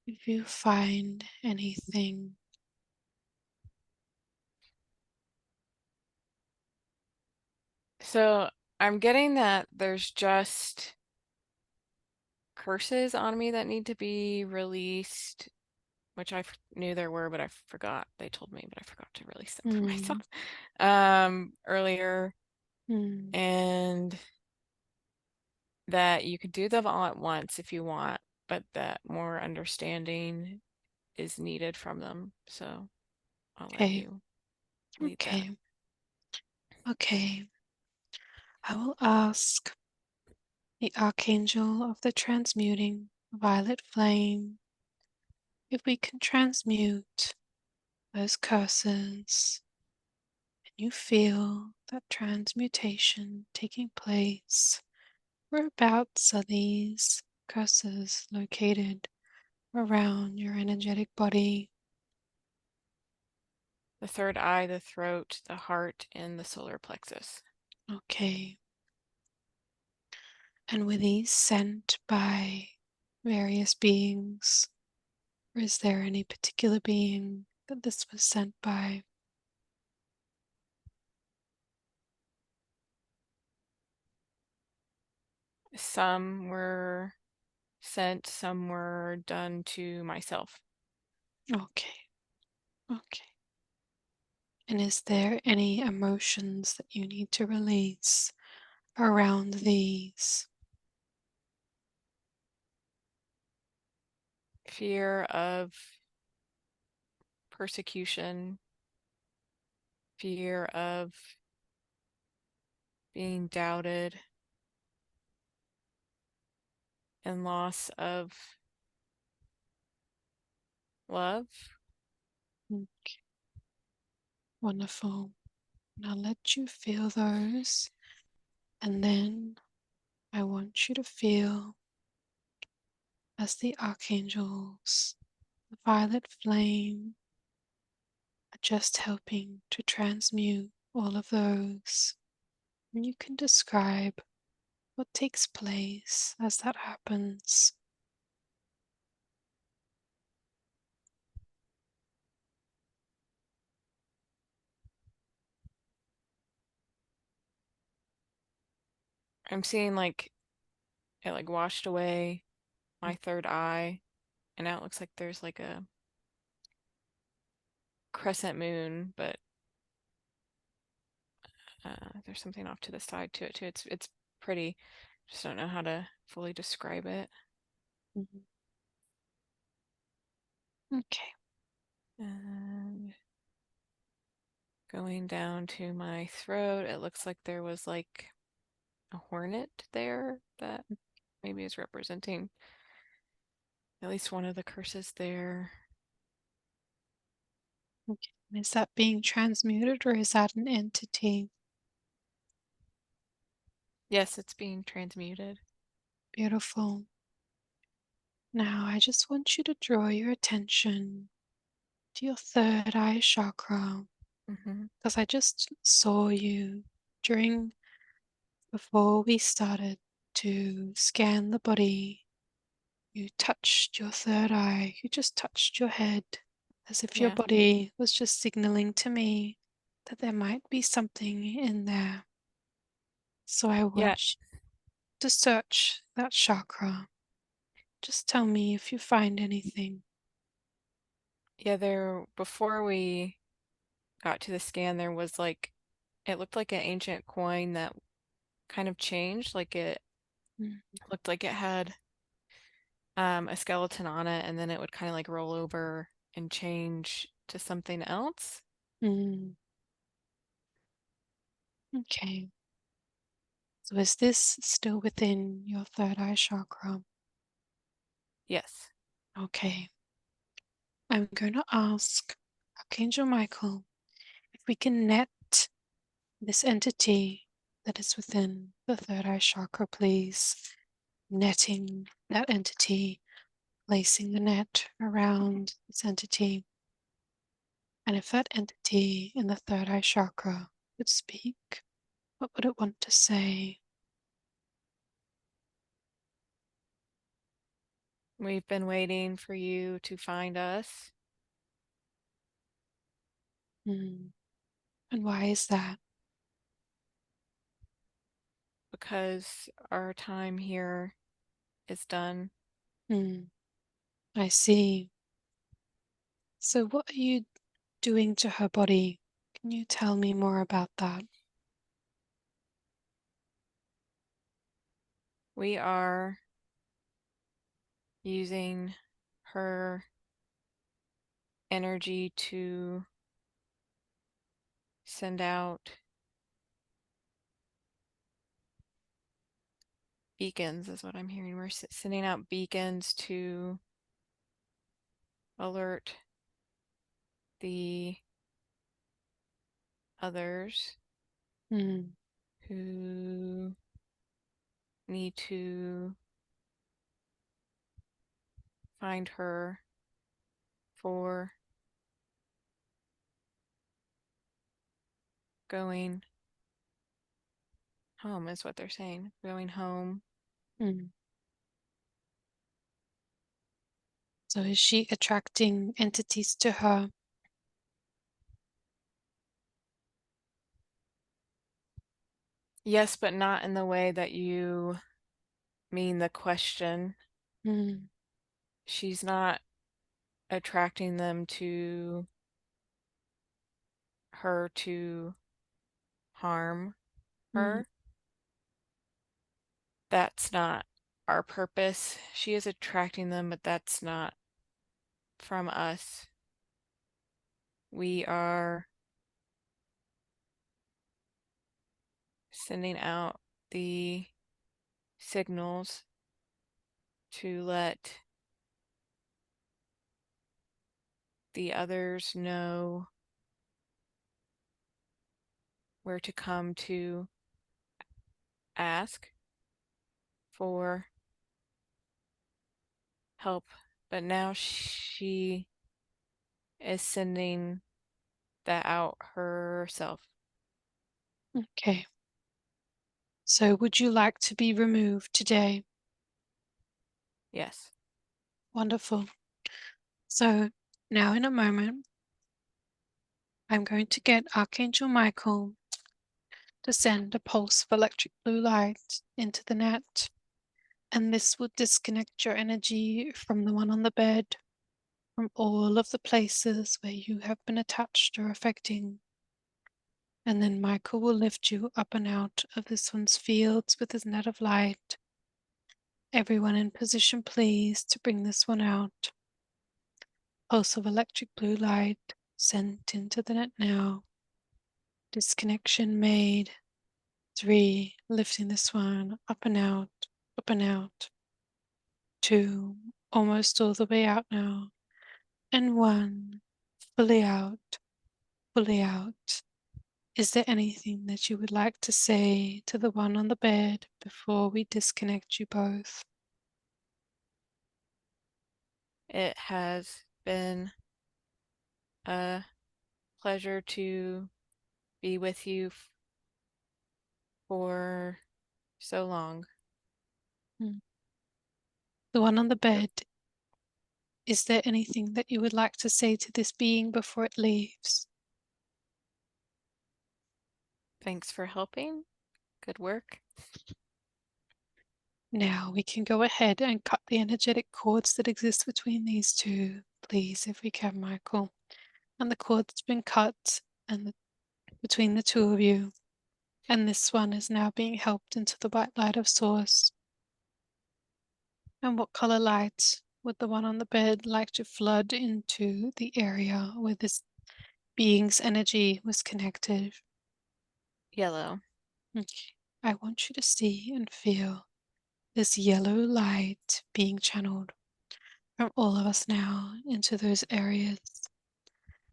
if you find anything. So I'm getting that there's just curses on me that need to be released, which knew there were, but I forgot. They told me, but I forgot to release them for Hmm. myself earlier. Hmm. And that you could do them all at once if you want, but that more understanding is needed from them. So I'll let Okay. you lead that. Okay. Okay. I will ask the Archangel of the Transmuting Violet Flame if we can transmute those curses, and you feel that transmutation taking place. Whereabouts are these curses located around your energetic body? The third eye, the throat, the heart, and the solar plexus. Okay. And were these sent by various beings? Or is there any particular being that this was sent by? Some were sent, some were done to myself. Okay. Okay. And is there any emotions that you need to release around these? Fear of persecution, fear of being doubted, and loss of love. Okay. Wonderful. Now let you feel those, and then I want you to feel as the archangels, the violet flame, are just helping to transmute all of those. And you can describe what takes place as that happens. I'm seeing like it like washed away my third eye, and now it looks like there's like a crescent moon, but there's something off to the side to it too. It's pretty. Just don't know how to fully describe it. Mhm. Okay. And going down to my throat, it looks like there was like a hornet there that maybe is representing at least one of the curses there. Okay. Is that being transmuted or is that an entity? Yes, it's being transmuted. Beautiful. Now I just want you to draw your attention to your third eye chakra Hmm. because I just saw you during before we started to scan the body. You touched your third eye, you just touched your head as if your Yeah. body was just signaling to me that there might be something in there. So I Yeah. want you to search that chakra. Just tell me if you find anything. Yeah, there before we got to the scan there was like it looked like an ancient coin that kind of changed, like it Mm. looked like it had a skeleton on it, and then it would kind of like roll over and change to something else. Mm. Okay. So is this still within your third eye chakra? Yes. Okay. I'm going to ask Archangel Michael if we can net this entity that is within the third eye chakra, please. Netting that entity, placing the net around this entity. And if that entity in the third eye chakra would speak, what would it want to say? We've been waiting for you to find us Mm. And why is that? because our time here is done. Mm. I see. So, what are you doing to her body? Can you tell me more about that? We are using her energy to send out beacons, is what I'm hearing. We're sending out beacons to alert the others Mm. who need to find her for going home, is what they're saying. Going home. Mm. So, is she attracting entities to her? Yes, but not in the way that you mean the question. Mm. She's not attracting them to her to harm Mm. her. That's not our purpose. She is attracting them, but that's not from us. We are sending out the signals to let the others know where to come to ask for help. But now she is sending that out herself. Okay. So, would you like to be removed today? Yes. Wonderful. So, now in a moment, I'm going to get Archangel Michael to send a pulse of electric blue light into the net, and this will disconnect your energy from the one on the bed, from all of the places where you have been attached or affecting. And then Michael will lift you up and out of this one's fields with his net of light. Everyone in position, please, to bring this one out. Pulse of electric blue light sent into the net now. Disconnection made. 3, lifting this one up and out, up and out. 2, almost all the way out now. And 1, fully out, fully out. Is there anything that you would like to say to the one on the bed before we disconnect you both? It has been a pleasure to be with you for so long. Mm. The one on the bed, is there anything that you would like to say to this being before it leaves? Thanks for helping. Good work. Now we can go ahead and cut the energetic cords that exist between these two, please, if we can, Michael. And the cord's been cut and between the two of you, and this one is now being helped into the white light of source. And what color light would the one on the bed like to flood into the area where this being's energy was connected? Yellow. Okay. I want you to see and feel this yellow light being channeled from all of us now into those areas.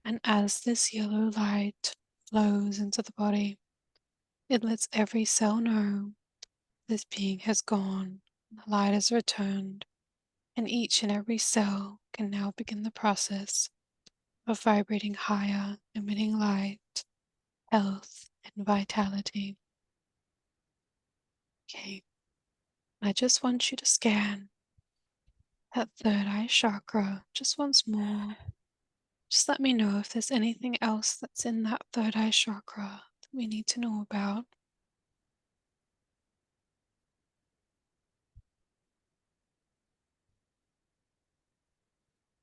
And as this yellow light flows into the body, it lets every cell know this being has gone, the light has returned, and each and every cell can now begin the process of vibrating higher, emitting light, health, and vitality. Okay, I just want you to scan that third eye chakra just once more. Just let me know if there's anything else that's in that third eye chakra that we need to know about.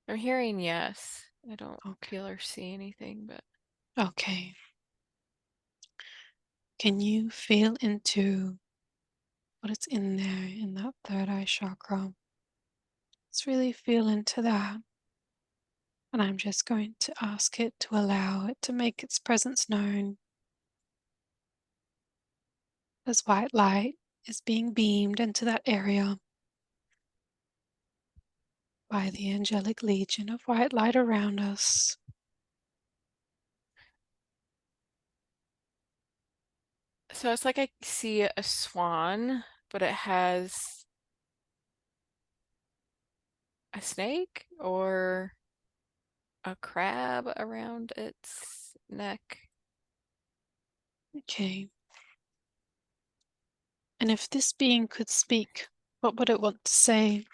I'm hearing yes. I don't Okay. feel or see anything, but Okay. Can you feel into what is in there in that third eye chakra? Let's really feel into that. And I'm just going to ask it to allow it to make its presence known as white light is being beamed into that area by the angelic legion of white light around us. so it's like I see a swan, but it has a snake or a crab around its neck. Okay. And if this being could speak, what would it want to say?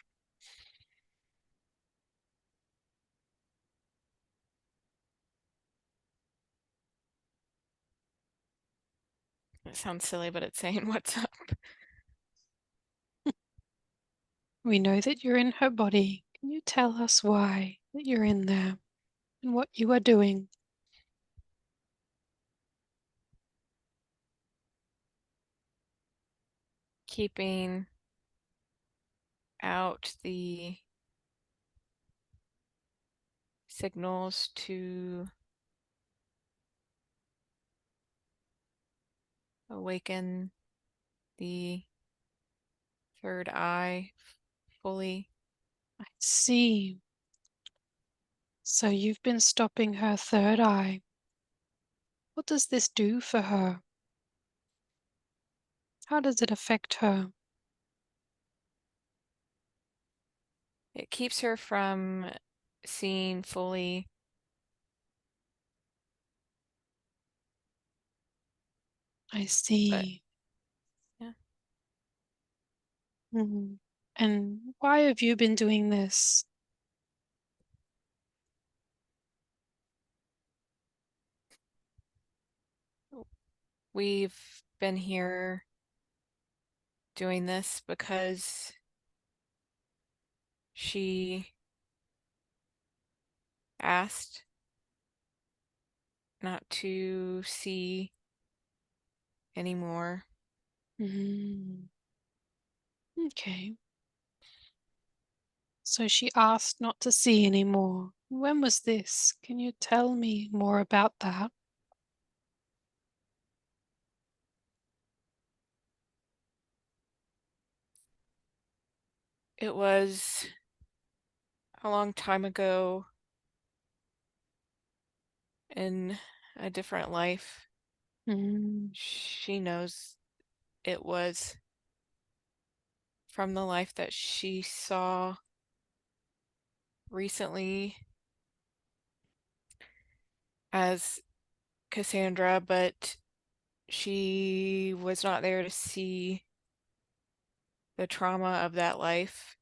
It sounds silly, but it's saying, "What's up?" We know that you're in her body. Can you tell us why that you're in there and what you are doing? Keeping out the signals to awaken the third eye fully. I see. So you've been stopping her third eye. What does this do for her? How does it affect her? It keeps her from seeing fully, I but see. yeah. Mhm. And why have you been doing this? We've been here doing this because she asked not to see anymore. Mm, okay. So she asked not to see anymore. When was this? Can you tell me more about that? It was a long time ago in a different life. Mm, She knows it was from the life that she saw recently as Cassandra, but she was not there to see the trauma of that life,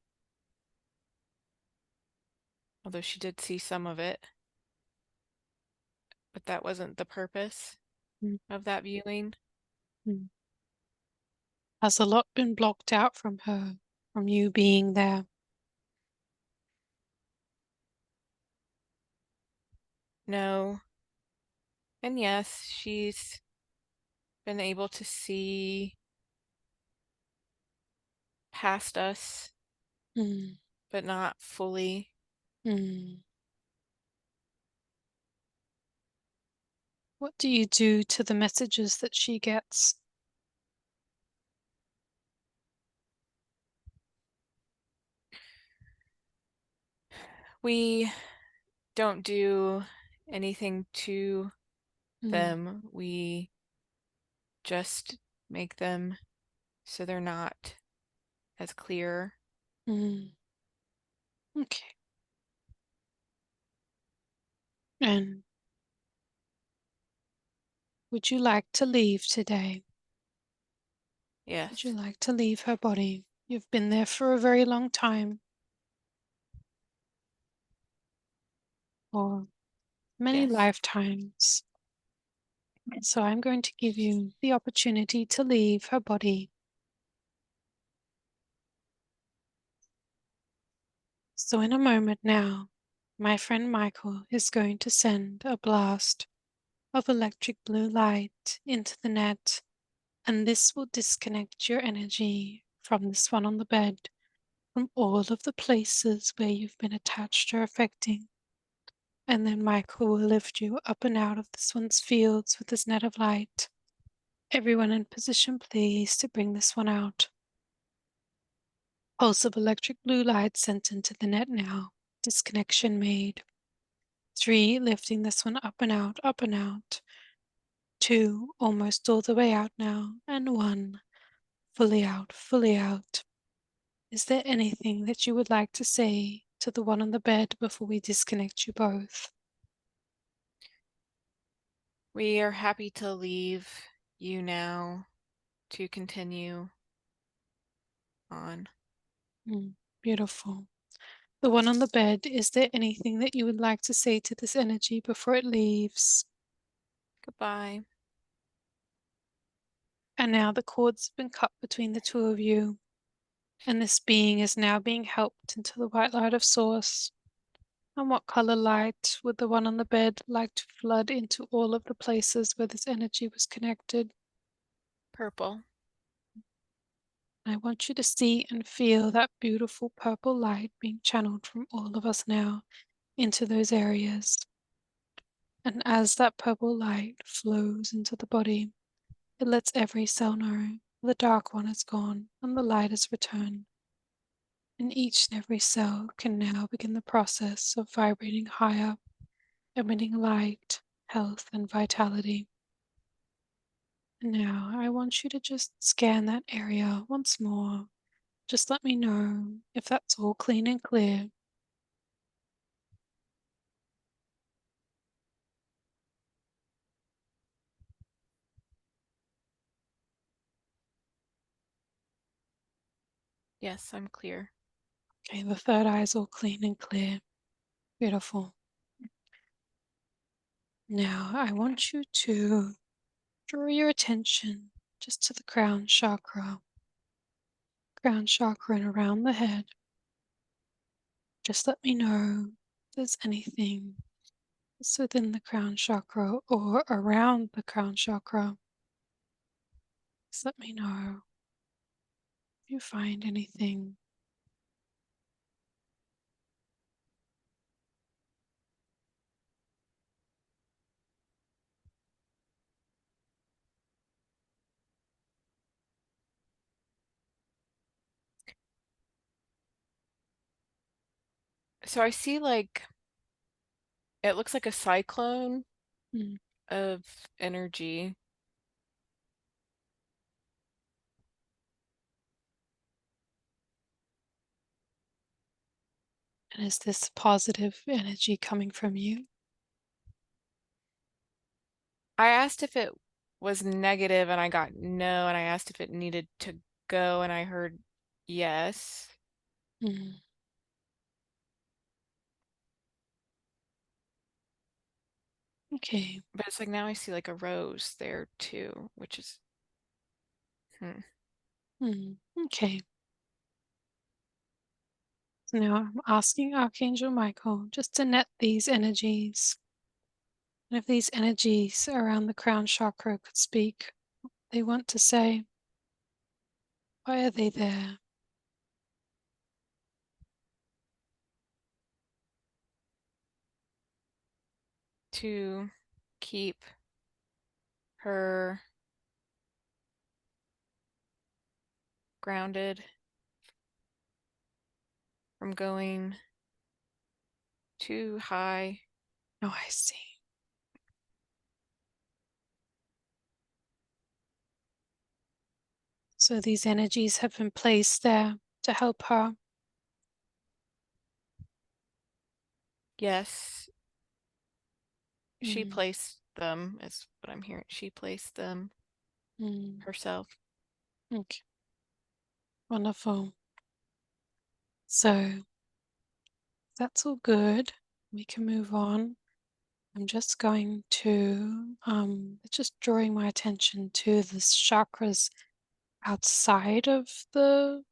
although she did see some of it, but that wasn't the purpose mm, of that viewing. mm. Has a lot been blocked out from her, from you being there? No, and yes, she's been able to see past us, Mm, but not fully. mm. What do you do to the messages that she gets? We don't do anything to Mm, them. We just make them so they're not as clear. mm. Okay. And would you like to leave today? Would you Yes. like to leave her body? You've been there for a very long time. for many Yes. lifetimes. So I'm going to give you the opportunity to leave her body. So in a moment now, my friend Michael is going to send a blast of electric blue light into the net, and this will disconnect your energy from this one on the bed, from all of the places where you've been attached or affecting. And then Michael will lift you up and out of this one's fields with this net of light. Everyone in position, please, to bring this one out. Pulse of electric blue light sent into the net now. Disconnection made. 3, lifting this one up and out, up and out. 2, almost all the way out now. And 1, fully out, fully out. Is there anything that you would like to say to the one on the bed before we disconnect you both? We are happy to leave you now to continue on. Beautiful. The one on the bed, is there anything that you would like to say to this energy before it leaves? Goodbye. And now the cords have been cut between the two of you, and this being is now being helped into the white light of Source. And what color light would the one on the bed like to flood into all of the places where this energy was connected? Purple. I want you to see and feel that beautiful purple light being channeled from all of us now into those areas. And as that purple light flows into the body, it lets every cell know the dark one is gone and the light is returned. And each and every cell can now begin the process of vibrating higher, emitting light, health, and vitality. And now I want you to just scan that area once more. Just let me know if that's all clean and clear. Yes, I'm clear. Okay, the third eye is all clean and clear. Beautiful. Now I want you to draw your attention just to the crown chakra. Crown chakra and around the head. Just let me know if there's anything that's within the crown chakra or around the crown chakra. Just let me know if you find anything. So I see like it looks like a cyclone Mm. of energy. And is this positive energy coming from you? I asked if it was negative and I got no, and I asked if it needed to go and I heard yes. Mm. Okay. But it's like now I see like a rose there too, which is Okay. So now I'm asking Archangel Michael just to net these energies. And if these energies around the crown chakra could speak, they want to say, why are they there? to keep her grounded from going too high. Oh, I see. So these energies have been placed there to help her. Yes, she Mm, placed them, is what I'm hearing. She placed them mm, herself. okay, wonderful. So that's all good. we can move on. I'm just going to just drawing my attention to the chakras outside of the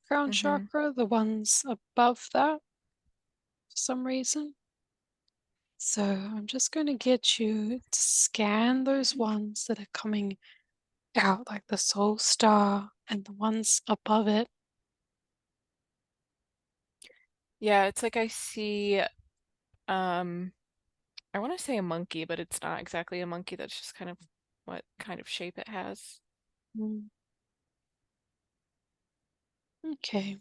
crown Mm-hmm. chakra, the ones above that for some reason. So I'm just going to get you to scan those ones that are coming out, like the soul star and the ones above it. Yeah, it's like I see, um, I want to say a monkey, but it's not exactly a monkey. That's just kind of what kind of shape it has. Mm, okay.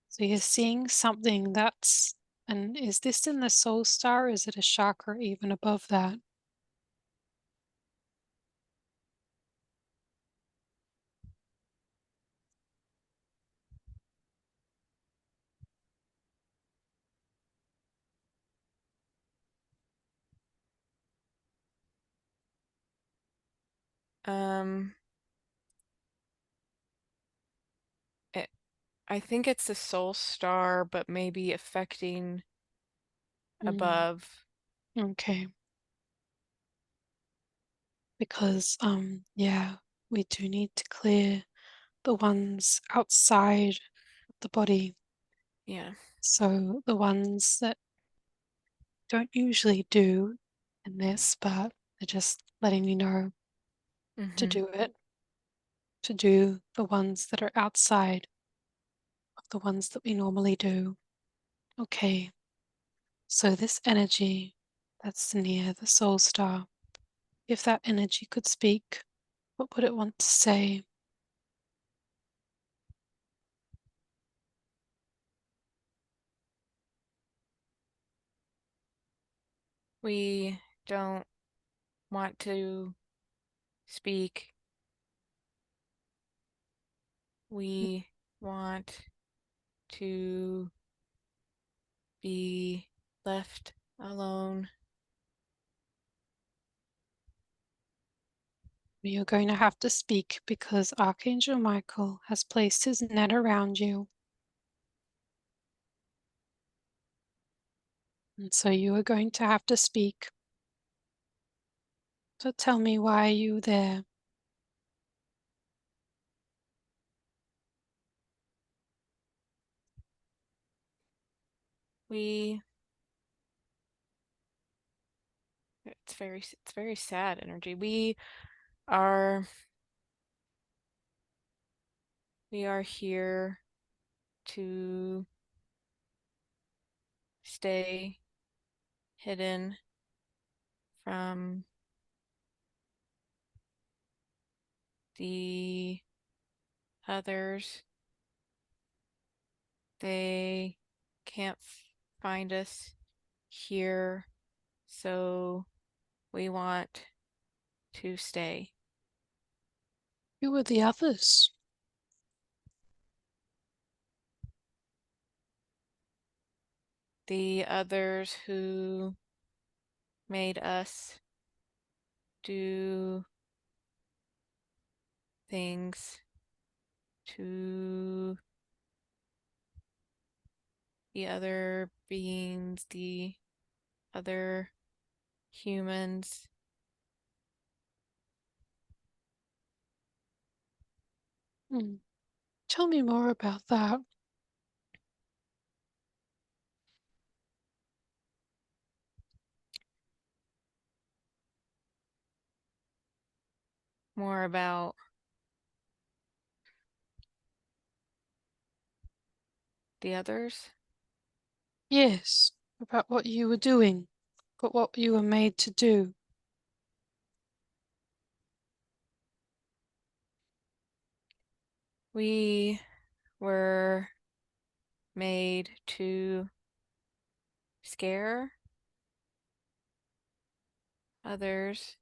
So you're seeing something that's, and is this in the soul star? Or is it a chakra even above that? Um, it, I think it's the soul star, but maybe affecting Mm, above. okay. Because yeah, we do need to clear the ones outside of the body. Yeah. So the ones that don't usually do in this, but they're just letting me know to Mm-hmm. do it, to do the ones that are outside of the ones that we normally do. Okay, so this energy that's near the soul star, if that energy could speak, what would it want to say? We don't want to speak. We want to be left alone. You're going to have to speak because Archangel Michael has placed his net around you. And so you are going to have to speak. So tell me, why are you there? We it's very sad energy. Are we are here to stay hidden from the others. They can't find us here, so we want to stay. Who are the others? The others who made us do things to the other beings, the other humans. Hmm. Tell me more about that. More about the others. Yes, about what you were doing, but what you were made to do. We were made to scare others,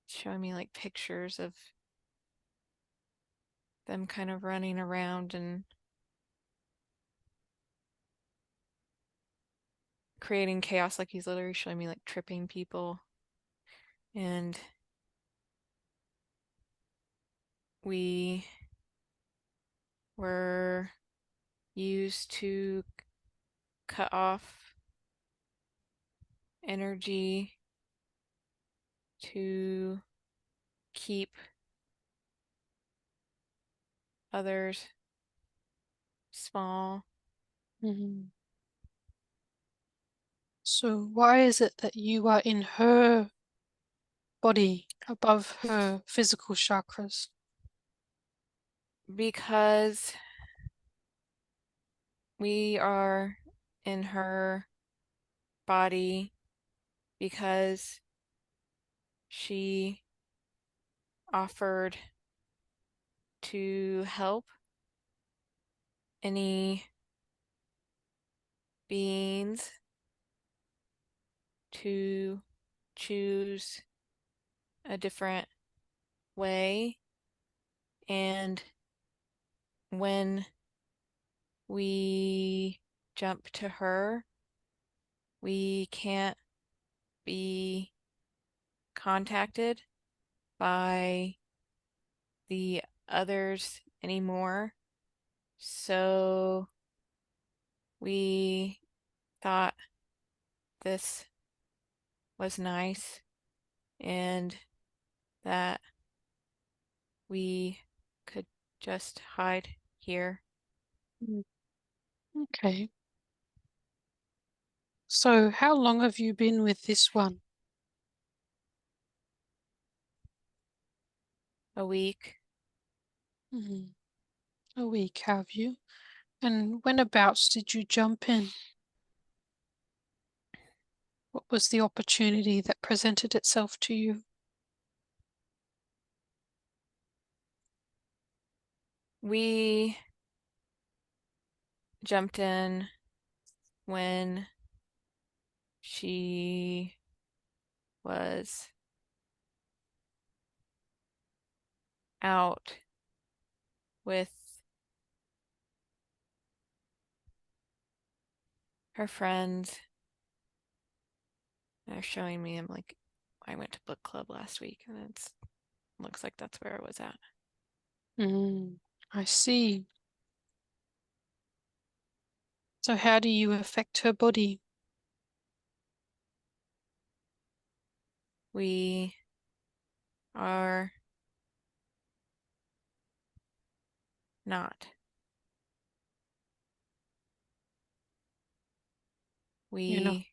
showing me like pictures of them kind of running around and creating chaos. Like he's literally showing me like tripping people. And we were used to cut off energy to keep others small. Mhm. So why is it that you are in her body above her physical chakras? Because we are in her body because she offered to help any beings to choose a different way. And when we jump to her, we can't be contacted by the others anymore. So we thought this was nice and that we could just hide here. Mm. Okay. So how long have you been with this one? A week. Mhm. A week, have you? And whenabouts did you jump in? What was the opportunity that presented itself to you? We jumped in when she was out with her friends. They're showing me, I'm like, I went to book club last week and it looks like that's where I was at. I see. So how do you affect her body? We are not. You know, We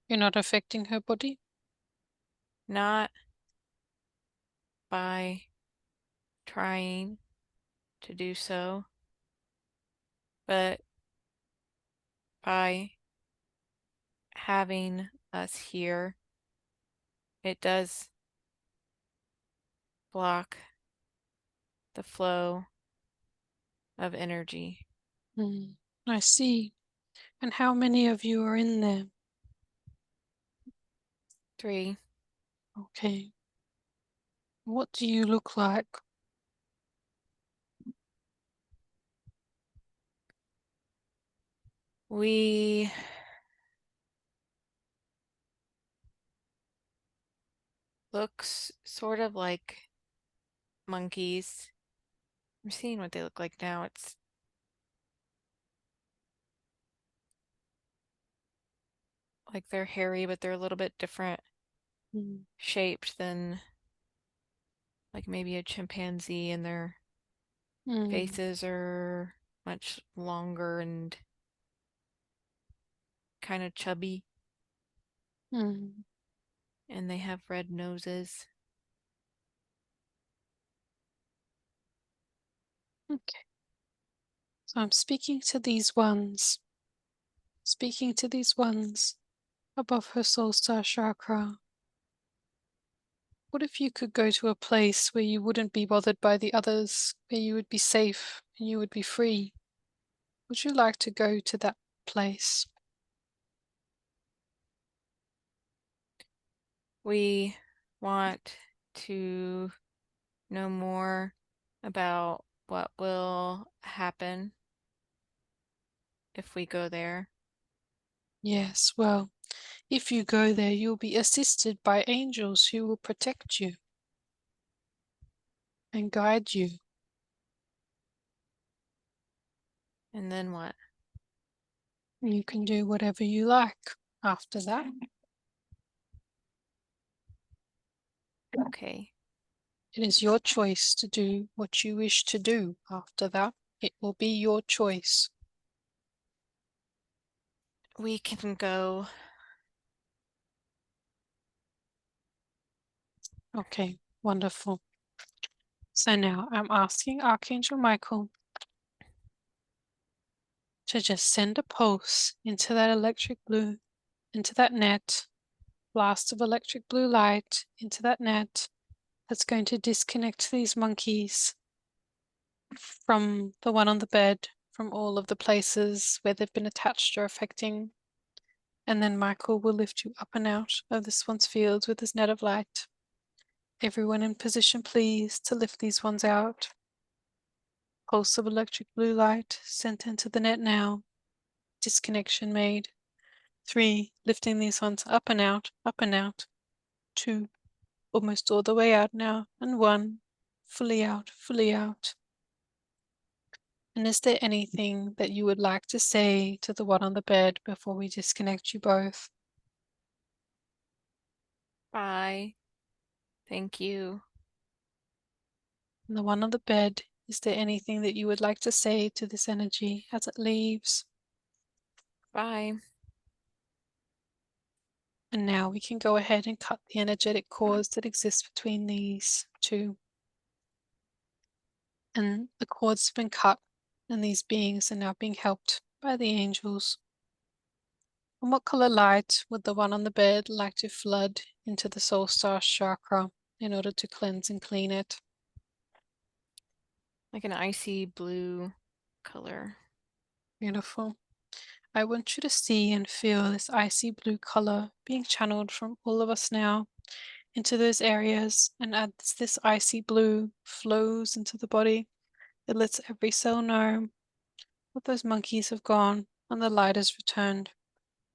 you're not affecting her body? not by trying to do so, but by having us here, it does block the flow of energy. Mm, I see. And how many of you are in there? 3, Okay. What do you look like? we looks sort of like monkeys. I'm seeing what they look like now. It's like they're hairy, but they're a little bit different Mm, shaped than like maybe a chimpanzee, and their mm, faces are much longer and kind of chubby, mm. and they have red noses. Okay. So I'm speaking to these ones above her soul star chakra. What if you could go to a place where you wouldn't be bothered by the others, where you would be safe and you would be free? Would you like to go to that place? We want to know more about what will happen if we go there. Yes, well, if you go there, you'll be assisted by angels who will protect you and guide you. And then what? You can do whatever you like after that. Okay. It is your choice to do what you wish to do after that. It will be your choice. We can go. Okay, wonderful. So now I'm asking Archangel Michael to just send a pulse into that electric blue, into that net, blast of electric blue light into that net that's going to disconnect these monkeys from the one on the bed, from all of the places where they've been attached or affecting. And then Michael will lift you up and out of this one's field with his net of light. Everyone in position, please, to lift these ones out. Pulse of electric blue light sent into the net now. Disconnection made. 3, lifting these ones up and out, up and out. 2, almost all the way out now. And 1, fully out, fully out. And is there anything that you would like to say to the one on the bed before we disconnect you both? Bye. Thank you. And the one on the bed, is there anything that you would like to say to this energy as it leaves? Bye. And now we can go ahead and cut the energetic cords that exist between these two. And the cords have been cut, and these beings are now being helped by the angels. And what color light would the one on the bed like to flood into the soul star chakra in order to cleanse and clean it? Like an icy blue color. Beautiful. I want you to see and feel this icy blue color being channeled from all of us now into those areas, and as this icy blue flows into the body, it lets every cell know that those monkeys have gone and the light has returned,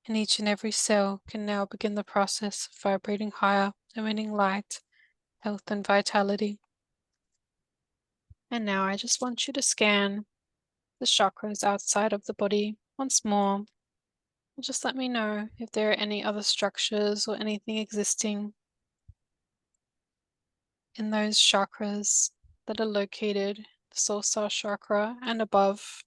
and each and every cell can now begin the process of vibrating higher, emitting light, health, and vitality. And now I just want you to scan the chakras outside of the body once more. Just let me know if there are any other structures or anything existing in those chakras that are located, the soul star chakra and above.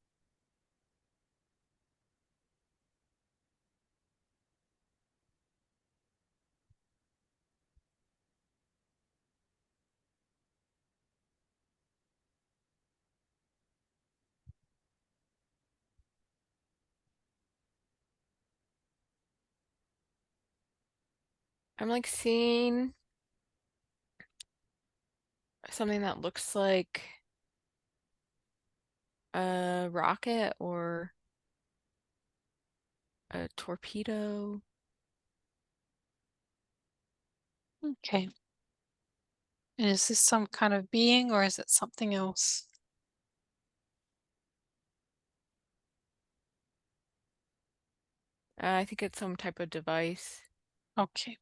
I'm like seeing something that looks like a rocket or a torpedo. Okay. And is this some kind of being or is it something else? I think it's some type of device. Okay.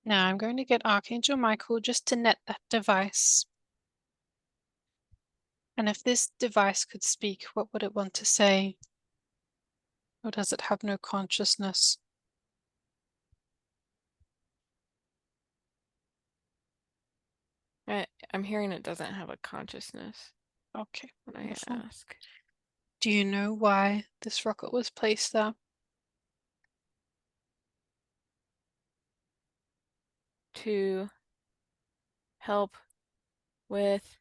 Now I'm going to get Archangel Michael just to net that device. And if this device could speak, what would it want to say? Or does it have no consciousness? I'm hearing it doesn't have a consciousness Okay, when I wonderful. ask. Do you know why this rocket was placed there? To help with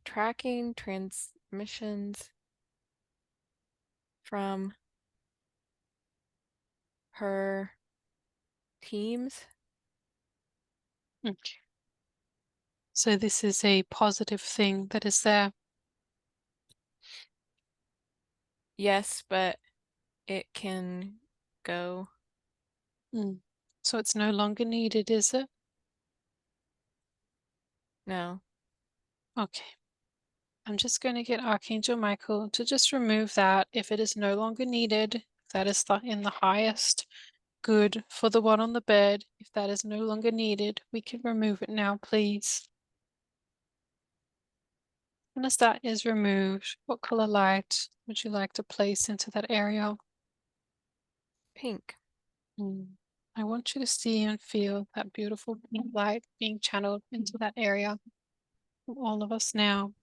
tracking transmissions from her teams. Okay. So this is a positive thing that is there. Yes, but it can go. Mm. So it's no longer needed, is it? No. Okay. I'm just going to get Archangel Michael to just remove that if it is no longer needed. If that is in the highest good for the one on the bed. If that is no longer needed, we can remove it now, please. And as that is removed, what color light would you like to place into that area? Pink. Mm. I want you to see and feel that beautiful pink light being channeled into that area from all of us now.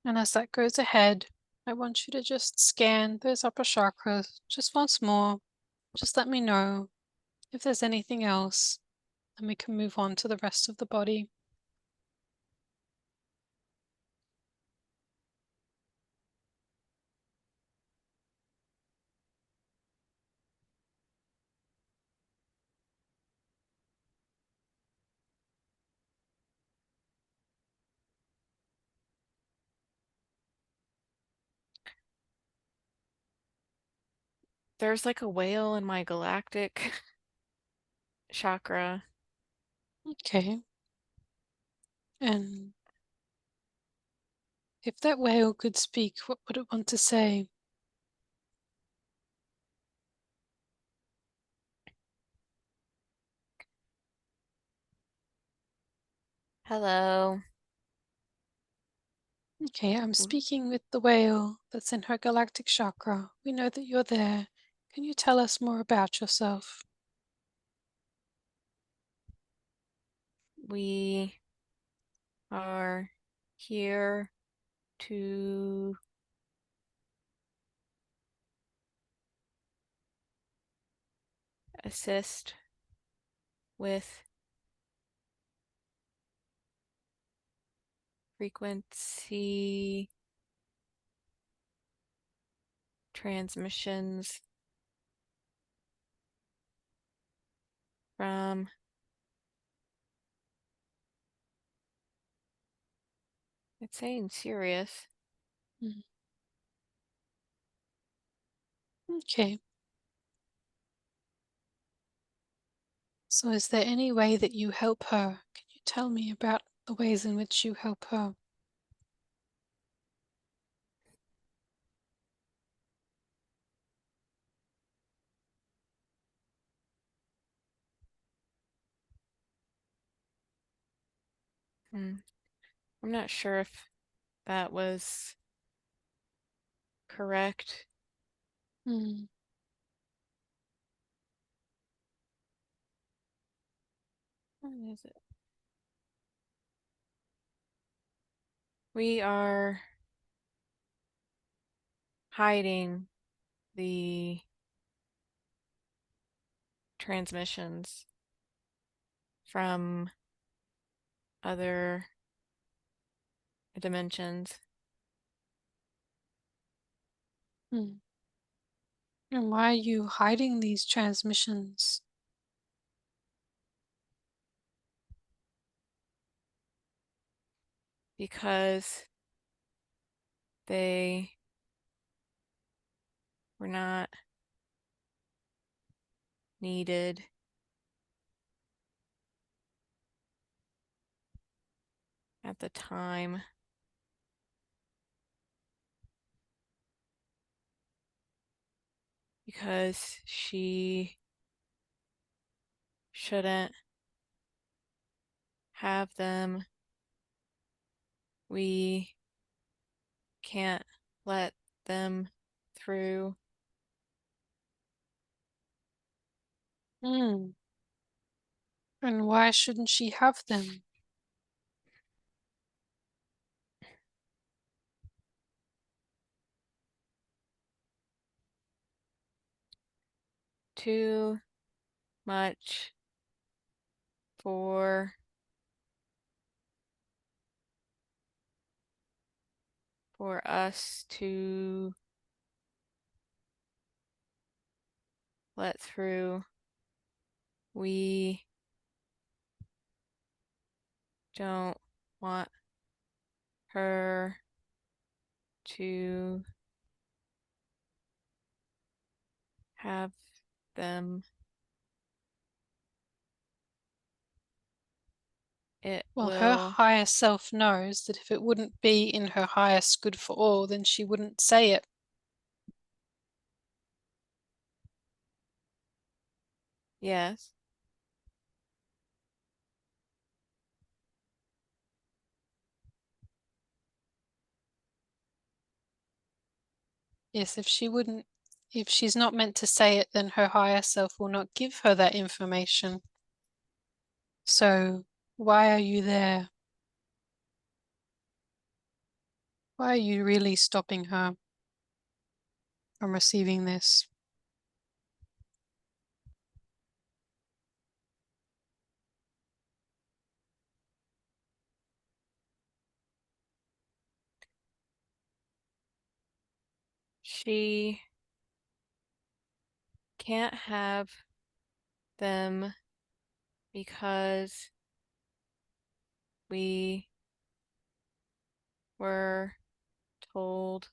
And as that goes ahead, I want you to just scan those upper chakras just once more. Just let me know if there's anything else, and we can move on to the rest of the body. There's like a whale in my galactic chakra. Okay. And if that whale could speak, what would it want to say? Hello. Okay, I'm speaking with the whale that's in her galactic chakra. We know that you're there. Can you tell us more about yourself? We are here to assist with frequency transmissions from it's saying Sirius. Mm. Okay, so is there any way that you help her? Can you tell me about the ways in which you help her? Hmm. I'm not sure if that was correct. Mm. What is it? We are hiding the transmissions from other dimensions Mm. And why are you hiding these transmissions? because they were not needed at the time. Because she shouldn't have them. We can't let them through Mm. And why shouldn't she have them? too much for us to let through. We don't want her to have them. It Well, her will, higher self knows that if it wouldn't be in her highest good for all, then she wouldn't say it. yes, Yes, if she's not meant to say it, then her higher self will not give her that information. So why are you there? Why are you really stopping her from receiving this? She can't have them because we were told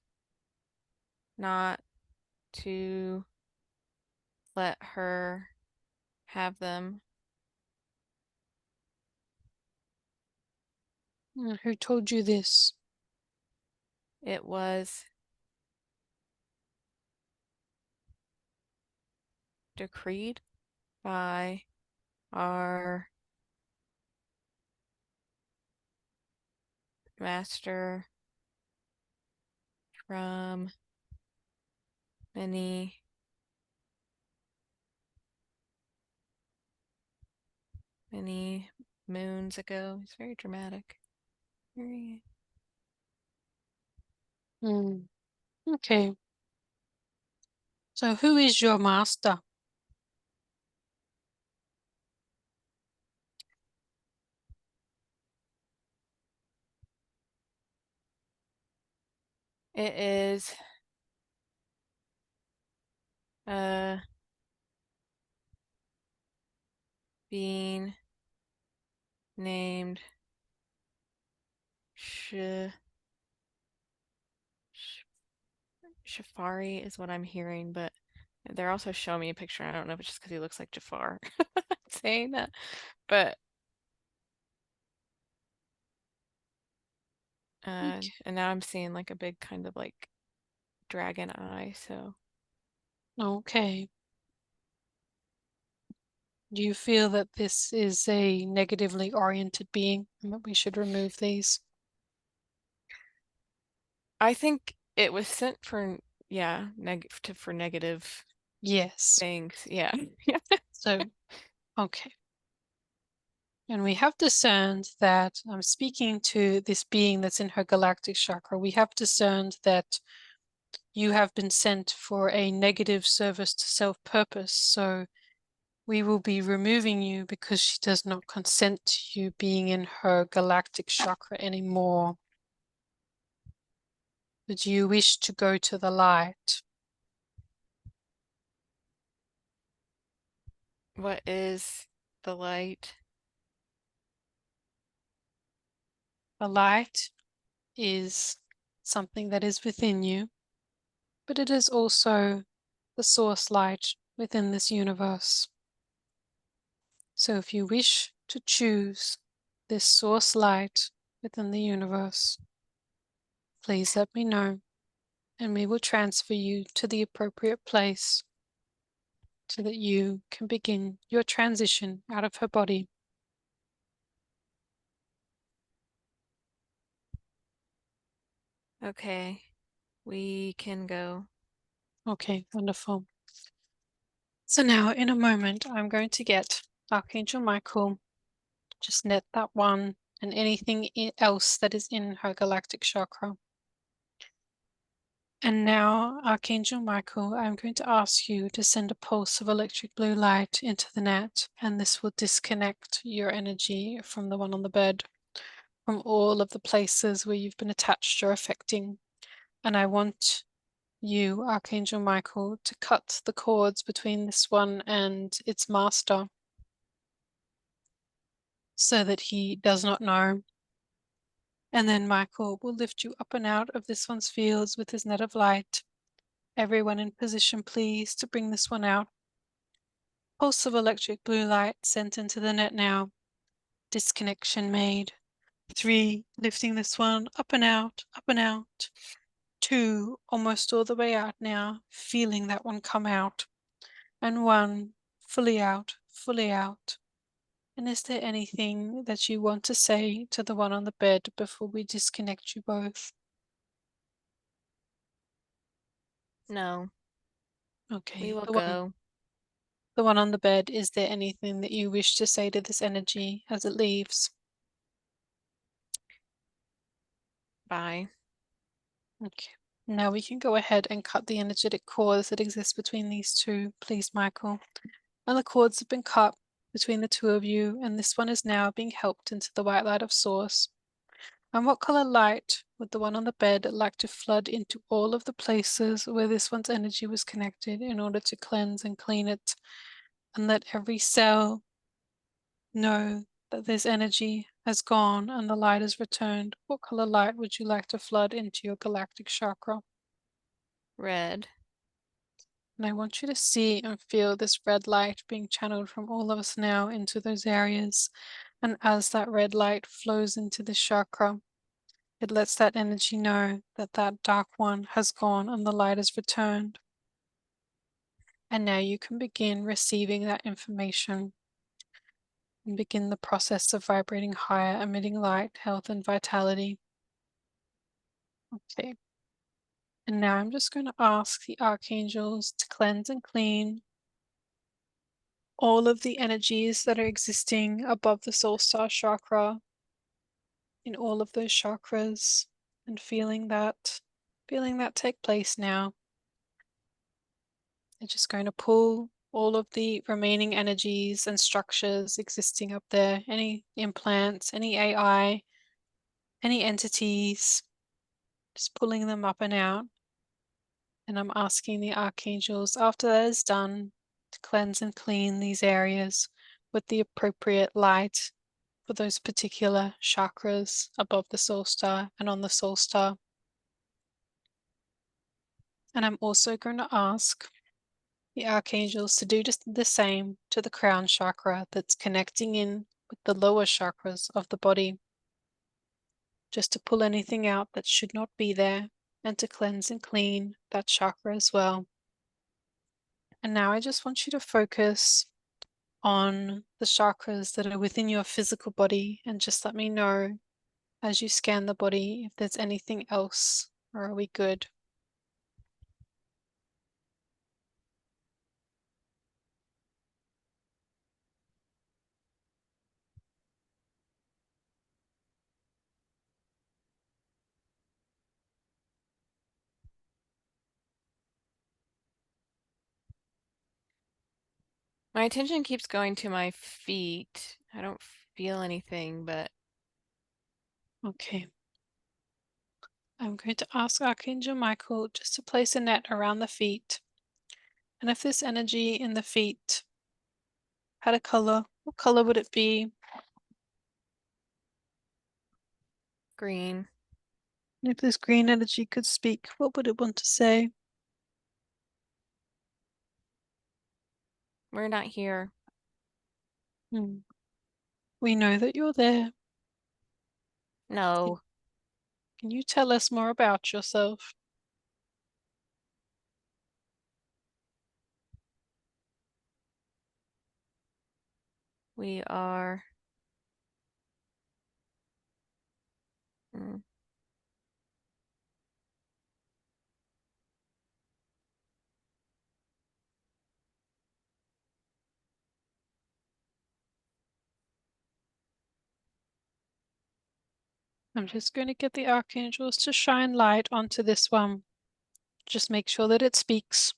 not to let her have them. Who told you this? It was decreed by our master from many moons ago. It's very dramatic. Very. Okay. So who is your master? It is being named Shafari is what I'm hearing, but they're also showing me a picture. I don't know if it's just because he looks like Jafar saying that, but Okay. and now I'm seeing like a big kind of like dragon eye. So Okay. Do you feel that this is a negatively oriented being and that we should remove these? I think it was sent for for negative Yes. things. Yeah. So, okay. And we have discerned that I'm speaking to this being that's in her galactic chakra. We have discerned that you have been sent for a negative service to self purpose. So we will be removing you because she does not consent to you being in her galactic chakra anymore. But you wish to go to the light. What is the light? The light is something that is within you, but it is also the source light within this universe. So if you wish to choose this source light within the universe, please let me know and we will transfer you to the appropriate place so that you can begin your transition out of her body. Okay, we can go. Okay, wonderful. So now in a moment, I'm going to get Archangel Michael, just net that one and anything else that is in her galactic chakra. And now, Archangel Michael, I'm going to ask you to send a pulse of electric blue light into the net, and this will disconnect your energy from the one on the bed, from all of the places where you've been attached or affecting. And I want you, Archangel Michael, to cut the cords between this one and its master so that he does not know. And then Michael will lift you up and out of this one's fields with his net of light. Everyone in position, please, to bring this one out. Pulse of electric blue light sent into the net now. Disconnection made. 3, lifting this one up and out, up and out. 2, almost all the way out now, feeling that one come out. And 1, fully out, fully out. And is there anything that you want to say to the one on the bed before we disconnect you both? No, we Okay, will the one go. the one on the bed, is there anything that you wish to say to this energy as it leaves? Bye. Okay. Now we can go ahead and cut the energetic cords that exist between these two, please, Michael. And the cords have been cut between the two of you, and this one is now being helped into the white light of source. And what color light would the one on the bed like to flood into all of the places where this one's energy was connected in order to cleanse and clean it and let every cell know that this energy has gone and the light has returned? What color light would you like to flood into your galactic chakra? Red. And I want you to see and feel this red light being channeled from all of us now into those areas. And as that red light flows into the chakra, it lets that energy know that that dark one has gone and the light has returned. And now you can begin receiving that information and begin the process of vibrating higher, emitting light, health, and vitality. Okay. And now I'm just going to ask the archangels to cleanse and clean all of the energies that are existing above the soul star chakra in all of those chakras, and feeling that take place now. They're just going to pull all of the remaining energies and structures existing up there, any implants, any AI, any entities, just pulling them up and out. And I'm asking the archangels, after that is done, to cleanse and clean these areas with the appropriate light for those particular chakras above the soul star and on the soul star. And I'm also going to ask the archangels to do just the same to the crown chakra that's connecting in with the lower chakras of the body, just to pull anything out that should not be there and to cleanse and clean that chakra as well. And now I just want you to focus on the chakras that are within your physical body and just let me know as you scan the body if there's anything else, or are we good? My attention keeps going to my feet. I don't feel anything, but Okay. I'm going to ask Archangel Michael just to place a net around the feet. And if this energy in the feet had a color, what color would it be? green. And if this green energy could speak, what would it want to say? We're not here. Hmm. We know that you're there. Can, No, can you tell us more about yourself? we are. mm, I'm just going to get the archangels to shine light onto this one. Just make sure that it speaks.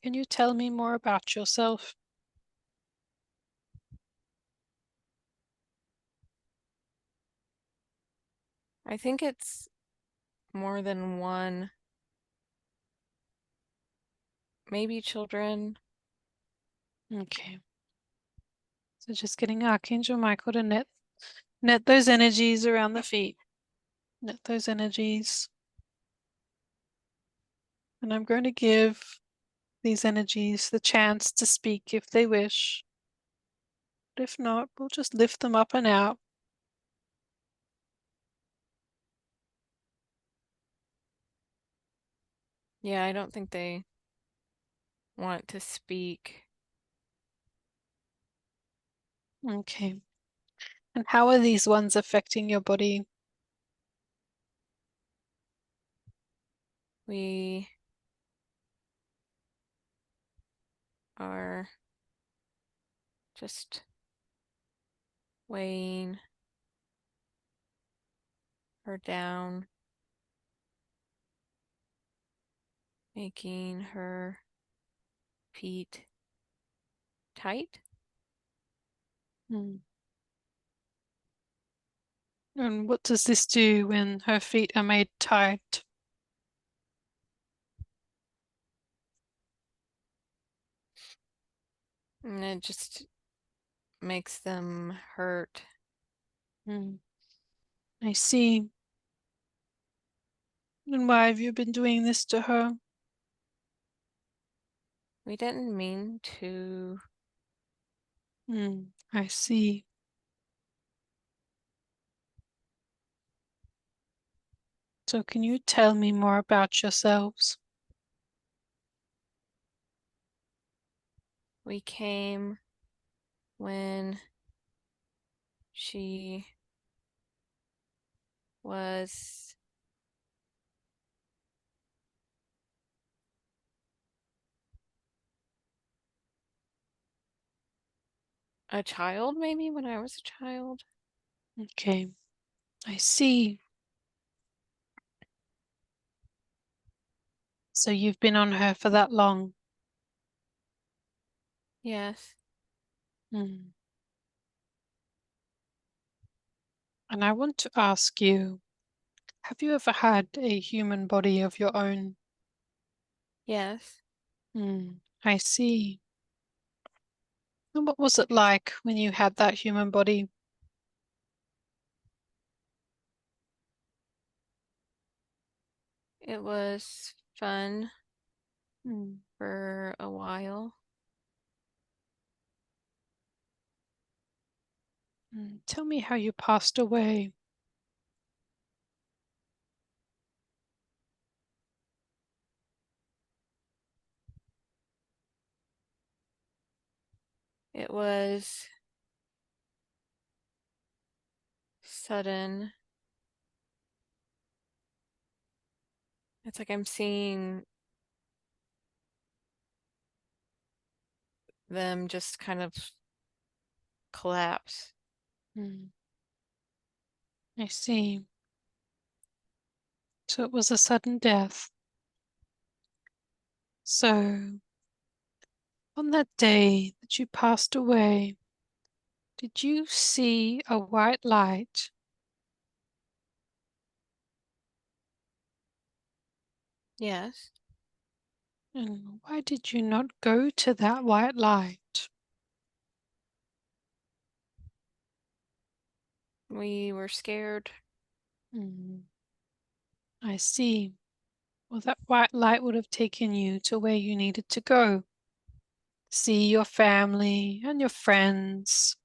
Can you tell me more about yourself? I think it's more than one. Maybe children. Okay. So just getting Archangel Michael to net those energies around the feet. Net those energies. And I'm going to give these energies the chance to speak if they wish. But if not, we'll just lift them up and out. Yeah, I don't think they want to speak. Okay. And how are these ones affecting your body? We are just weighing her down, making her feet tight. Mm. And what does this do when her feet are made tight? And it just makes them hurt. Mm. I see. And why have you been doing this to her? We didn't mean to. I see. So can you tell me more about yourselves? We came when she was a child, maybe when I was a child. Okay, I see. So you've been on her for that long. Yes, Mm. And I want to ask you, have you ever had a human body of your own? yes. I see. And what was it like when you had that human body? It was fun Mm. for a while. Tell me how you passed away. It was sudden. It's like I'm seeing them just kind of collapse. Mm. I see. So it was a sudden death. So on that day that you passed away, did you see a white light? Yes, And why did you not go to that white light? we were scared. Mm, I see. Well, that white light would have taken you to where you needed to go. See your family and your friends,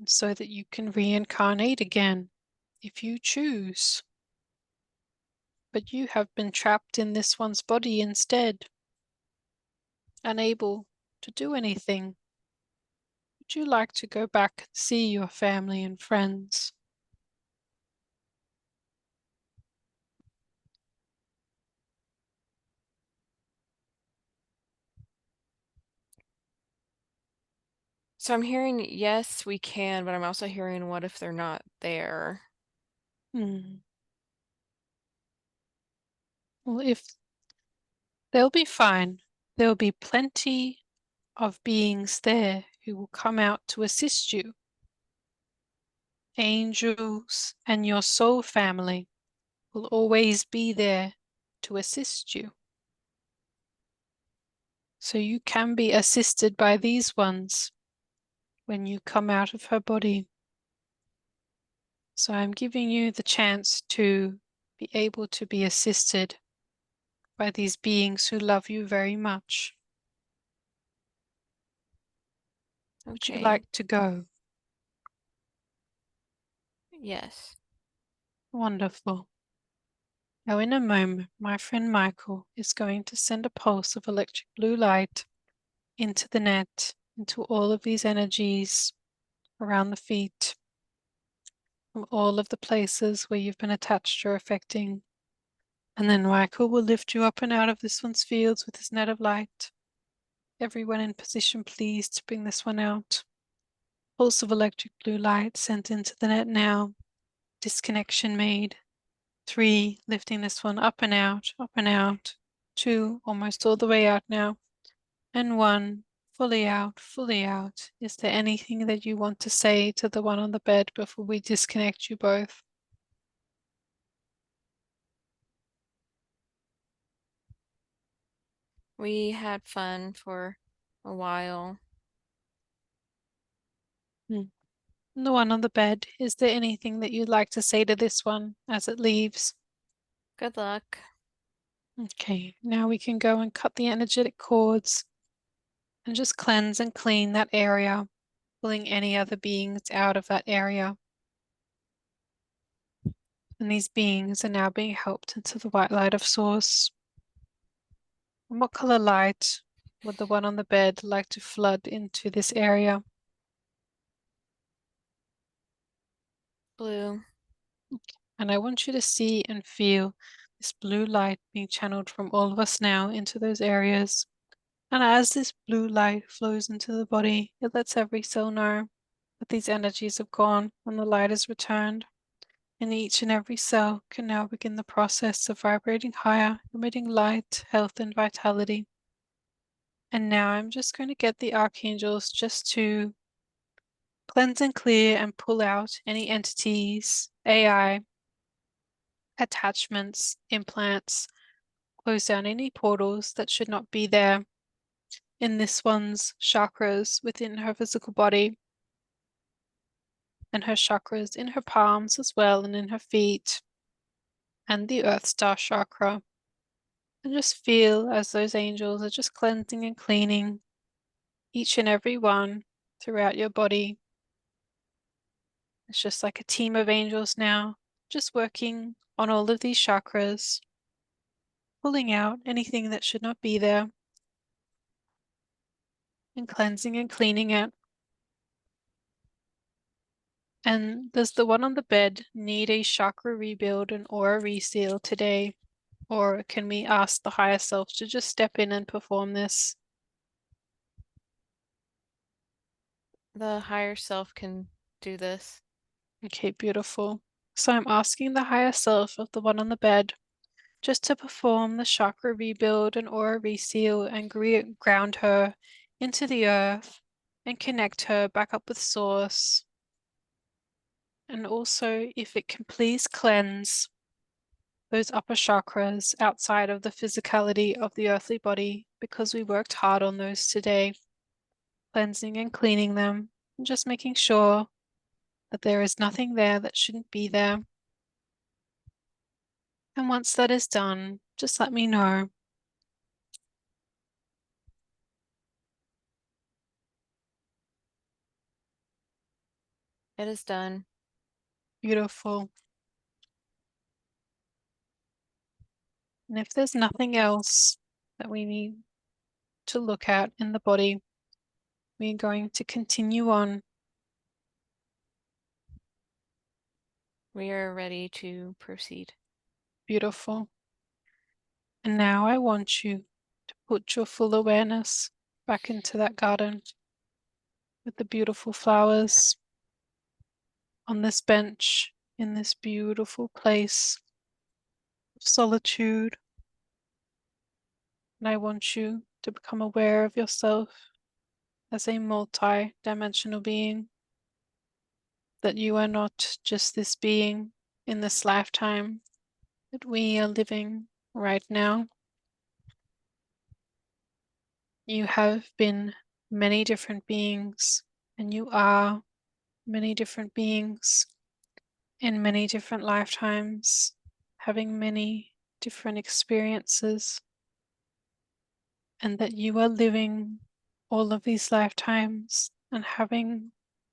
so that you can reincarnate again if you choose. But you have been trapped in this one's body instead, unable to do anything. Would you like to go back and see your family and friends? So I'm hearing yes, we can, but I'm also hearing what if they're not there? Hmm. Well, if they'll be fine, there'll be plenty of beings there who will come out to assist you. Angels and your soul family will always be there to assist you. So you can be assisted by these ones when you come out of her body. So I'm giving you the chance to be able to be assisted by these beings who love you very much. Would you Okay. like to go? Yes. Wonderful. Now, in a moment, my friend Michael is going to send a pulse of electric blue light into the net, into all of these energies around the feet, from all of the places where you've been attached or affecting. And then Michael will lift you up and out of this one's fields with his net of light. Everyone in position, please, to bring this one out. Pulse of electric blue light sent into the net now. Disconnection made. 3, lifting this one up and out, up and out. 2, almost all the way out now. And 1, fully out, fully out. Is there anything that you want to say to the one on the bed before we disconnect you both? We had fun for a while. Hmm. And the one on the bed, is there anything that you'd like to say to this one as it leaves? Good luck. Okay, now we can go and cut the energetic cords and just cleanse and clean that area, pulling any other beings out of that area. And these beings are now being helped into the white light of Source. And what color light would the one on the bed like to flood into this area? Blue. And I want you to see and feel this blue light being channeled from all of us now into those areas. And as this blue light flows into the body, it lets every cell know that these energies have gone and the light is returned. And each and every cell can now begin the process of vibrating higher, emitting light, health, and vitality. And now I'm just going to get the archangels just to cleanse and clear and pull out any entities, AI, attachments, implants, close down any portals that should not be there in this one's chakras within her physical body, and her chakras in her palms as well, and in her feet, and the Earth Star chakra. And just feel as those angels are just cleansing and cleaning each and every one throughout your body. It's just like a team of angels now, just working on all of these chakras, pulling out anything that should not be there, and cleansing and cleaning it. And does the one on the bed need a chakra rebuild and aura reseal today? Or can we ask the higher self to just step in and perform this? The higher self can do this. Okay, beautiful. So I'm asking the higher self of the one on the bed just to perform the chakra rebuild and aura reseal and ground her into the earth and connect her back up with Source. And also, if it can please cleanse those upper chakras outside of the physicality of the earthly body, because we worked hard on those today, cleansing and cleaning them, and just making sure that there is nothing there that shouldn't be there. And once that is done, just let me know. It is done. Beautiful. And if there's nothing else that we need to look at in the body, we're going to continue on. We are ready to proceed. Beautiful. And now I want you to put your full awareness back into that garden with the beautiful flowers on this bench in this beautiful place of solitude. And I want you to become aware of yourself as a multi-dimensional being, that you are not just this being in this lifetime, that we are living right now. You have been many different beings, and you are many different beings in many different lifetimes, having many different experiences, and that you are living all of these lifetimes and having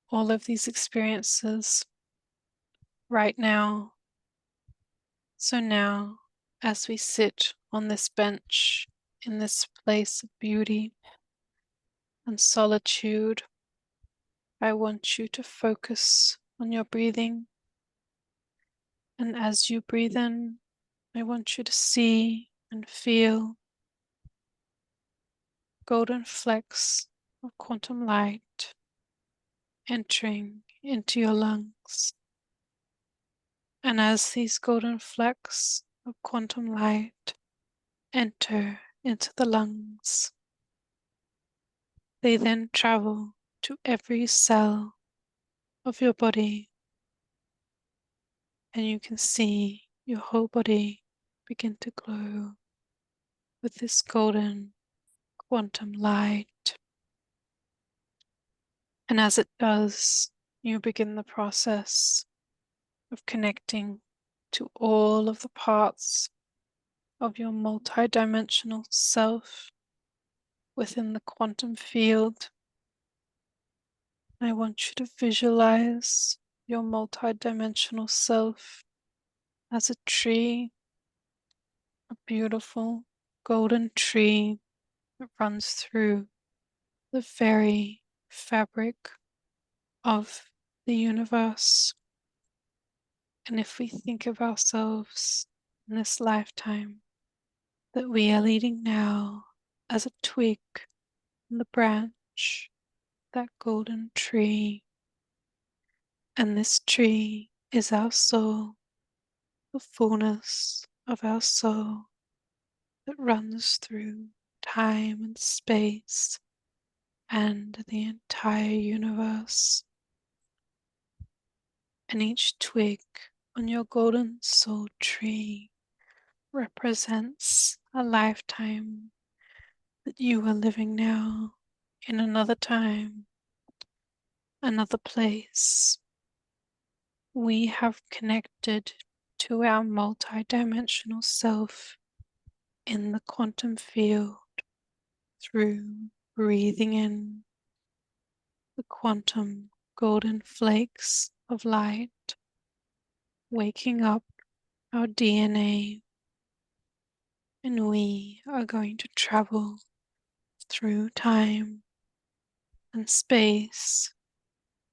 all of these experiences right now. So now, as we sit on this bench in this place of beauty, and solitude, I want you to focus on your breathing. And as you breathe in, I want you to see and feel golden flecks of quantum light entering into your lungs. And as these golden flecks of quantum light enter into the lungs, they then travel to every cell of your body, and you can see your whole body begin to glow with this golden quantum light. And as it does, you begin the process of connecting to all of the parts of your multidimensional self within the quantum field. I want you to visualize your multidimensional self as a tree, a beautiful golden tree that runs through the very fabric of the universe. And if we think of ourselves in this lifetime, that we are leading now as a twig in the branch, that golden tree, and this tree is our soul, the fullness of our soul that runs through time and space and the entire universe. And each twig on your golden soul tree represents a lifetime that you are living now in another time, another place. We have connected to our multidimensional self in the quantum field through breathing in the quantum golden flakes of light, waking up our DNA, and we are going to travel through time and space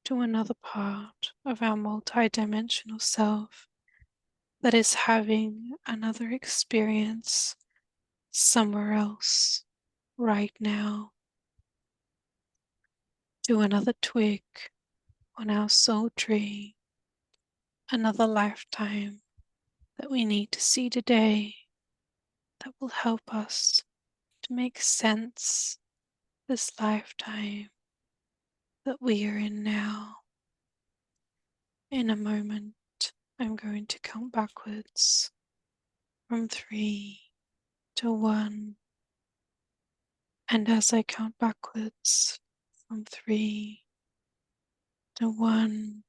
to another part of our multidimensional self that is having another experience somewhere else right now, to another twig on our soul tree, another lifetime that we need to see today that will help us to make sense this lifetime that we are in now. In a moment, I'm going to count backwards from 3 to 1. And as I count backwards from 3 to 1,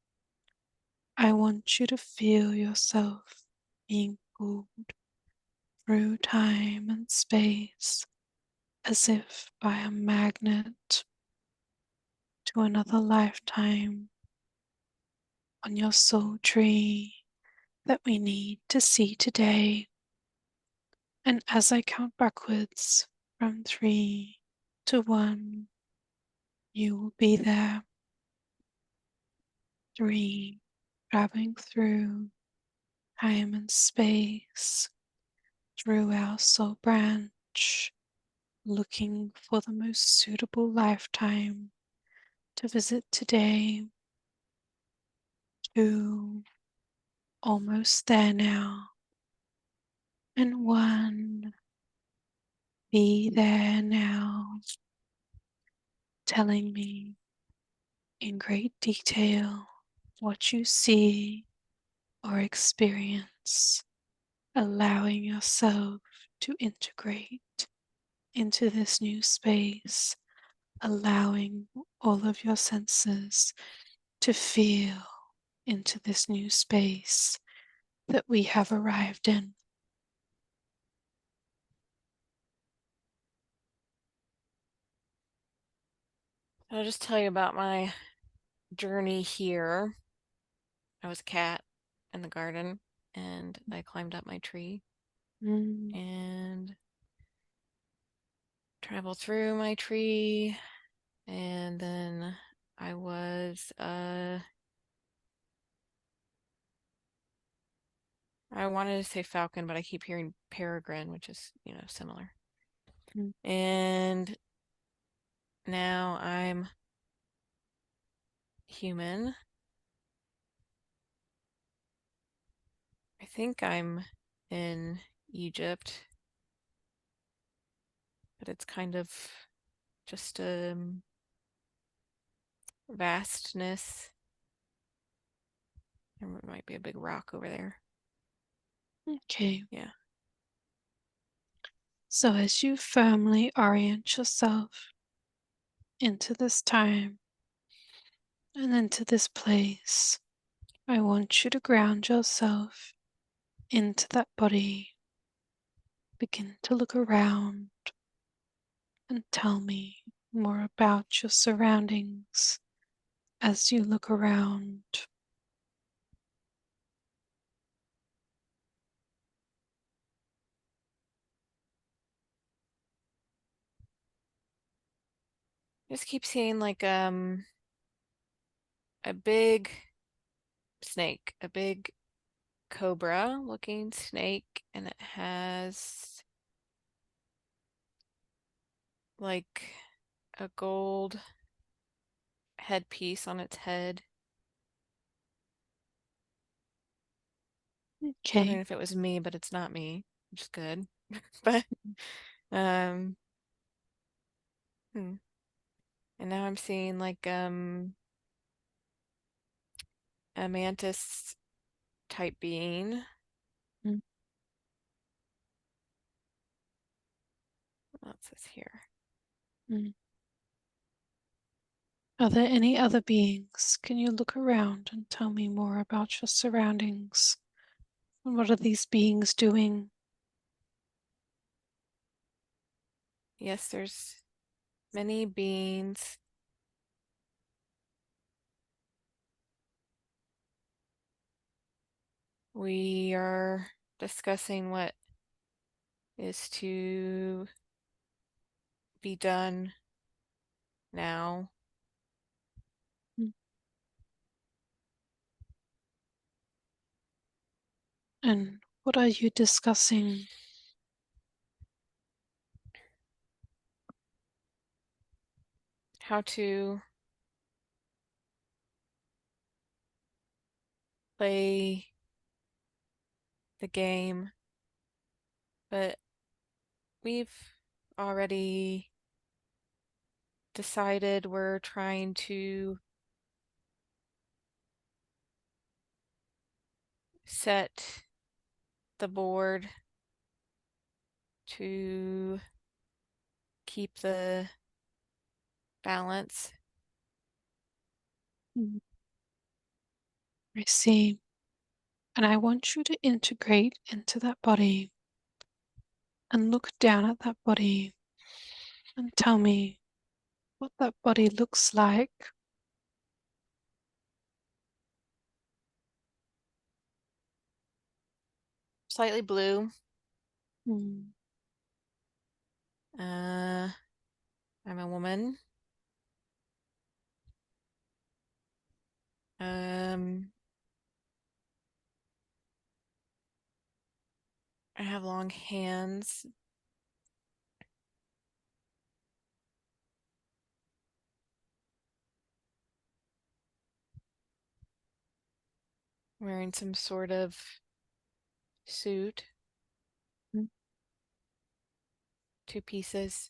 I want you to feel yourself being pulled through time and space as if by a magnet to another lifetime on your soul tree that we need to see today. And as I count backwards from 3 to 1, you will be there. 3, traveling through time and space, through our soul branch, looking for the most suitable lifetime to visit today. 2, almost there now. And 1, be there now, telling me in great detail what you see or experience, allowing yourself to integrate into this new space, allowing all of your senses to feel into this new space that we have arrived in. I'll just tell you about my journey here. I was a cat in the garden and I climbed up my tree and traveled through my tree And then I was I wanted to say falcon, but I keep hearing peregrine, which is, similar. Mm. And now I'm human. I think I'm in Egypt, but it's kind of just vastness. There might be a big rock over there. Okay. Yeah. So as you firmly orient yourself into this time and into this place, I want you to ground yourself into that body. Begin to look around and tell me more about your surroundings as you look around. Just keep seeing like a big snake, a big cobra looking snake, and it has like a gold headpiece on its head. Wondering Okay. if it was me, but it's not me, which is good. But um hmm. And now I'm seeing like a mantis type being. Mm, What else is here? mm. Are there any other beings? Can you look around and tell me more about your surroundings? And what are these beings doing? Yes, there's many beings. We are discussing what is to be done now. Mm. And what are you discussing? How to play the game, but we've already decided we're trying to set the board to keep the balance. Mm. I see. And I want you to integrate into that body and look down at that body and tell me what that body looks like. Slightly blue. Mm, Uh, I'm a woman. Um, I have long hands. Wearing some sort of suit, mm, 2 pieces.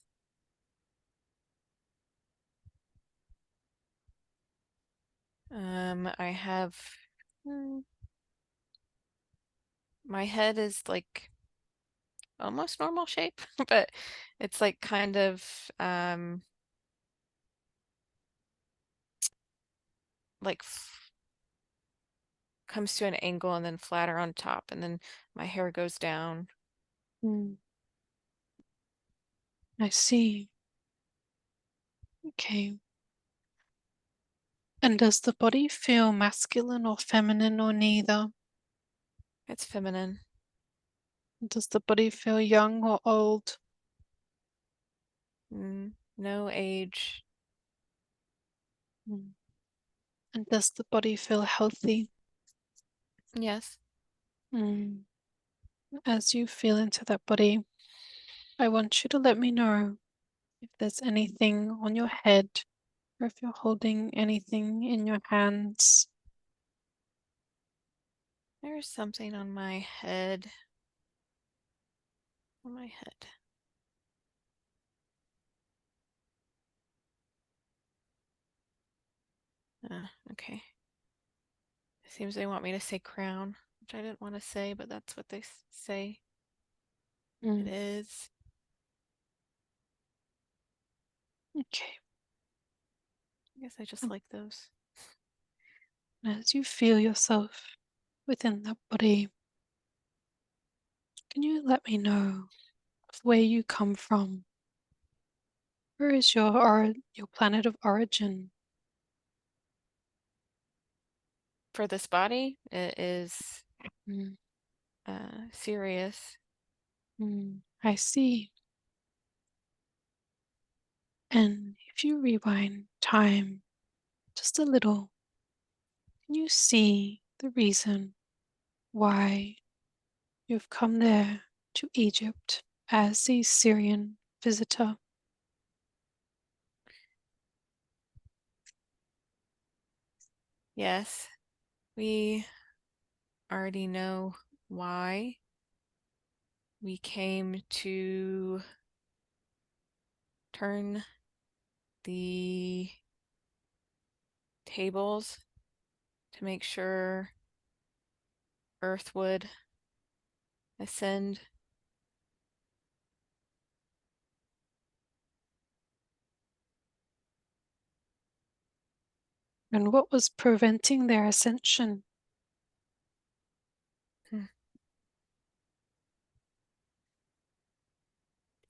I have mm, my head is like almost normal shape, but it's like kind of like comes to an angle and then flatter on top, and then my hair goes down. mm. I see. Okay. And does the body feel masculine or feminine or neither? It's feminine. Does the body feel young or old? No age. Mm. And does the body feel healthy? Yes. Mm. As you feel into that body, I want you to let me know if there's anything on your head or if you're holding anything in your hands. There's something on my head. On my head. Okay. It seems they want me to say crown, which I didn't want to say, but that's what they say it Mm. is. Okay. I guess I just Mm. like those. And as you feel yourself within that body, can you let me know of where you come from? Where is your planet of origin? For this body, it is Mm. Sirius. I see. And if you rewind time just a little, can you see the reason why you've come there to Egypt as a Syrian visitor? Yes, we already know why we came to turn the tables to make sure Earth would ascend. And what was preventing their ascension? Hmm.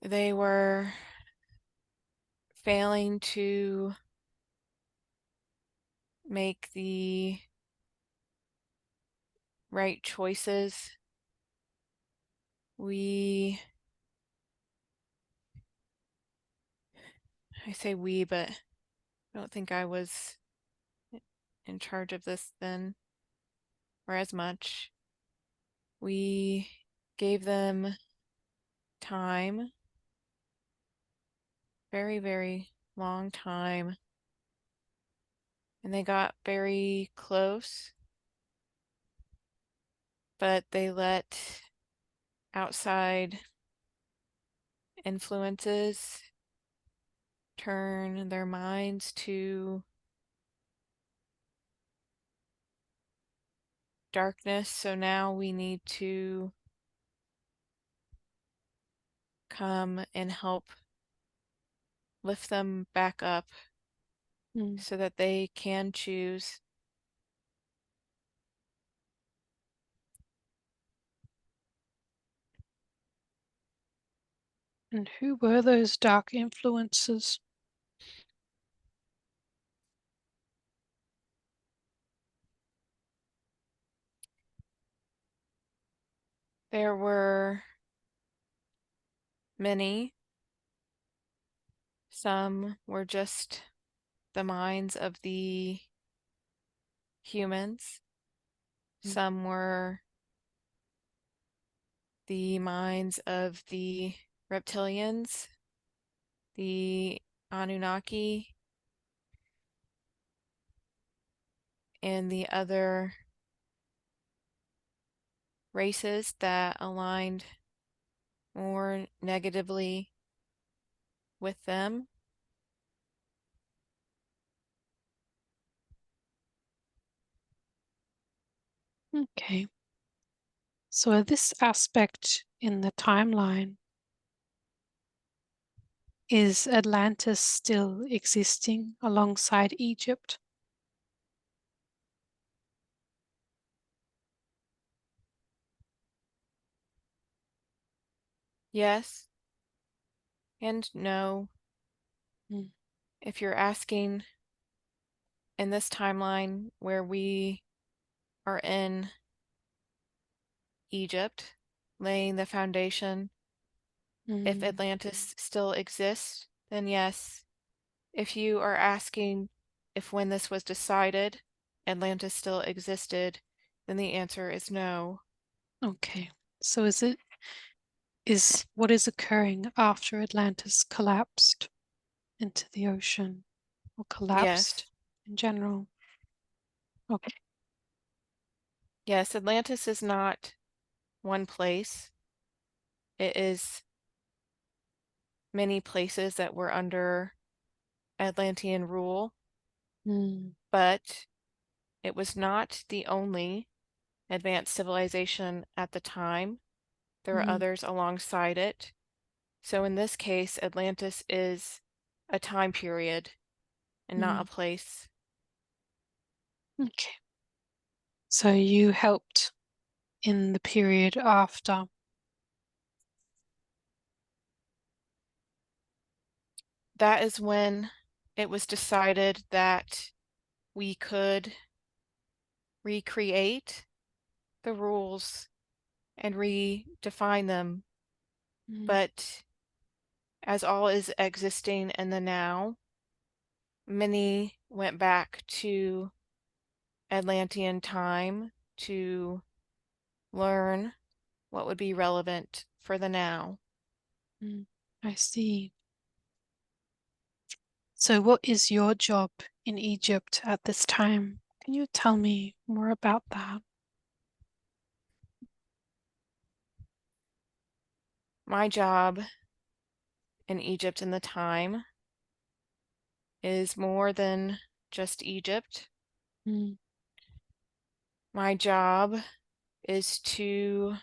They were failing to make the right choices. I say we, but I don't think I was in charge of this then, or as much. We gave them time, very, very long time, and they got very close, but they let outside influences turn their minds to darkness. So now we need to come and help lift them back up Mm. so that they can choose. And who were those dark influences? There were many. Some were just the minds of the humans. Mm. Some were the minds of the reptilians, the Anunnaki, and the other races that aligned more negatively with them. Okay. So this aspect in the timeline, is Atlantis still existing alongside Egypt? Yes and no. Mm. If you're asking in this timeline where we are in Egypt, laying the foundation, if Mm. Atlantis still exists, then yes. If you are asking if when this was decided, Atlantis still existed, then the answer is no. Okay. So is what is occurring after Atlantis collapsed into the ocean or Yes. collapsed in general? Okay. Yes, Atlantis is not one place. It is many places that were under Atlantean rule, Mm, but it was not the only advanced civilization at the time. There are mm, others alongside it. So in this case, Atlantis is a time period and not a mm. place. Okay. So you helped in the period after. That is when it was decided that we could recreate the rules and redefine them. Mm, But as all is existing in the now, many went back to Atlantean time to learn what would be relevant for the now. mm. I see. So what is your job in Egypt at this time? Can you tell me more about that? My job in Egypt in the time is more than just Egypt. Mm, My job is to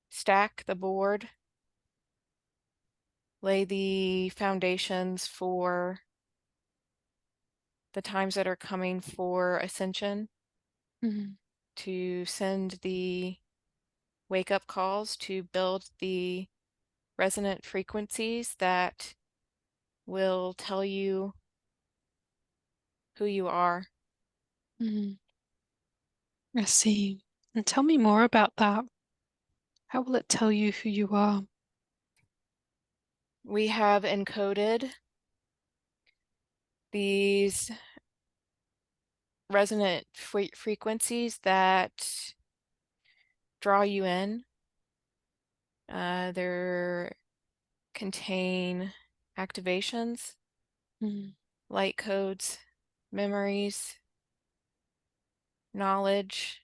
stack the board, lay the foundations for the times that are coming for ascension, mm, to send the wake up calls, to build the resonant frequencies that will tell you who you are. mm. I see. And tell me more about that. How will it tell you who you are? We have encoded these resonant frequencies that draw you in. They contain activations, Mm, light codes, memories, knowledge.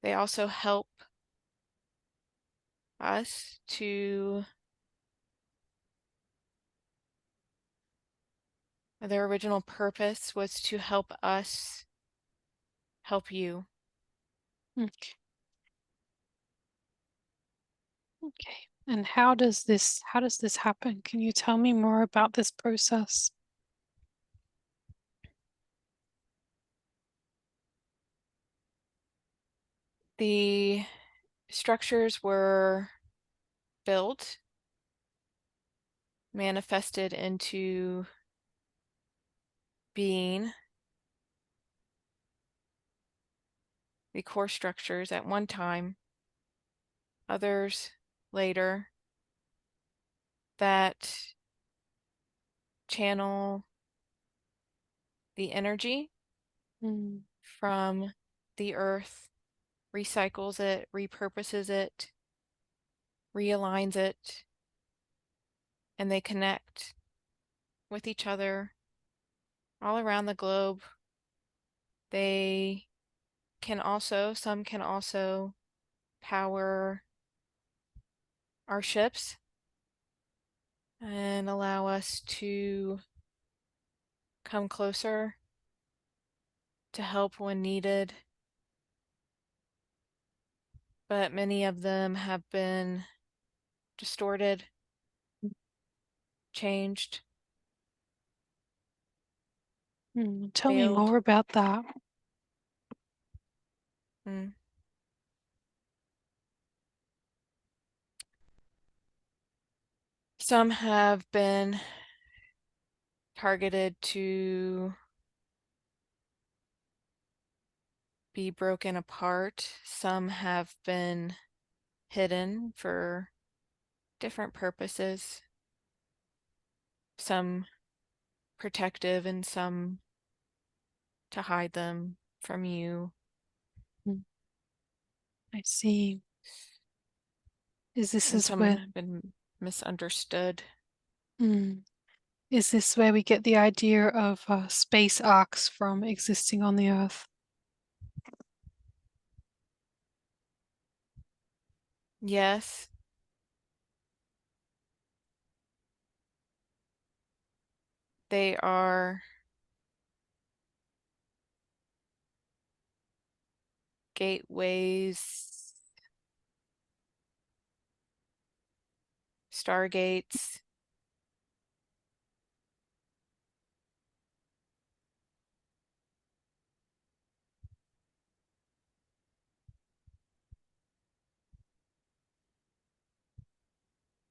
They also help us to, their original purpose was to help us help you. okay. Okay. And how does this happen? Can you tell me more about this process? The structures were built, manifested into being, the core structures at one time, others later, that channel the energy Mm, from the earth, recycles it, repurposes it, realigns it, and they connect with each other all around the globe. They some can also power our ships and allow us to come closer to help when needed. But many of them have been distorted, changed, tell me failed. more about that. Mm. Some have been targeted to be broken apart. Some have been hidden for different purposes. some protective and some to hide them from you. Mm, I see. Is this And is some where have been misunderstood. mm, is this where we get the idea of space arcs from existing on the Earth? Yes, they are gateways, stargates.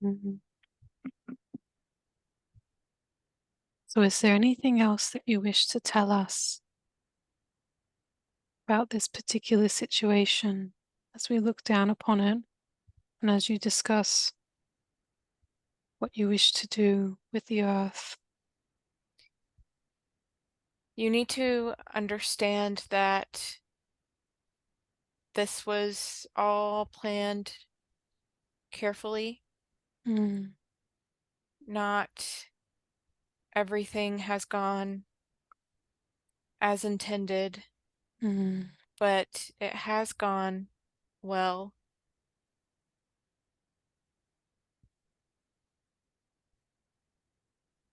Mhm. So, is there anything else that you wish to tell us about this particular situation as we look down upon it and as you discuss what you wish to do with the Earth? You need to understand that this was all planned carefully. Mm, Not everything has gone as intended, mm, but it has gone well.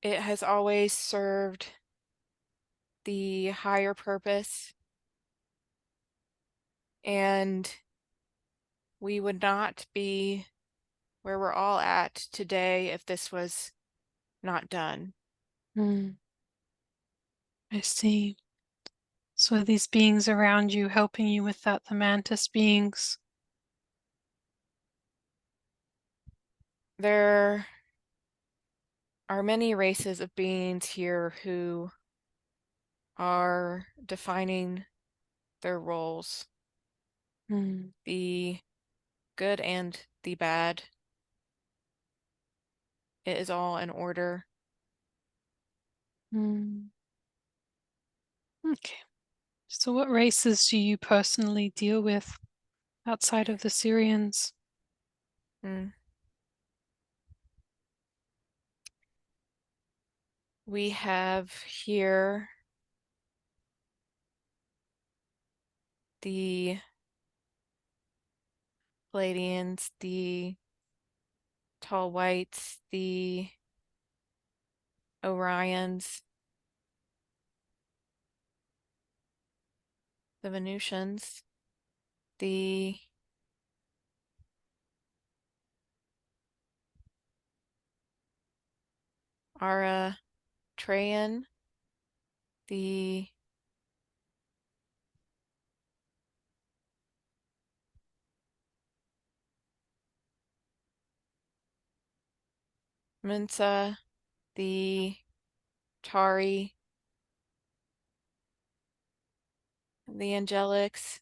It has always served the higher purpose, and we would not be where we're all at today if this was not done. mm. I see. So, are these beings around you helping you with that, the mantis beings? There are many races of beings here who are defining their roles, Mm, the good and the bad. It is all in order. mm. Okay. So, what races do you personally deal with outside of the Syrians? Mm. We have here the Palladians, the Tall Whites, the Orions, the Venusians, the Aratrayan, the Mensa, the Tari, the Angelics,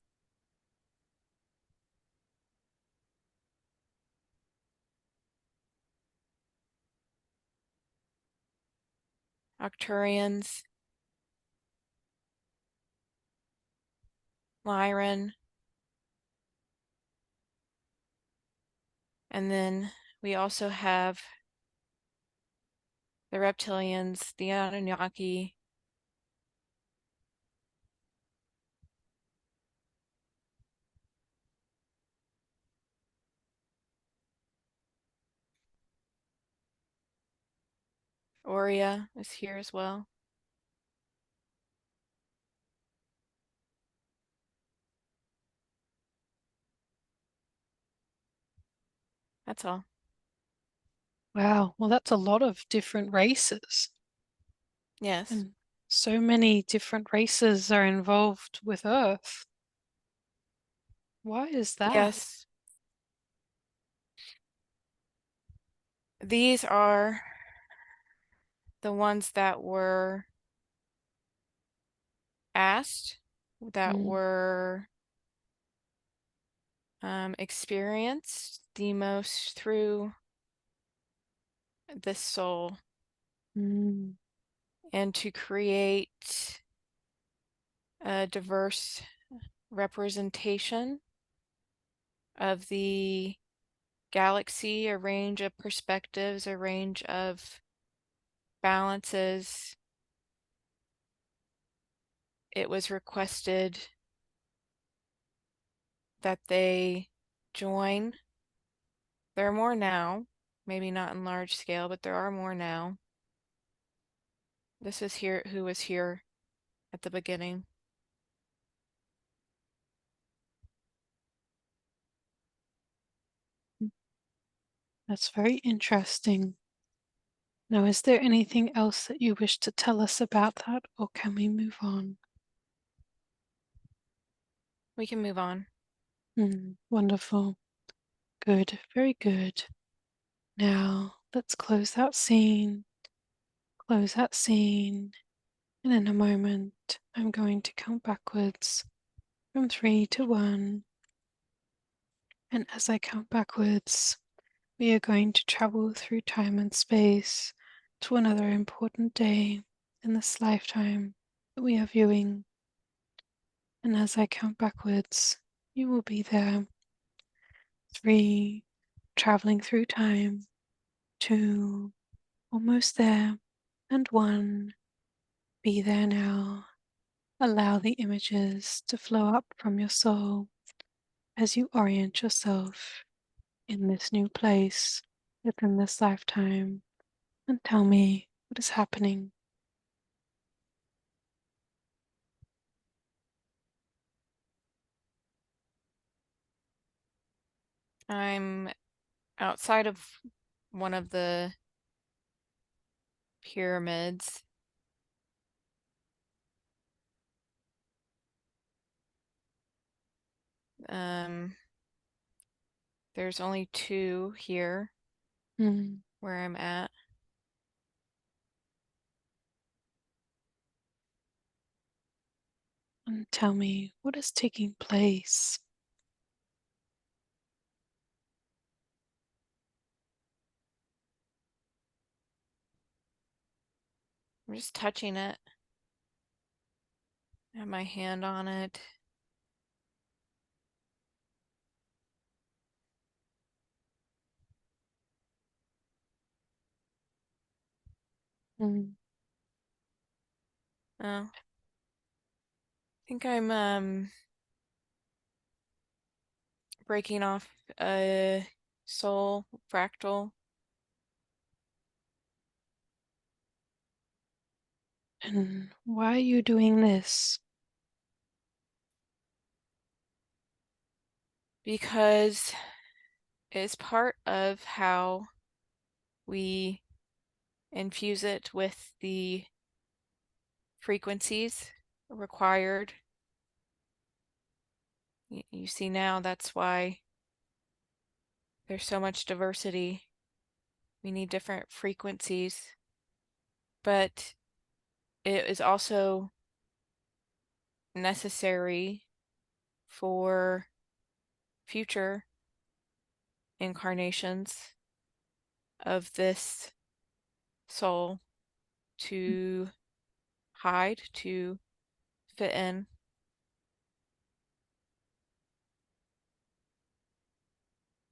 Octurians, Lyran, and then we also have the Reptilians, the Anunnaki, Aurea is here as well. That's all. Wow, well, that's a lot of different races, Yes. and so many different races are involved with Earth. Why is that? Yes. These are the ones that were asked, that Mm, were experienced the most through this soul. Mm. and to create a diverse representation of the galaxy, a range of perspectives, a range of balances. It was requested that they join. There are more now, maybe not in large scale, but there are more now. This is here who was here at the beginning. That's very interesting. Now, is there anything else that you wish to tell us about that, or can we move on? We can move on. Wonderful. Good, very good. Now, let's close that scene, and in a moment, I'm going to count backwards from 3 to 1. And as I count backwards, we are going to travel through time and space to another important day in this lifetime that we are viewing. And as I count backwards, you will be there. 3, traveling through time. 2, almost there. And 1, be there now. Allow the images to flow up from your soul as you orient yourself in this new place within this lifetime, and tell me what is happening. I'm outside of one of the pyramids. Um, there's only 2 here Mm, where I'm at. and tell me what is taking place. I'm just touching it. I have my hand on it. Mm, Oh, I think I'm breaking off a soul fractal. and why are you doing this? Because it's part of how we infuse it with the frequencies required. You see now, that's why there's so much diversity. We need different frequencies, but it is also necessary for future incarnations of this soul to hide, to fit in.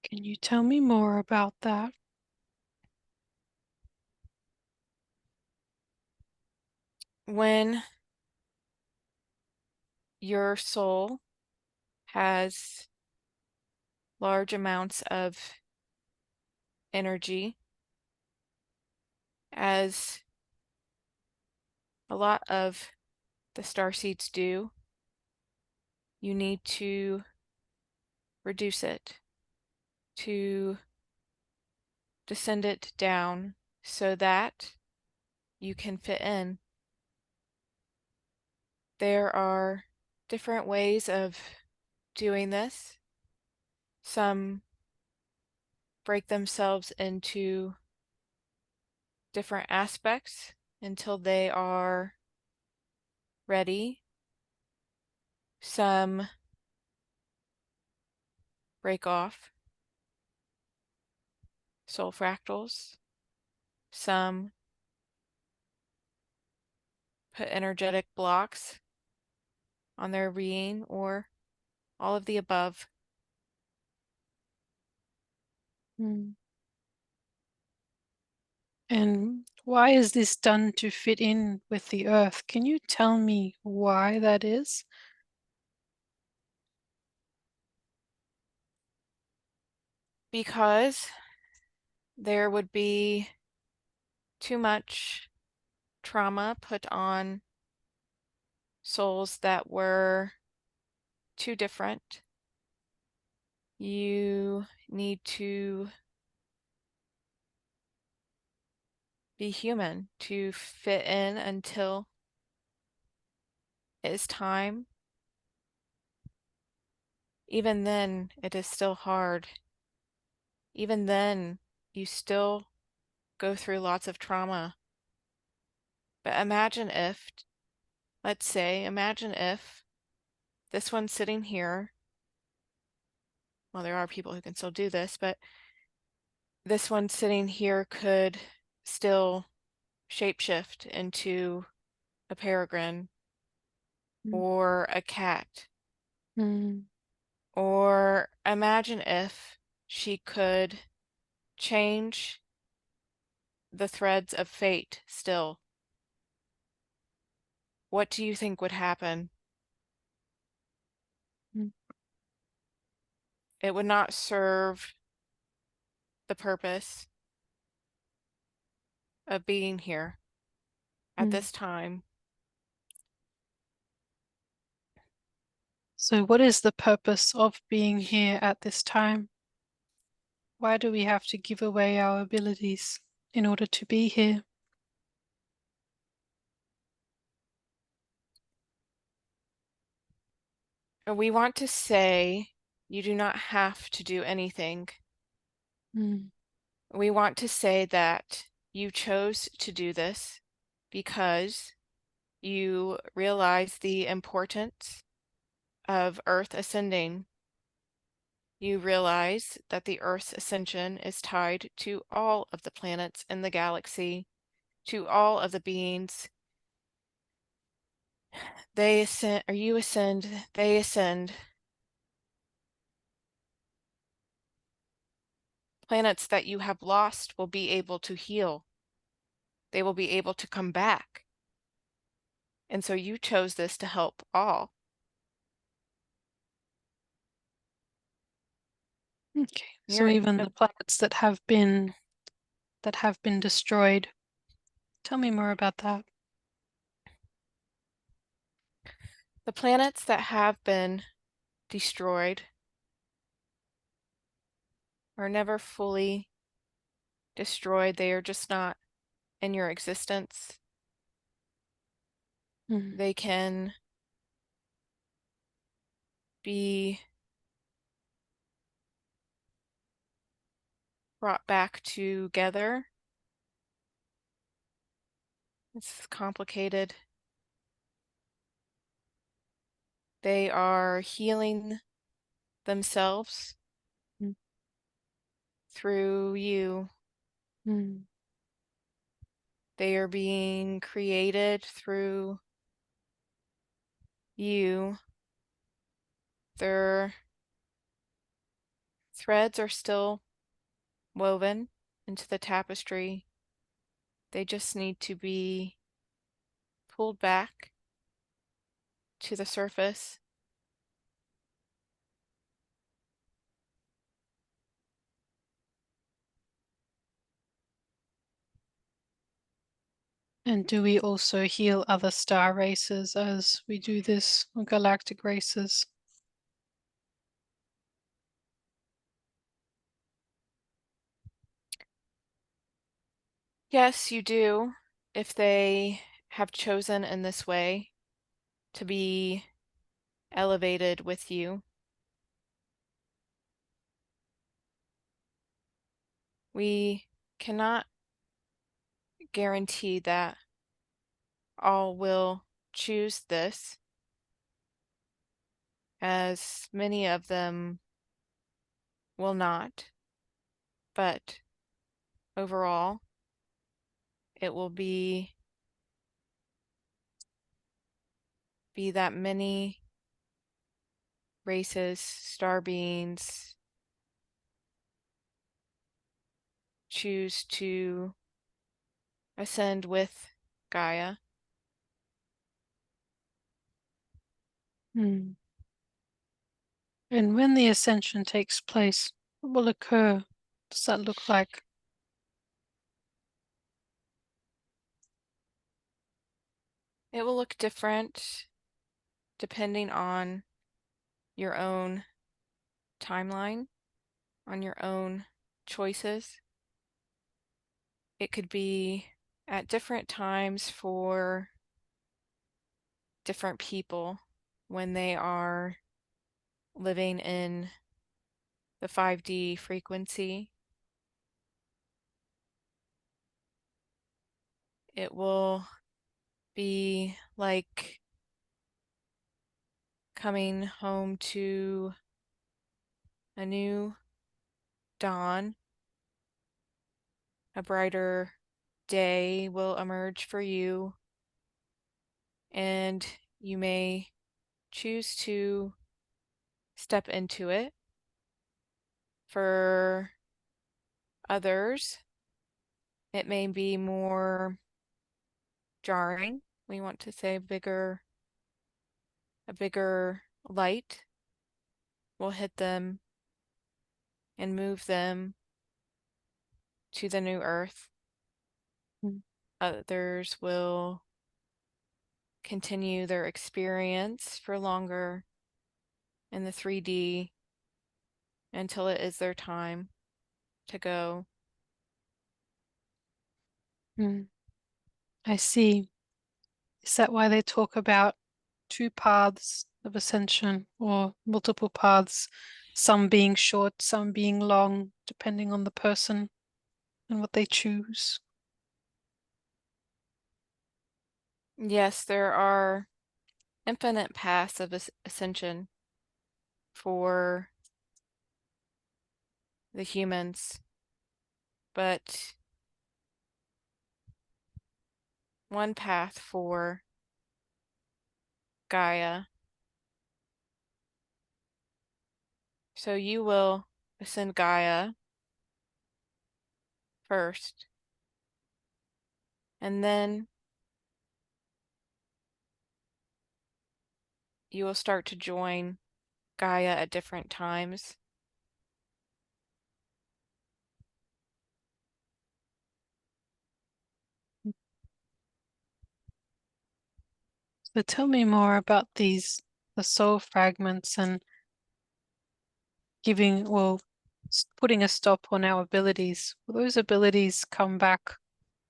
Can you tell me more about that? When your soul has large amounts of energy, as a lot of the starseeds do, you need to reduce it, to descend it down so that you can fit in. There are different ways of doing this. Some break themselves into different aspects until they are ready. Some break off soul fractals. Some put energetic blocks on their being, or all of the above. Mm. And why is this done to fit in with the earth? Can you tell me why that is? Because there would be too much trauma put on souls that were too different. You need to be human to fit in until it is time. Even then, it is still hard. Even then, you still go through lots of trauma. But imagine if, let's say, imagine if this one sitting here, well, there are people who can still do this, but this one sitting here could still shapeshift into a peregrine Mm. or a cat. Mm. Or imagine if she could change the threads of fate still. What do you think would happen? Mm. It would not serve the purpose of being here at Mm. this time. So, what is the purpose of being here at this time? Why do we have to give away our abilities in order to be here? And we want to say you do not have to do anything. Mm. We want to say that you chose to do this because you realize the importance of Earth ascending. You realize that the Earth's ascension is tied to all of the planets in the galaxy, to all of the beings. They ascend, or you ascend, they ascend. Planets that you have lost will be able to heal. They will be able to come back. And so you chose this to help all. Okay, so You're even the planets that have been destroyed. Tell me more about that. the planets that have been destroyed are never fully destroyed. They are just not in your existence. Mm. They can be brought back together. It's complicated. They are healing themselves Mm. through you. Mm. They are being created through you. Their threads are still woven into the tapestry. They just need to be pulled back to the surface. And do we also heal other star races as we do this, or galactic races? Yes, you do, if they have chosen in this way to be elevated with you. We cannot guarantee that all will choose this, as many of them will not, but overall, it will be be that many races, star beings choose to ascend with Gaia. Hmm. And when the ascension takes place, what will occur? What does that look like? It will look different depending on your own timeline, on your own choices. It could be at different times for different people when they are living in the 5D frequency. It will be like coming home to a new dawn. A brighter day will emerge for you, and you may choose to step into it. For others, it may be more jarring. We want to say a bigger light will hit them and move them to the new earth. Hmm. Others will continue their experience for longer in the 3D until it is their time to go. Hmm. I see. Is that why they talk about two paths of ascension or multiple paths, some being short, some being long, depending on the person and what they choose? Yes, there are infinite paths of ascension for the humans, but one path for Gaia. So you will ascend Gaia first, and then you will start to join Gaia at different times. So tell me more about the soul fragments and giving, well, putting a stop on our abilities. Will those abilities come back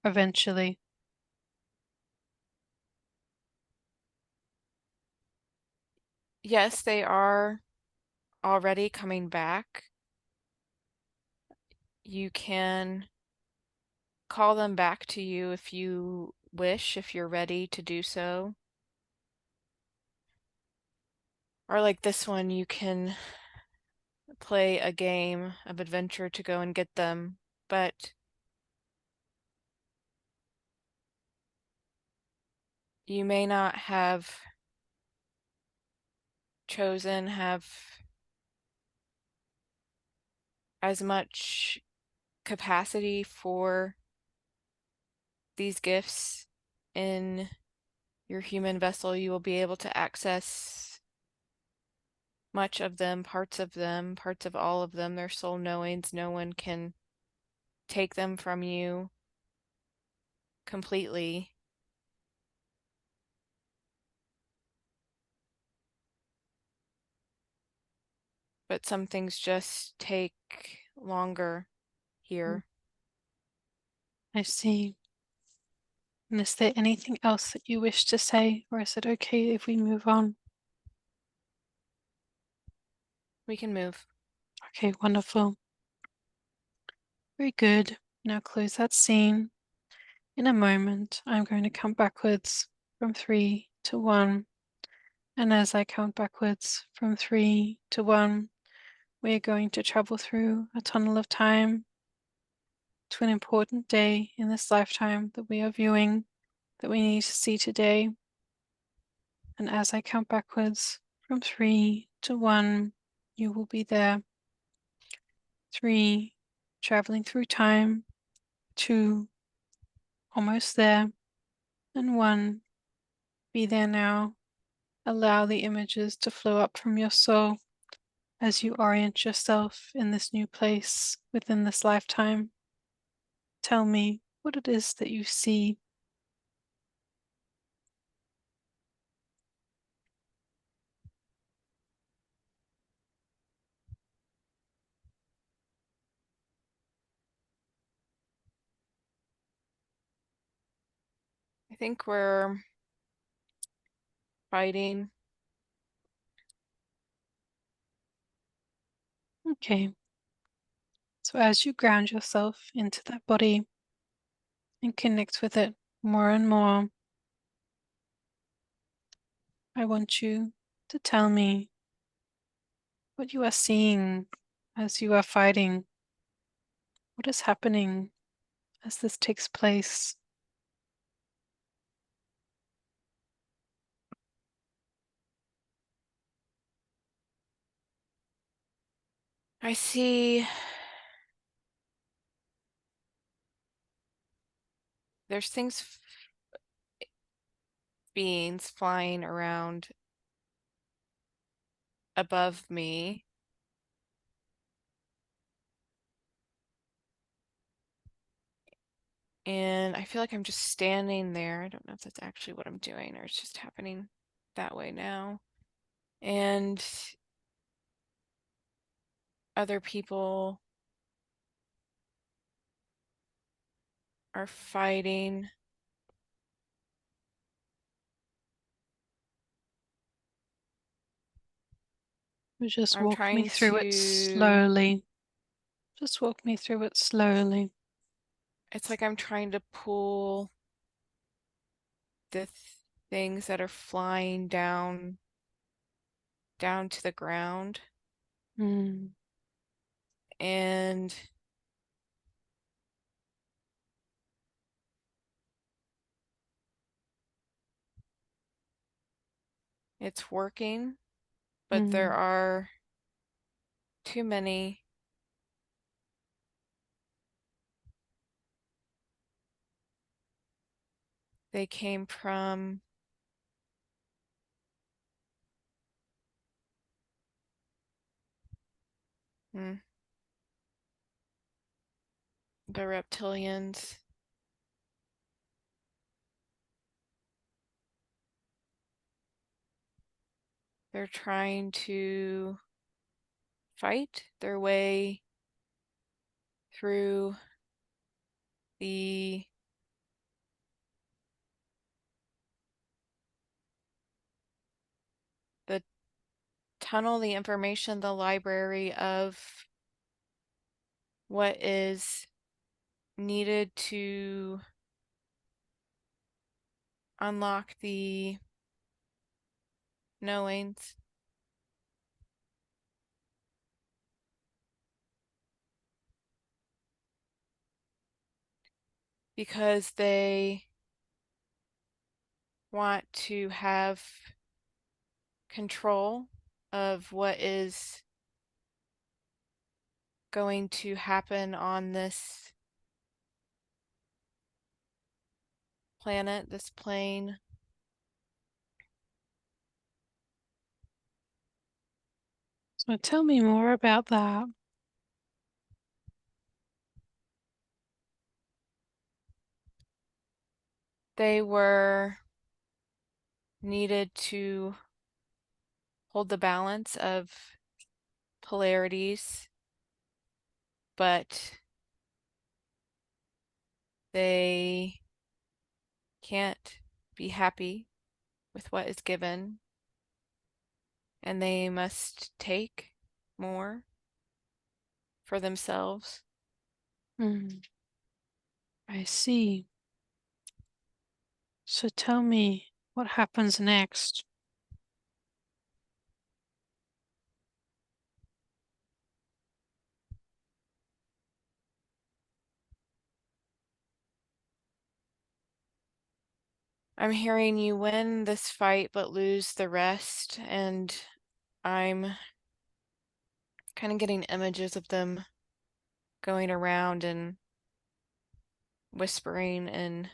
eventually? Yes, they are already coming back. You can call them back to you if you wish, if you're ready to do so. Or like this one, you can play a game of adventure to go and get them, but you may not have have as much capacity for these gifts in your human vessel. You will be able to access much of them, parts of all of them, their soul knowings. No one can take them from you completely. But some things just take longer Mm, here. I see. And is there anything else that you wish to say, or is it okay if we move on? We can move. Okay, wonderful. Very good. Now close that scene. In a moment, I'm going to count backwards from 3 to 1. And as I count backwards from 3 to 1, we are going to travel through a tunnel of time to an important day in this lifetime that we are viewing, that we need to see today. And as I count backwards from 3 to 1, you will be there. 3, traveling through time. 2, almost there. And 1, be there now. Allow the images to flow up from your soul as you orient yourself in this new place within this lifetime. Tell me what it is that you see. I think we're fighting. Okay. So as you ground yourself into that body and connect with it more and more, I want you to tell me what you are seeing as you are fighting. What is happening as this takes place? I see there's beings flying around above me. And I feel like I'm just standing there. I don't know if that's actually what I'm doing or it's just happening that way now. And other people are fighting. Just I'm walk me trying through it to, slowly. Just walk me through it slowly. it's like I'm trying to pull the things that are flying down to the ground. Mm, And it's working, but there mm. are too many. They came from the reptilians. They're trying to fight their way through the the tunnel, the information, the library of what is needed to unlock the knowings, because they want to have control of what is going to happen on this planet, this plane. So tell me more about that. They were needed to hold the balance of polarities, but they can't be happy with what is given, and they must take more for themselves. Mm, I see. So tell me what happens next. I'm hearing you win this fight but lose the rest, and I'm kind of getting images of them going around and whispering in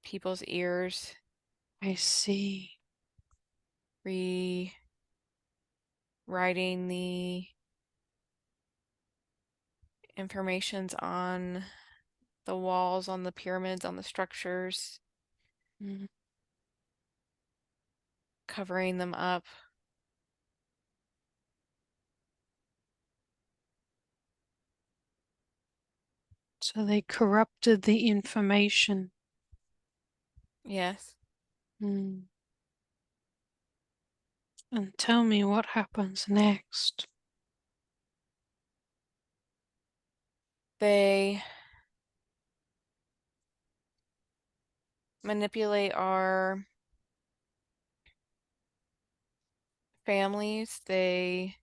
people's ears, I see. rewriting the informations on the walls, on the pyramids, on the structures, Mm. covering them up. So they corrupted the information. Yes. Mm. And tell me what happens next. They manipulate our families. They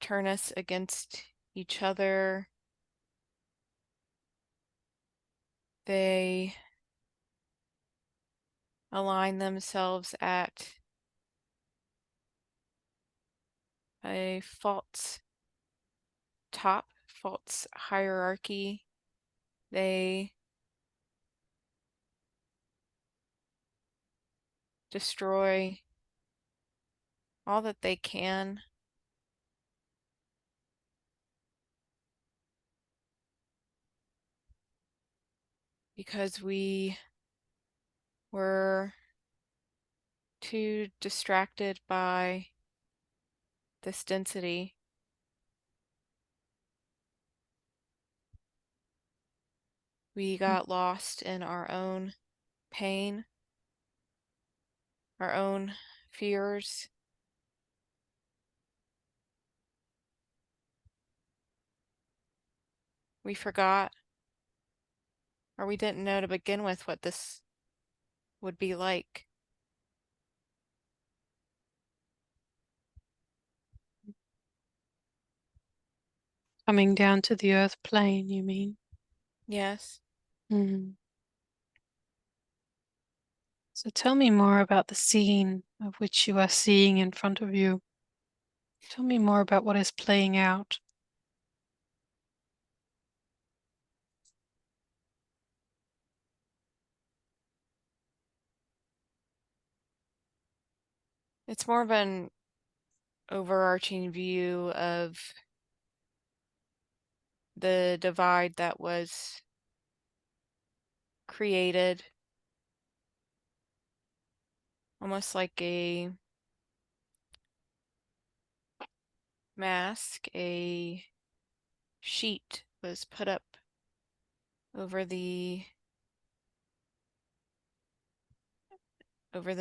turn us against each other. They align themselves at a false top, false hierarchy. They destroy all that they can because we were too distracted by this density. We got lost in our own pain, our own fears. We forgot, or we didn't know to begin with what this would be like. Coming down to the earth plane, you mean? Yes. Mm. So tell me more about the scene of which you are seeing in front of you. Tell me more about what is playing out. It's more of an overarching view of the divide that was created, almost like a mask, a sheet was put up over the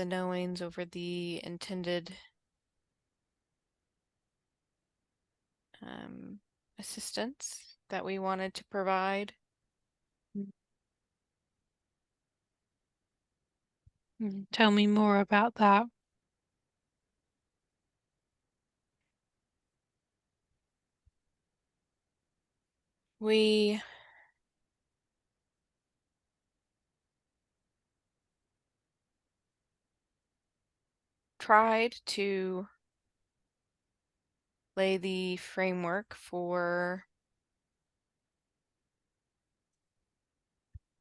knowings, over the intended um, assistance that we wanted to provide. Tell me more about that. We tried to lay the framework for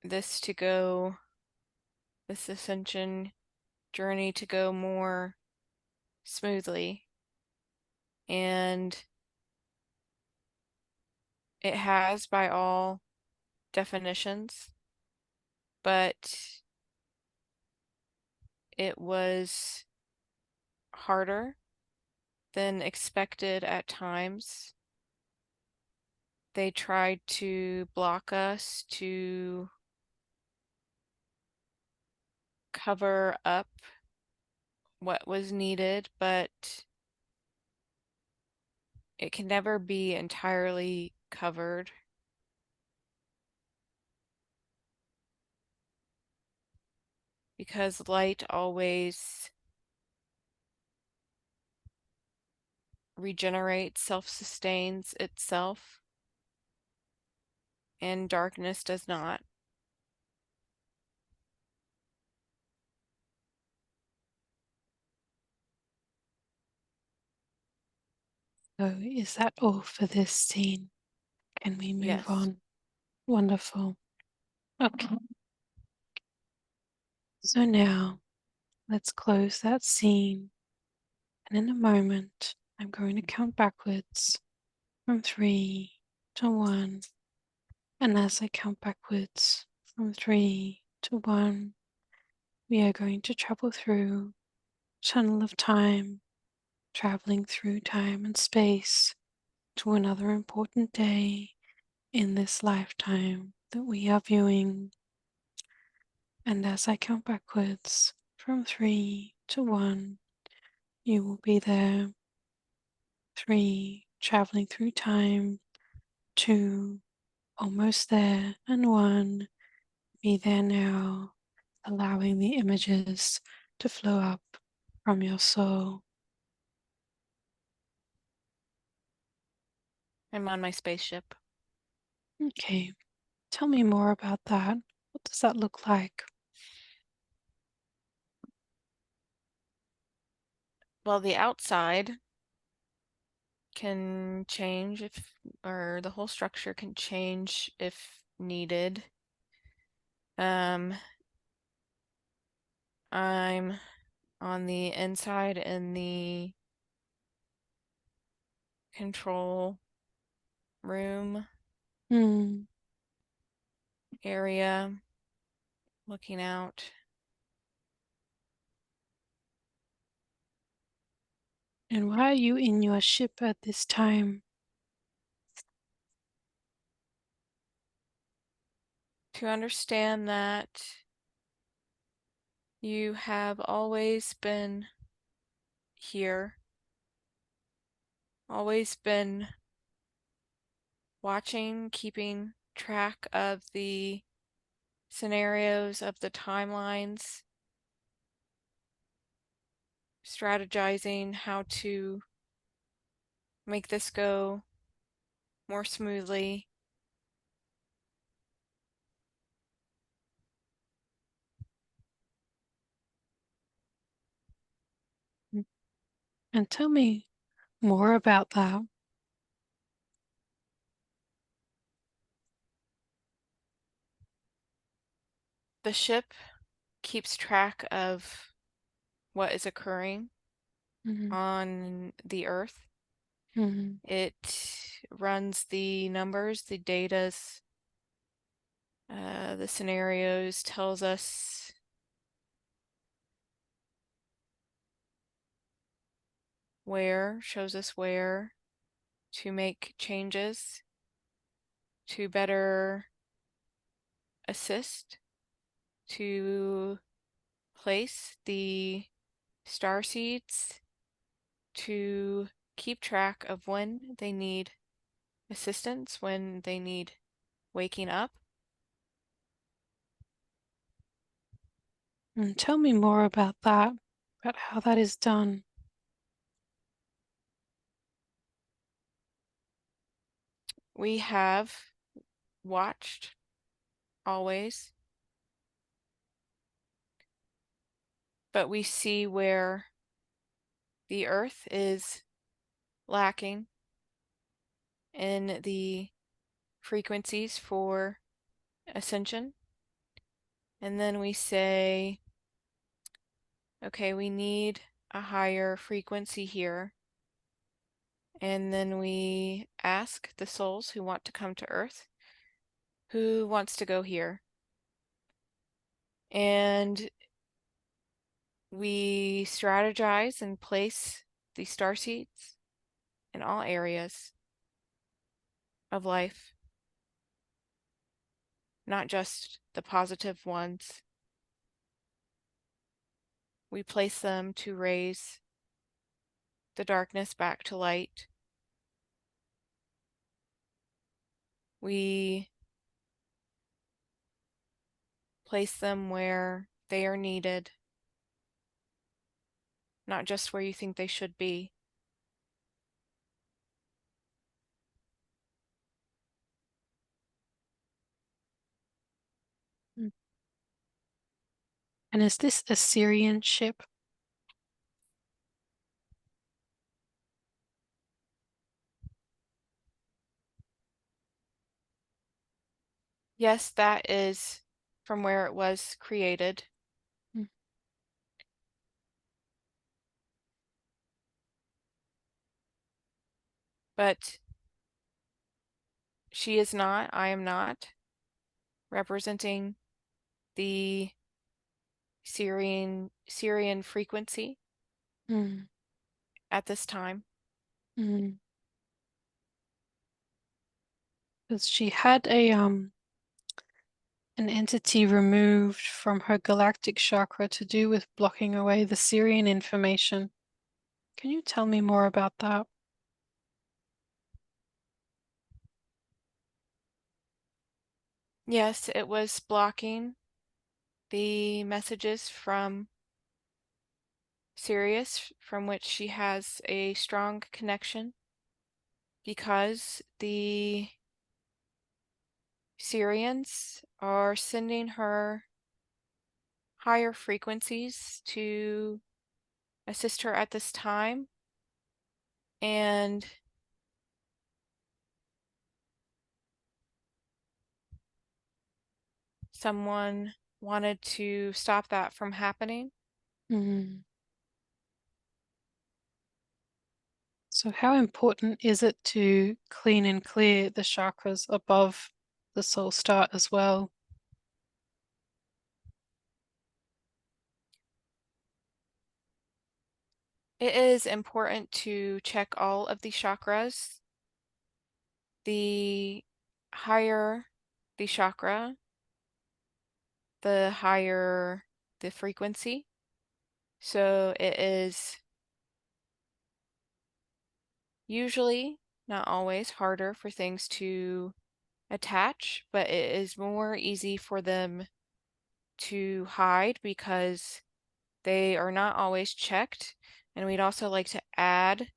this to go, this ascension journey to go more smoothly. And it has by all definitions, but it was harder than expected at times. They tried to block us, to cover up what was needed, but it can never be entirely covered because light always regenerates, self-sustains itself, and darkness does not. So, is that all for this scene? Can we move Yes. on? Wonderful. Okay. So now let's close that scene. And in a moment, I'm going to count backwards from 3 to 1. And as I count backwards from 3 to 1, we are going to travel through tunnel of time, traveling through time and space to another important day in this lifetime that we are viewing. And as I count backwards from 3 to 1, you will be there. 3, traveling through time. 2, almost there. And 1, be there now, allowing the images to flow up from your soul. I'm on my spaceship. Okay, tell me more about that. What does that look like? Well, the outside can change if, or the whole structure can change if needed. I'm on the inside in the control room Hmm. area, looking out. And why are you in your ship at this time? To understand that you have always been here, always been watching, keeping track of the scenarios, of the timelines, strategizing how to make this go more smoothly. And tell me more about that. The ship keeps track of what is occurring Mm-hmm. on the Earth. Mm-hmm. It runs the numbers, the datas, the scenarios, tells us where, shows us where to make changes to better assist, to place the star seeds, to keep track of when they need assistance, when they need waking up. And tell me more about that, about how that is done. We have watched always, but we see where the earth is lacking in the frequencies for ascension. And then we say, okay, we need a higher frequency here. And then we ask the souls who want to come to earth, who wants to go here? And we strategize and place the star seeds in all areas of life, not just the positive ones. We place them to raise the darkness back to light. We place them where they are needed, not just where you think they should be. Mm. And is this a Syrian ship? Yes, that is from where it was created. Mm. But she is not, I am not representing the Syrian frequency Mm. at this time. Mm. Because she had a an entity removed from her galactic chakra to do with blocking away the Syrian information. Can you tell me more about that? Yes, it was blocking the messages from Sirius, from which she has a strong connection, because the Syrians are sending her higher frequencies to assist her at this time. And someone wanted to stop that from happening. Mm. So how important is it to clean and clear the chakras above the soul start as well? It is important to check all of the chakras. The higher the chakra, the higher the frequency. So it is usually, not always, harder for things to attach, but it is more easy for them to hide because they are not always checked. And we'd also like to add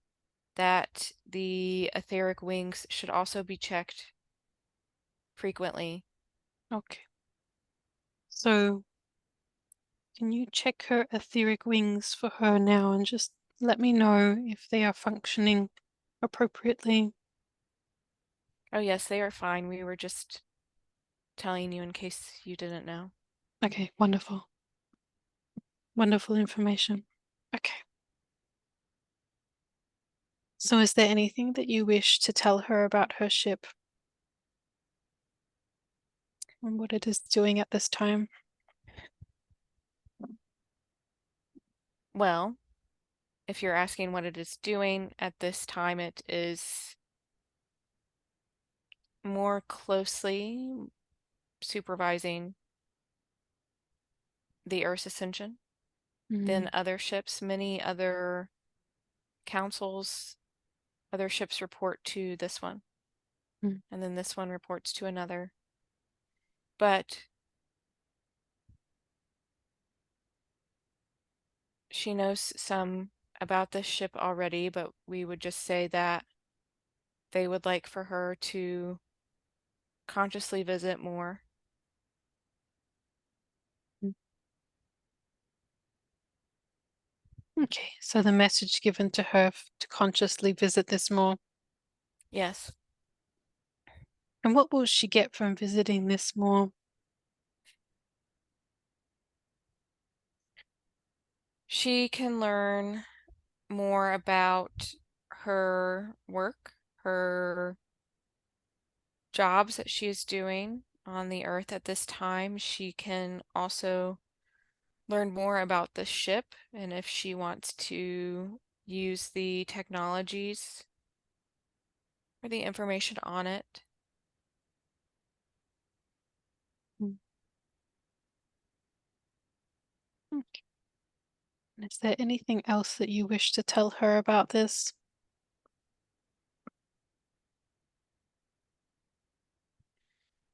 that the etheric wings should also be checked frequently. Okay. So can you check her etheric wings for her now and just let me know if they are functioning appropriately? Oh, yes, they are fine. We were just telling you in case you didn't know. Okay, wonderful. Wonderful information. Okay. So is there anything that you wish to tell her about her ship and what it is doing at this time? Well, if you're asking what it is doing at this time, it is more closely supervising the Earth's ascension than Mm. other ships. Many other councils, other ships report to this one, Mm. and then this one reports to another. But she knows some about this ship already, but we would just say that they would like for her to consciously visit more. Mm. Okay, so the message given to her to consciously visit this more. Yes, And what will she get from visiting this more? she can learn more about her work, her jobs that she is doing on the earth at this time. She can also learn more about the ship and if she wants to use the technologies or the information on it. Mm. Okay. Is there anything else that you wish to tell her about this?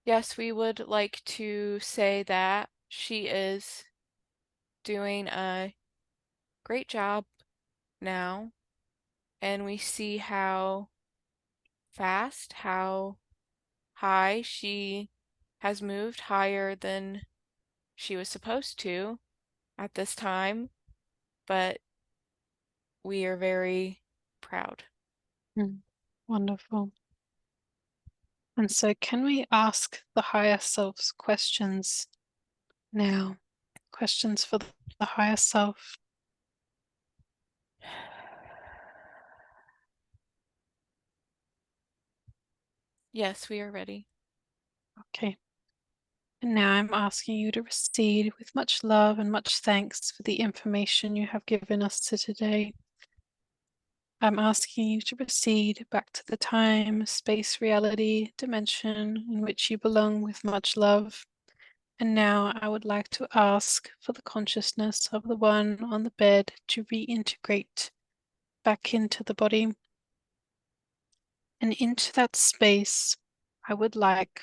Yes, we would like to say that she is doing a great job now, and we see how fast, how high she has moved, higher than she was supposed to at this time, but we are very proud. Mm. Wonderful. And so can we ask the higher selves questions now? Questions for the higher self. Yes, we are ready. Okay. And now I'm asking you to receive with much love and much thanks for the information you have given us today. I'm asking you to proceed back to the time, space, reality, dimension in which you belong with much love. And now I would like to ask for the consciousness of the one on the bed to reintegrate back into the body. And into that space, I would like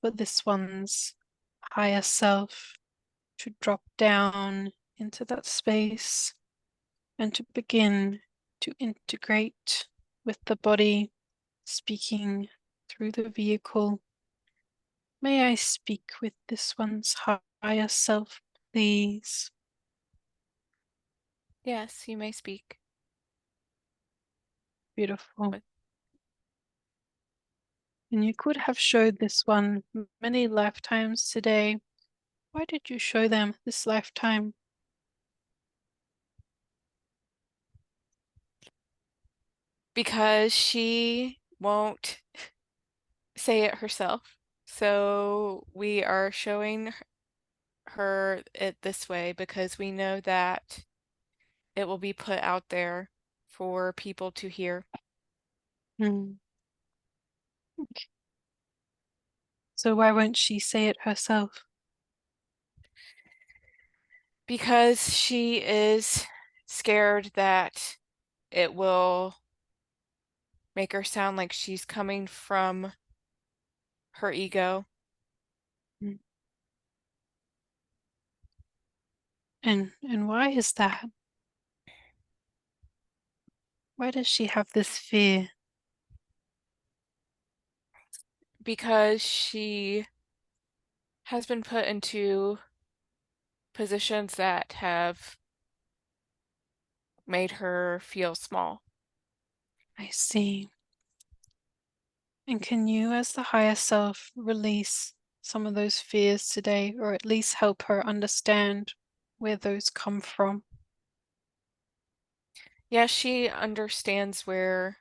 for this one's higher self to drop down into that space and to begin to integrate with the body, speaking through the vehicle. May I speak with this one's higher self, please? Yes, you may speak. Beautiful. But And you could have showed this one many lifetimes today. Why did you show them this lifetime? because she won't say it herself, so we are showing her it this way because we know that it will be put out there for people to hear. Hmm. So why won't she say it herself? Because she is scared that it will make her sound like she's coming from her ego. Hmm. And why is that? Why does she have this fear? Because she has been put into positions that have made her feel small. I see. And can you, as the higher self, release some of those fears today, or at least help her understand where those come from? Yeah, she understands where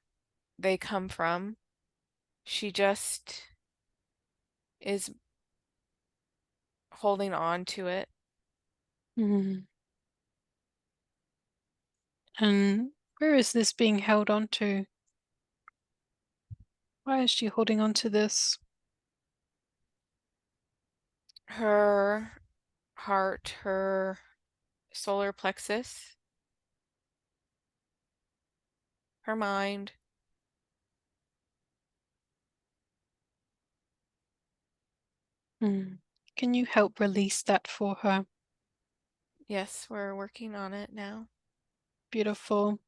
they come from. She just is holding on to it Mm. And where is this being held on to? Why is she holding on to this? her heart, her solar plexus, her mind. Mm. Can you help release that for her? Yes, we're working on it now. Beautiful.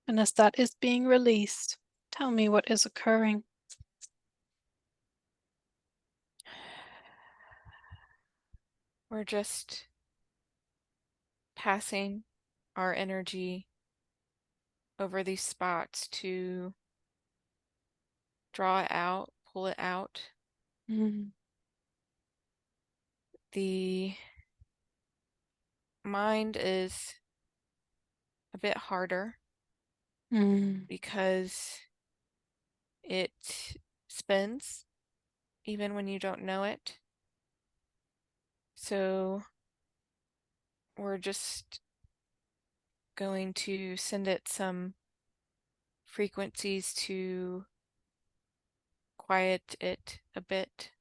And as that is being released, tell me what is occurring. We're just passing our energy over these spots to draw it out, pull it out. Mm. The mind is a bit harder Mm. because it spins even when you don't know it. So we're just going to send it some frequencies to quiet it a bit.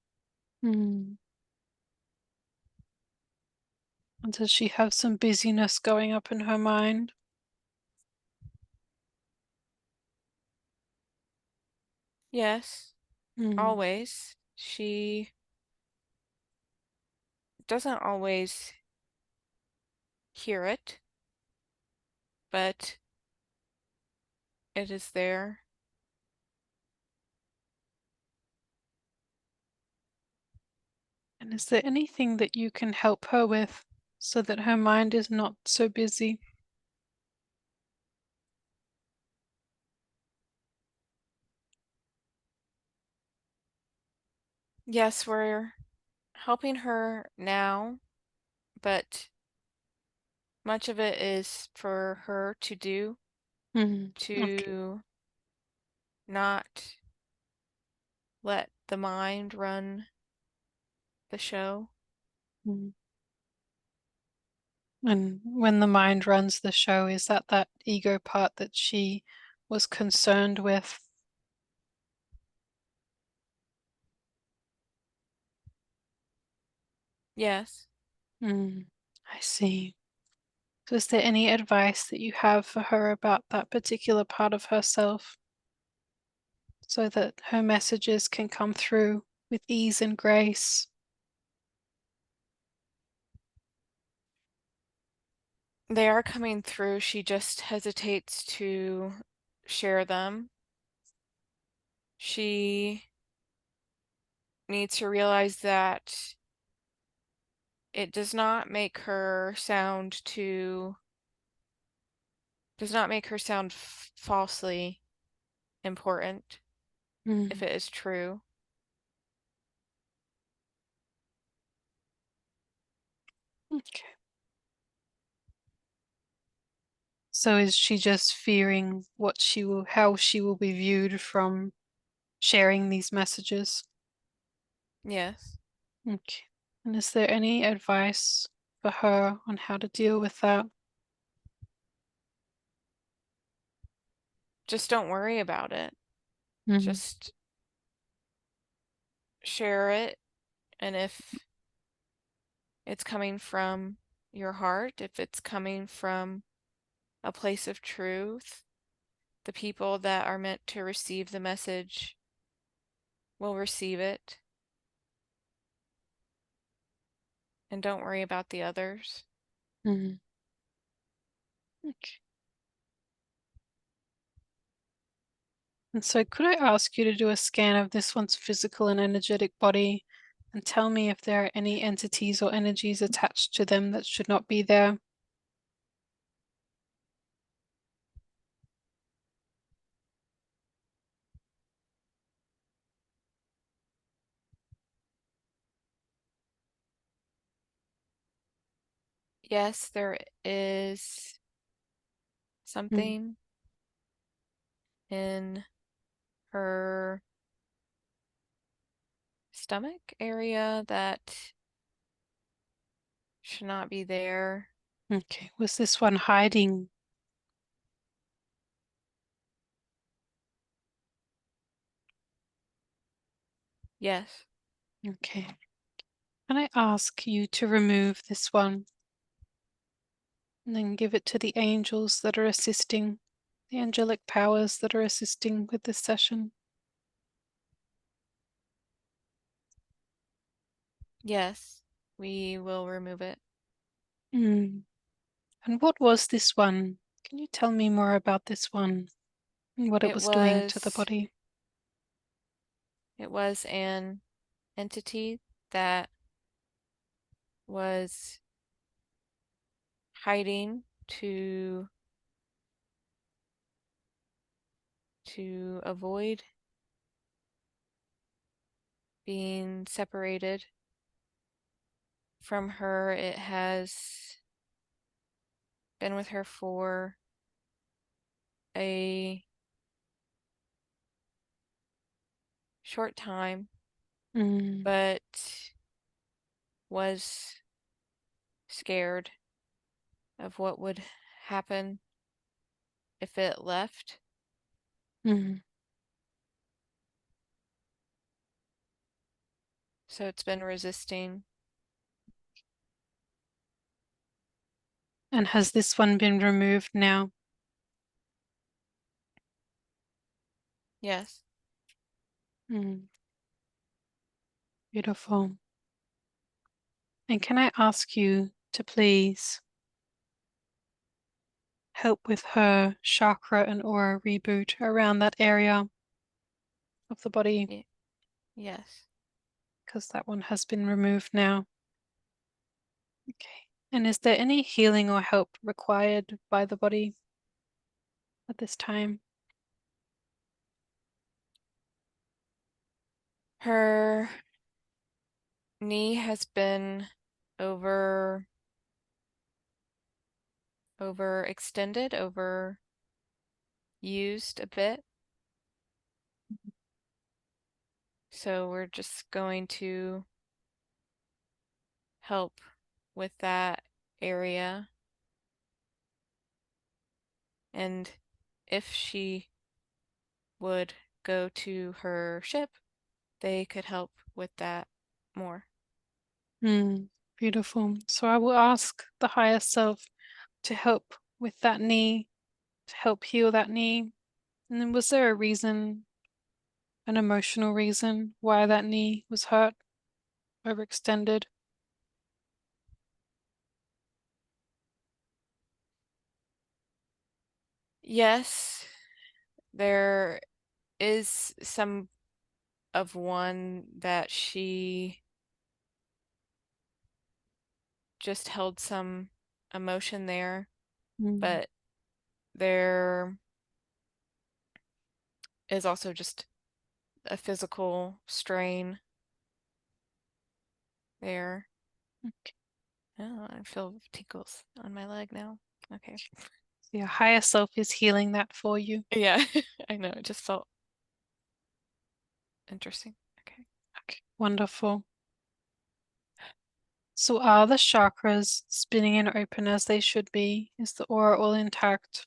Mm. And does she have some busyness going up in her mind? Yes, Mm. always. She doesn't always hear it, but it is there. And is there anything that you can help her with so that her mind is not so busy? Yes, we're helping her now, but much of it is for her to do, Okay. to not let the mind run the show. Mm. And when the mind runs the show, is that ego part that she was concerned with? Yes. I see. So is there any advice that you have for her about that particular part of herself so that her messages can come through with ease and grace? They are coming through. She just hesitates to share them. She needs to realize that it does not make her sound falsely important if Mm, it is true. okay. So is she just fearing how she will be viewed from sharing these messages? Yes. Okay. And is there any advice for her on how to deal with that? Just don't worry about it. Mm, Just share it. And if it's coming from your heart, if it's coming from a place of truth, the people that are meant to receive the message will receive it. And don't worry about the others. mm, okay. And so could I ask you to do a scan of this one's physical and energetic body and tell me if there are any entities or energies attached to them that should not be there? Yes, there is Mm, something in her stomach area that should not be there. okay. Was this one hiding? Yes. Okay. Can I ask you to remove this one and then give it to the angels that are assisting, the angelic powers that are assisting with this session? Yes, we will remove it. Mm. And what was this one? Can you tell me more about this one and what it It was doing to the was body? it was an entity that was hiding to avoid being separated from her. It has been with her for a short time, Mm, but was scared of what would happen if it left. mm. So it's been resisting. And has this one been removed now? Yes. Mm, beautiful. And can I ask you to please help with her chakra and aura reboot around that area of the body? Y- yes. Because that one has been removed now. Okay. And is there any healing or help required by the body at this time? Her knee has been over overextended, overused a bit. So we're just going to help with that area. And if she would go to her ship, they could help with that more. Beautiful. So I will ask the higher self to help with that knee, to help heal that knee. And then was there a reason, an emotional reason why that knee was hurt, overextended? Yes, there is some of one that she just held some emotion there, Mm. but there is also just a physical strain there. Okay. Oh, I feel tingles on my leg now. Okay. So your higher self is healing that for you. Yeah, I know. It just felt interesting. Okay. Okay, wonderful. So are the chakras spinning and open as they should be? Is the aura all intact?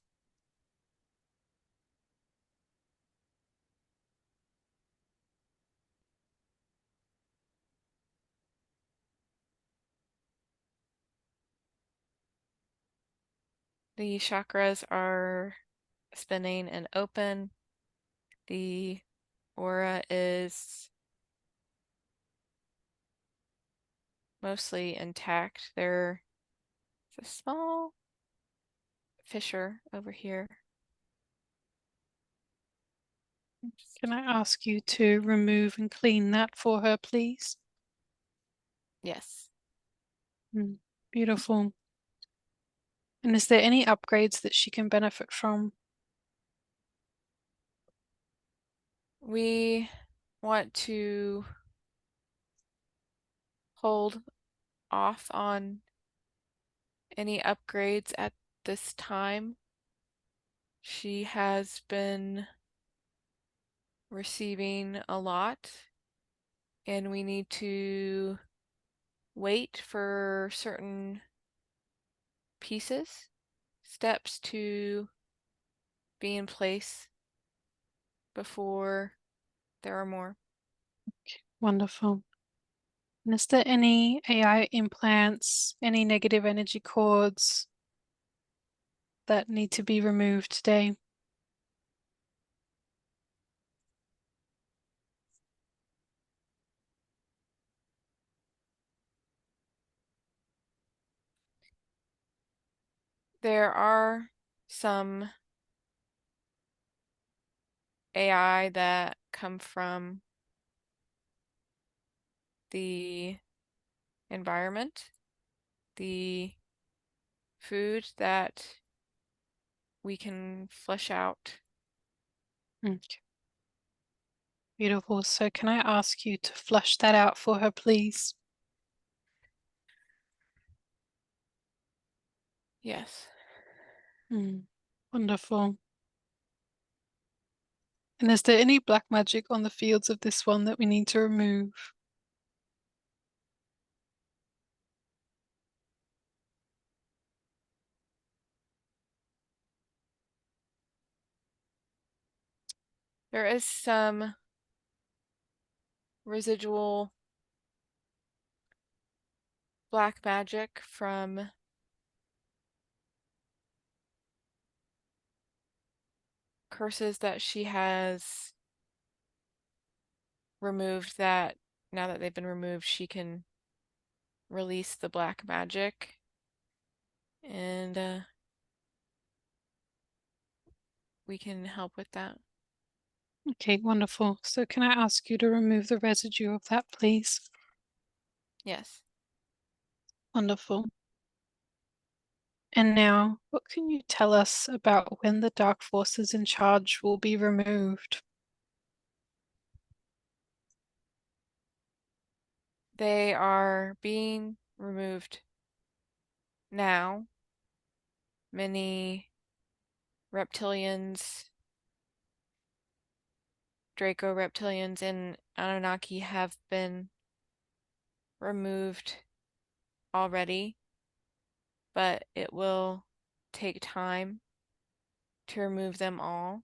The chakras are spinning and open. The aura is mostly intact. There's a small fissure over here. Can I ask you to remove and clean that for her, please? Yes. Beautiful. And is there any upgrades that she can benefit from? We want to hold off on any upgrades at this time. She has been receiving a lot, and we need to wait for certain pieces, steps to be in place before there are more. Wonderful. And is there any AI implants, any negative energy cords that need to be removed today? There are some AI that come from the environment, the food that we can flesh out. Okay, beautiful. So can I ask you to flush that out for her, please? Yes. Wonderful. And is there any black magic on the fields of this one that we need to remove? There is some residual black magic from curses that she has removed that now that they've been removed, she can release the black magic and we can help with that. Okay, wonderful. So can I ask you to remove the residue of that, please? Yes. Wonderful. And now, what can you tell us about when the dark forces in charge will be removed? They are being removed now. Many reptilians, Draco reptilians, and Anunnaki have been removed already, but it will take time to remove them all.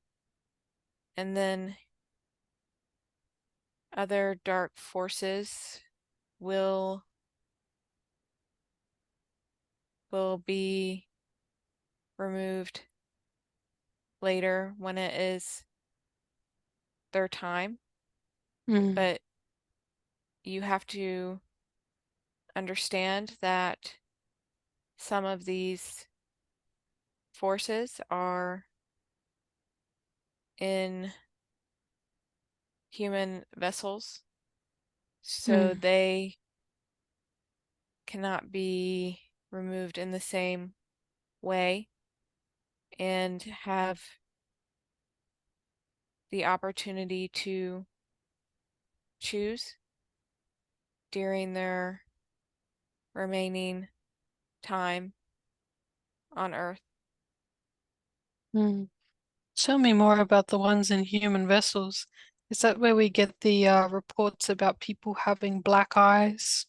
And then other dark forces will be removed later when it is their time. Mm. But you have to understand that some of these forces are in human vessels, so Mm. they cannot be removed in the same way and have the opportunity to choose during their remaining time on Earth. Mm. Tell me more about the ones in human vessels. Is that where we get the reports about people having black eyes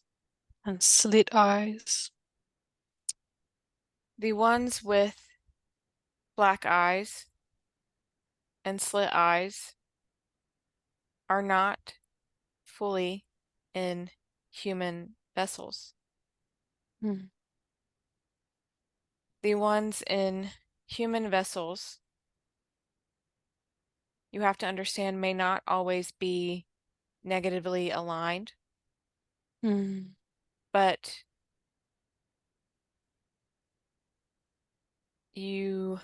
and slit eyes? The ones with black eyes and slit eyes are not fully in human vessels. Mm. The ones in human vessels, you have to understand, may not always be negatively aligned, Mm. but you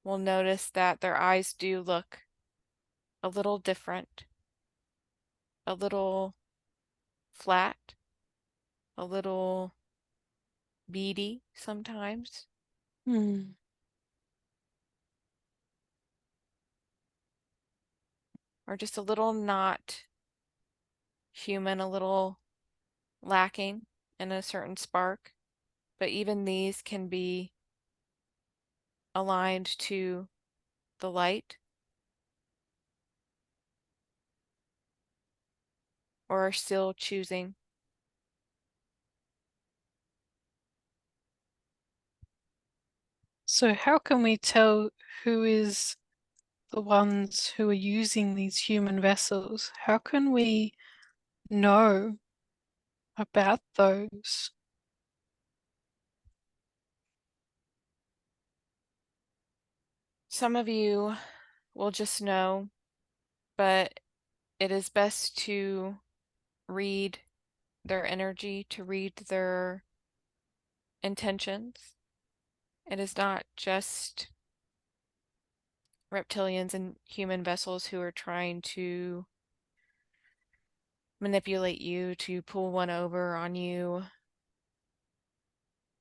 will notice that their eyes do look a little different, a little flat, a little beady sometimes, Mm. or just a little not human, a little lacking in a certain spark. But even these can be aligned to the light or are still choosing. So how can we tell who is the ones who are using these human vessels? How can we know about those? Some of you will just know, but it is best to read their energy, to read their intentions. It is not just reptilians and human vessels who are trying to manipulate you, to pull one over on you.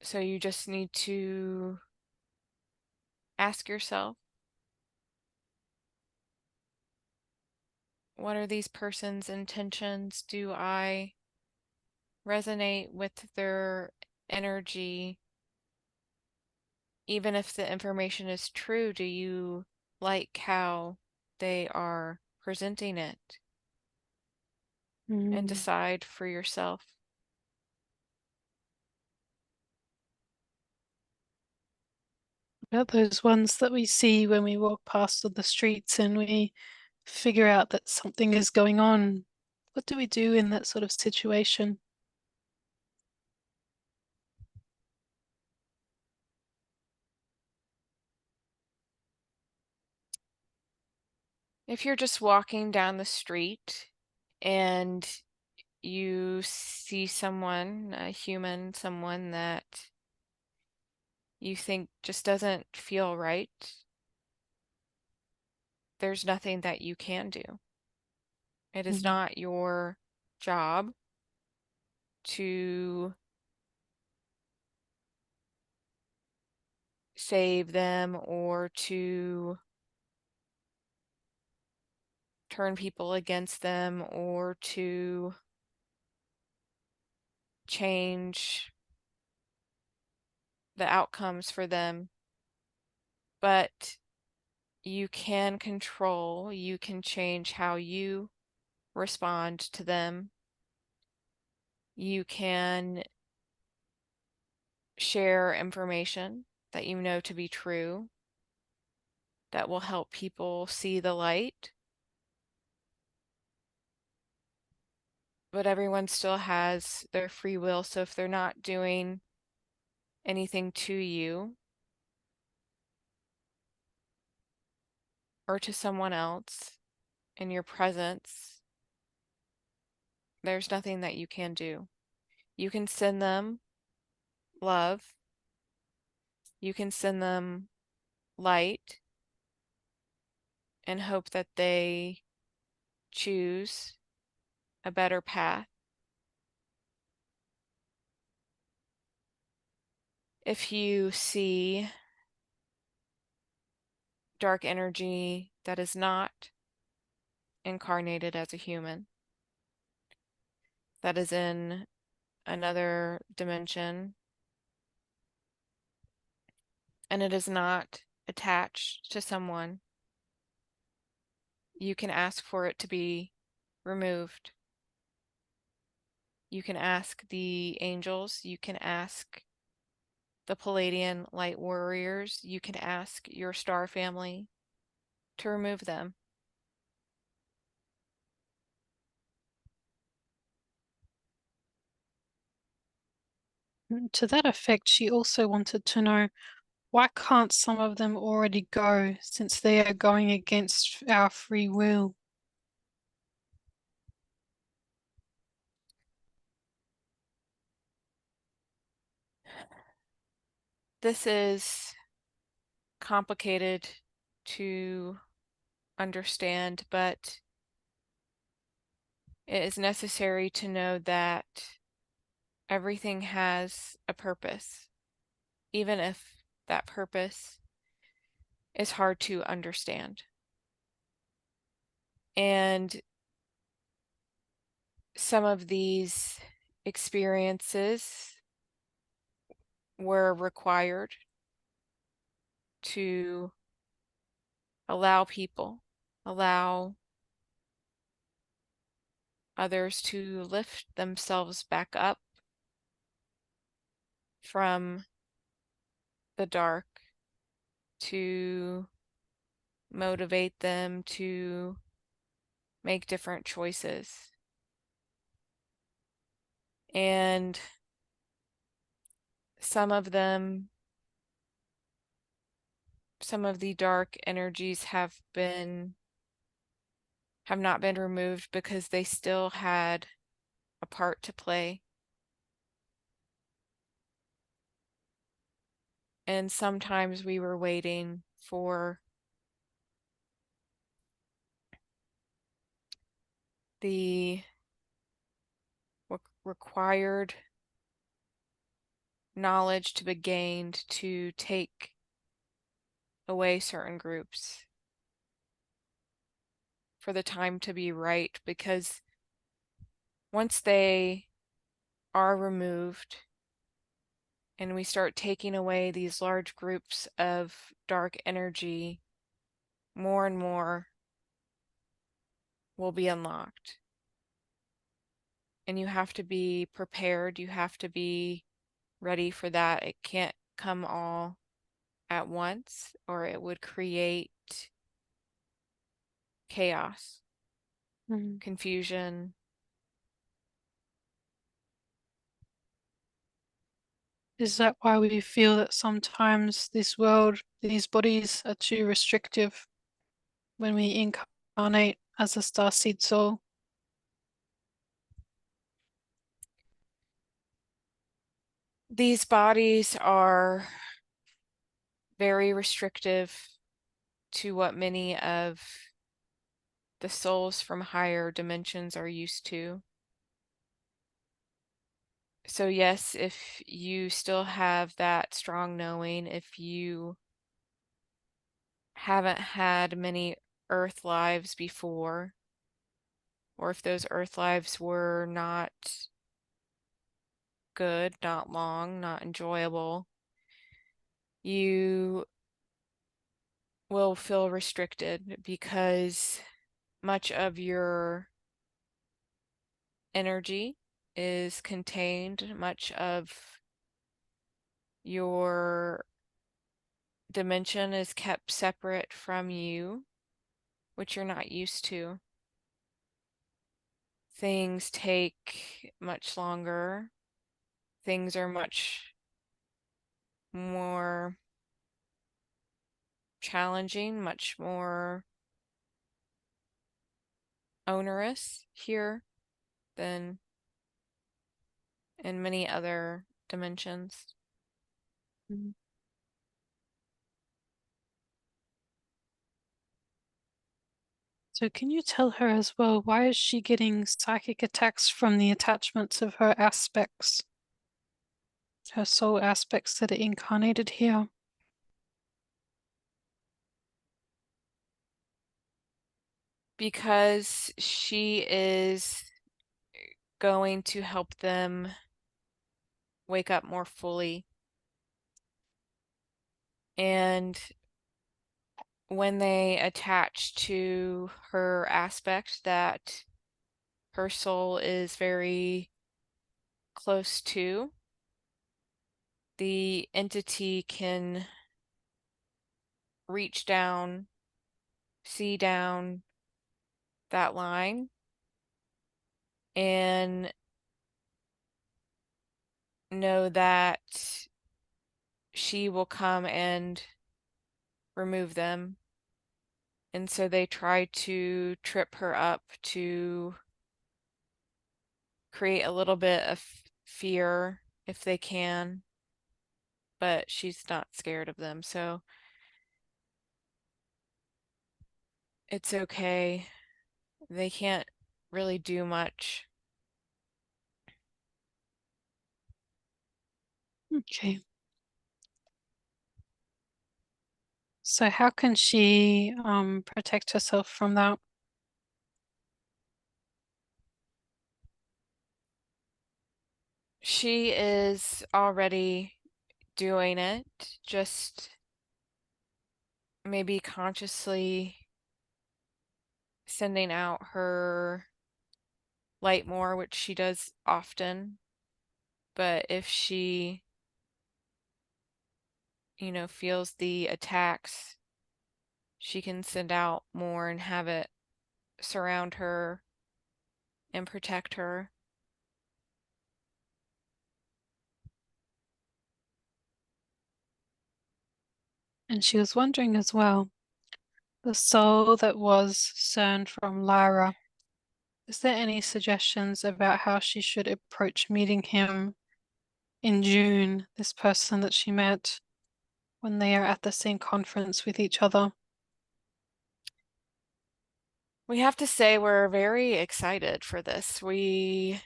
So you just need to ask yourself, what are these person's intentions? Do I resonate with their energy? Even if the information is true, do you like how they are presenting it? And Mm. decide for yourself. About those ones that we see when we walk past on the streets and we figure out that something is going on. What do we do in that sort of situation? If you're just walking down the street and you see someone, a human, someone that you think just doesn't feel right, there's nothing that you can do. It is Mm. not your job to save them or to turn people against them or to change the outcomes for them, but you can control, you can change how you respond to them. You can share information that you know to be true that will help people see the light. But everyone still has their free will, so if they're not doing anything to you or to someone else in your presence, there's nothing that you can do. You can send them love, you can send them light, and hope that they choose a better path. If you see dark energy that is not incarnated as a human, that is in another dimension, and it is not attached to someone, you can ask for it to be removed. You can ask the angels, you can ask the Palladian light warriors, you can ask your star family to remove them. To that effect, she also wanted to know, why can't some of them already go since they are going against our free will? This is complicated to understand, but it is necessary to know that everything has a purpose, even if that purpose is hard to understand. And some of these experiences were required to allow others to lift themselves back up from the dark, to motivate them to make different choices. And some of them, some of the dark energies have not been removed because they still had a part to play. And sometimes we were waiting for the required knowledge to be gained to take away certain groups, for the time to be right, because once they are removed and we start taking away these large groups of dark energy, more and more will be unlocked. And you have to be prepared, you have to be ready for that. It can't come all at once, or it would create chaos, confusion. Is that why we feel that sometimes this world, these bodies are too restrictive when we incarnate as a starseed soul? These bodies are very restrictive to what many of the souls from higher dimensions are used to. So yes, if you still have that strong knowing, if you haven't had many earth lives before, or if those earth lives were not good, not long, not enjoyable, you will feel restricted because much of your energy is contained, much of your dimension is kept separate from you, which you're not used to. Things take much longer. Things are much more challenging, much more onerous here than in many other dimensions. Mm. So can you tell her as well, why is she getting psychic attacks from the attachments of her aspects, her soul aspects that are incarnated here? Because she is going to help them wake up more fully. And when they attach to her aspect that her soul is very close to, the entity can reach down, see down that line, and know that she will come and remove them. And so they try to trip her up to create a little bit of fear if they can, but she's not scared of them. So it's okay. They can't really do much. Okay. So how can she protect herself from that? She is already doing it, just maybe consciously sending out her light more, which she does often. But if she, feels the attacks, she can send out more and have it surround her and protect her. And she was wondering as well, the soul that was CERN from Lyra, is there any suggestions about how she should approach meeting him in June, this person that she met when they are at the same conference with each other? We have to say we're very excited for this. We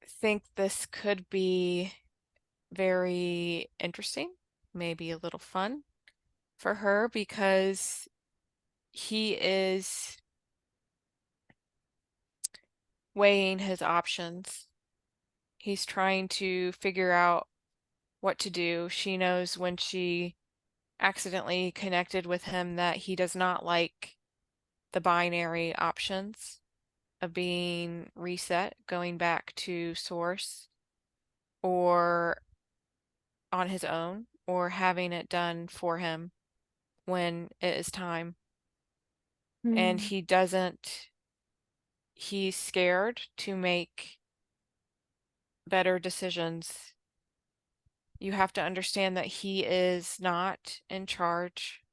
think this could be very interesting, maybe a little fun for her because he is weighing his options. He's trying to figure out what to do. She knows when she accidentally connected with him that he does not like the binary options of being reset, going back to source, or on his own, or having it done for him when it is time. And Hmm. he's scared to make better decisions. You have to understand that he is not in charge.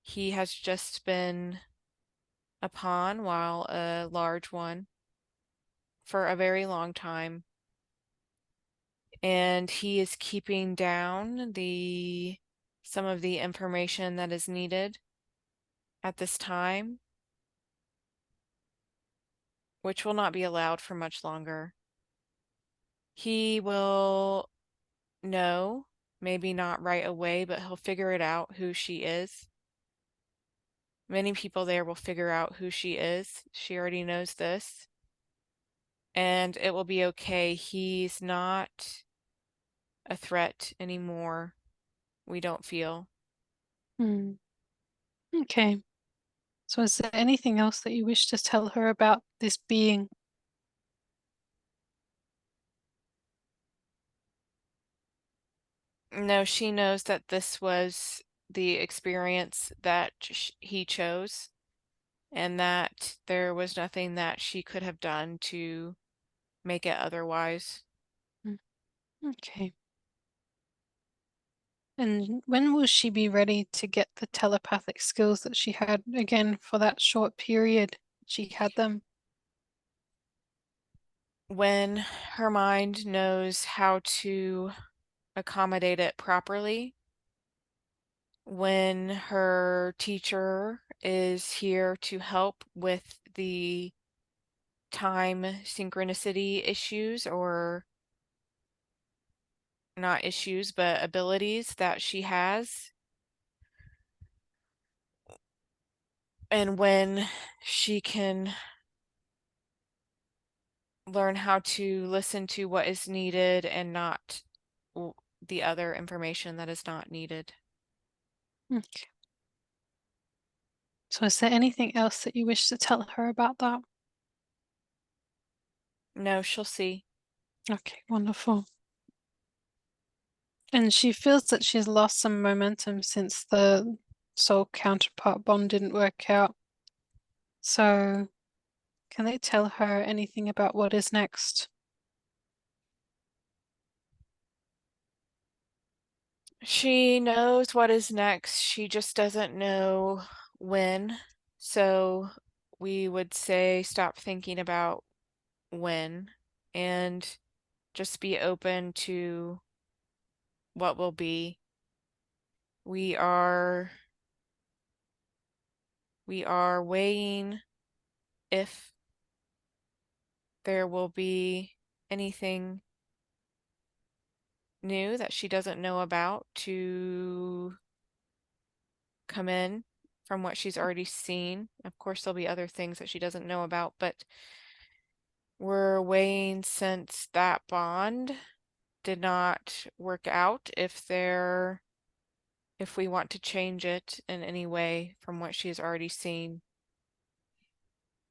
He has just been a pawn while a large one for a very long time. And he is keeping down some of the information that is needed at this time, which will not be allowed for much longer. He will know, maybe not right away, but he'll figure it out who she is. Many people there will figure out who she is. She already knows this. and it will be okay. He's not a threat anymore, we don't feel. Hmm. Okay. So is there anything else that you wish to tell her about this being? No, she knows that this was the experience that he chose, and that there was nothing that she could have done to make it otherwise. Mm, okay. And when will she be ready to get the telepathic skills that she had again for that short period she had them? When her mind knows how to accommodate it properly, when her teacher is here to help with the time synchronicity issues, or not issues, but abilities that she has, and when she can learn how to listen to what is needed and not the other information that is not needed. Okay. So is there anything else that you wish to tell her about that? No, she'll see. Okay, wonderful. And she feels that she's lost some momentum since the soul counterpart bond didn't work out. So can they tell her anything about what is next? She knows what is next. She just doesn't know when. So we would say stop thinking about when and just be open to what will be. We are we are weighing if there will be anything new that she doesn't know about to come in from what she's already seen. Of course, there'll be other things that she doesn't know about, but we're weighing, since that bond did not work out, if we want to change it in any way from what she has already seen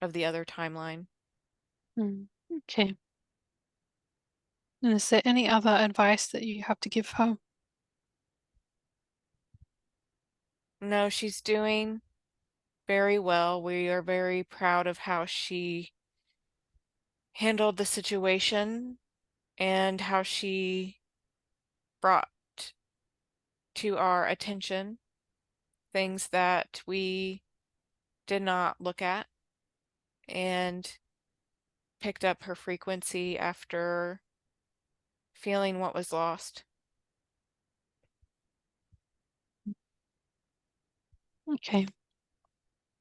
of the other timeline. Hmm. Okay. And is there any other advice that you have to give her? No, she's doing very well. We are very proud of how she handled the situation and how she brought to our attention things that we did not look at, and picked up her frequency after feeling what was lost. Okay.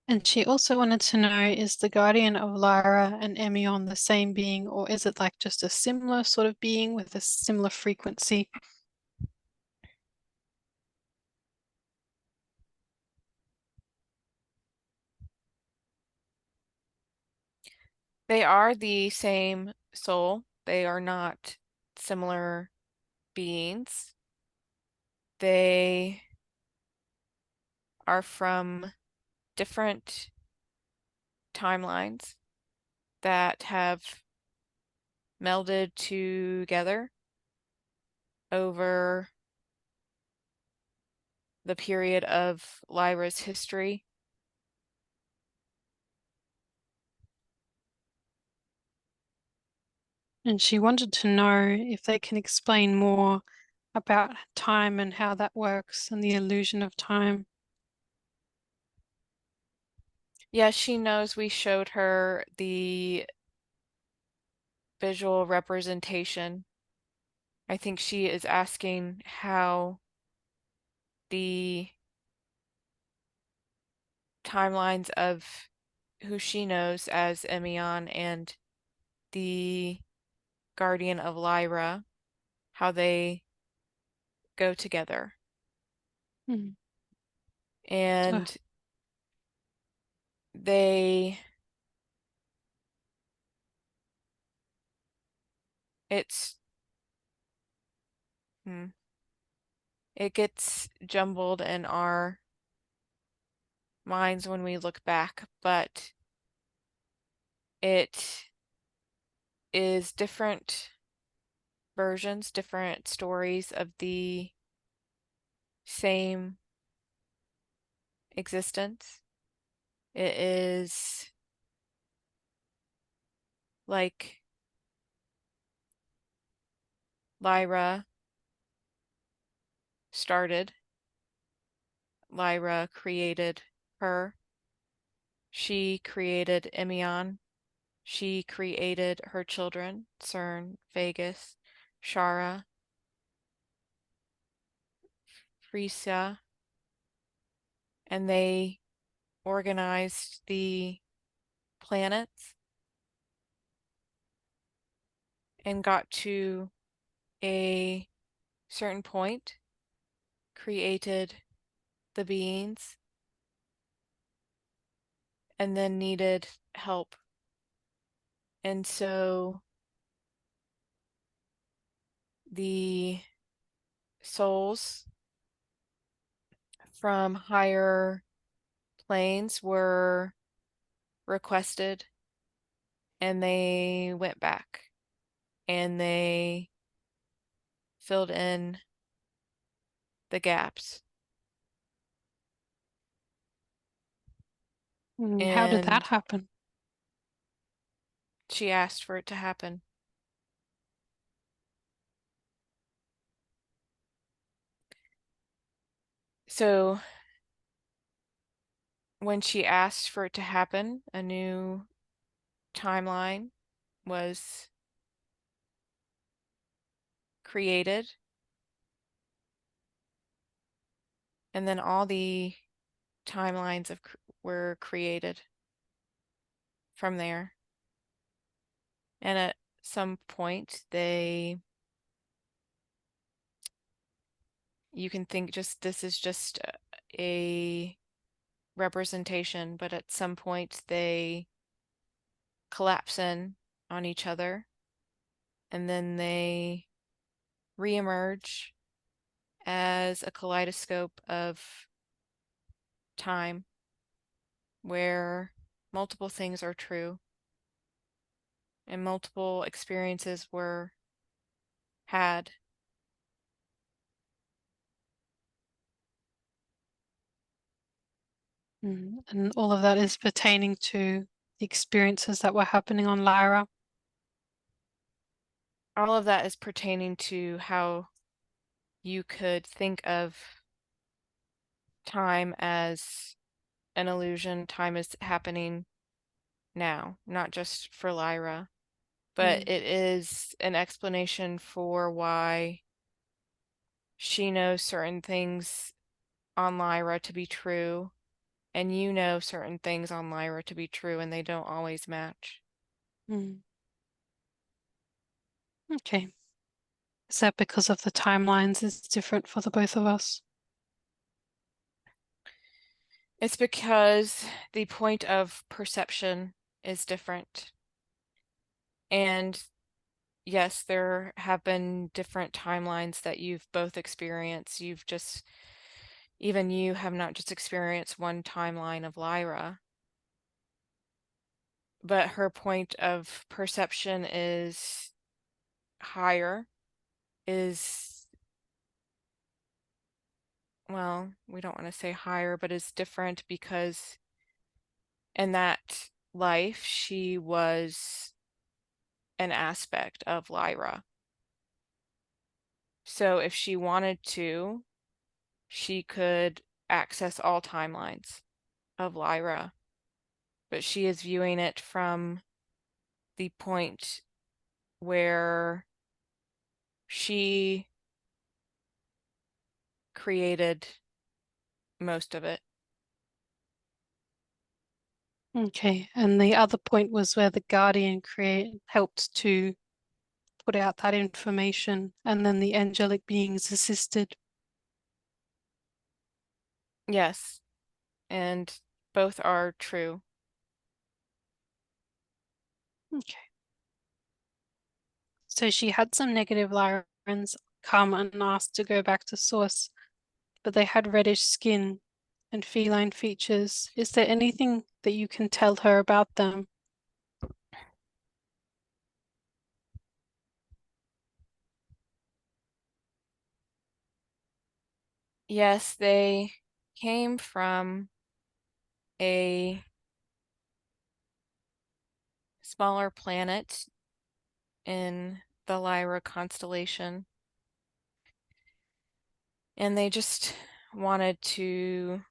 And she also wanted to know, is the guardian of Lyra and Emion the same being, or is it like just a similar sort of being with a similar frequency? They are the same soul. They are not similar beings. They are from different timelines that have melded together over the period of Lyra's history. And she wanted to know if they can explain more about time and how that works and the illusion of time. Yeah, she knows we showed her the visual representation. I think she is asking how the timelines of who she knows as Emion and the guardian of Lyra, how they go together. Hmm. So, And they it's it gets jumbled in our minds when we look back, but it is different versions, different stories of the same existence. It is like Lyra started, Lyra created her, she created Emion, she created her children, Cern, Vegas, Shara, Frisia, and they organized the planets and got to a certain point, created the beings, and then needed help. And so the souls from higher planes were requested, and they went back and they filled in the gaps. How did that And happen? she asked for it to happen. So when she asked for it to happen, a new timeline was created, and then all the timelines were created from there. And at some point, you can think just this is just a representation, but at some point they collapse in on each other, and then they reemerge as a kaleidoscope of time where multiple things are true and multiple experiences were had. And all of that is pertaining to the experiences that were happening on Lyra. All of that is pertaining to how you could think of time as an illusion. Time is happening now, not just for Lyra, but Mm. it is an explanation for why she knows certain things on Lyra to be true, and you know certain things on Lyra to be true, and they don't always match. Mm. Okay. Is that because of the timelines is different for the both of us? It's because the point of perception is different. And yes, there have been different timelines that you've both experienced. Even you have not just experienced one timeline of Lyra, but her point of perception is higher, is, well, we don't want to say higher, but is different because in that life, she was an aspect of Lyra. So if she wanted to, she could access all timelines of Lyra, but she is viewing it from the point where she created most of it. Okay. And the other point was where the Guardian create helped to put out that information, and then the angelic beings assisted. Yes, and both are true. Okay. So she had some negative Lyrans come and asked to go back to source, but they had reddish skin and feline features. Is there anything that you can tell her about them? Yes, they came from a smaller planet in the Lyra constellation, and they just wanted to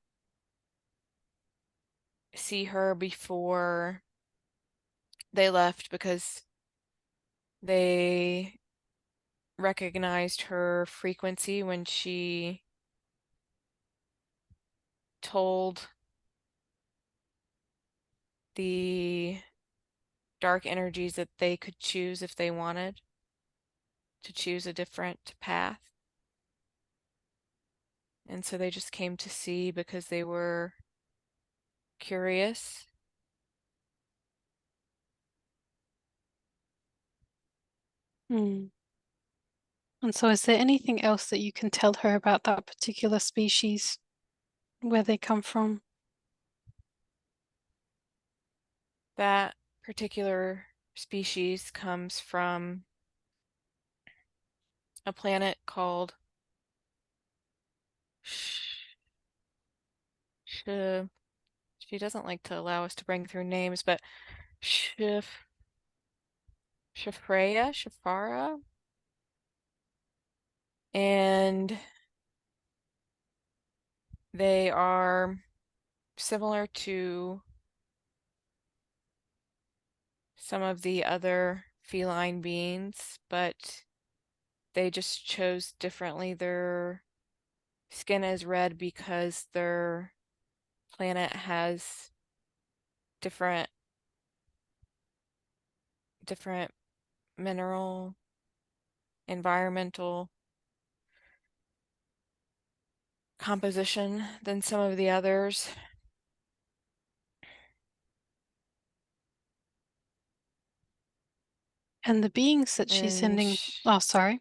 see her before they left because they recognized her frequency when she told the dark energies that they could choose if they wanted to choose a different path. And so they just came to see because they were curious. Hmm. And so is there anything else that you can tell her about that particular species, where they come from? That particular species comes from a planet called Sh she doesn't like to allow us to bring through names, but Shafara, and they are similar to some of the other feline beings, but they just chose differently. Their skin is red because their planet has different different mineral, environmental composition than some of the others. And the beings that she's And sending, oh, sorry,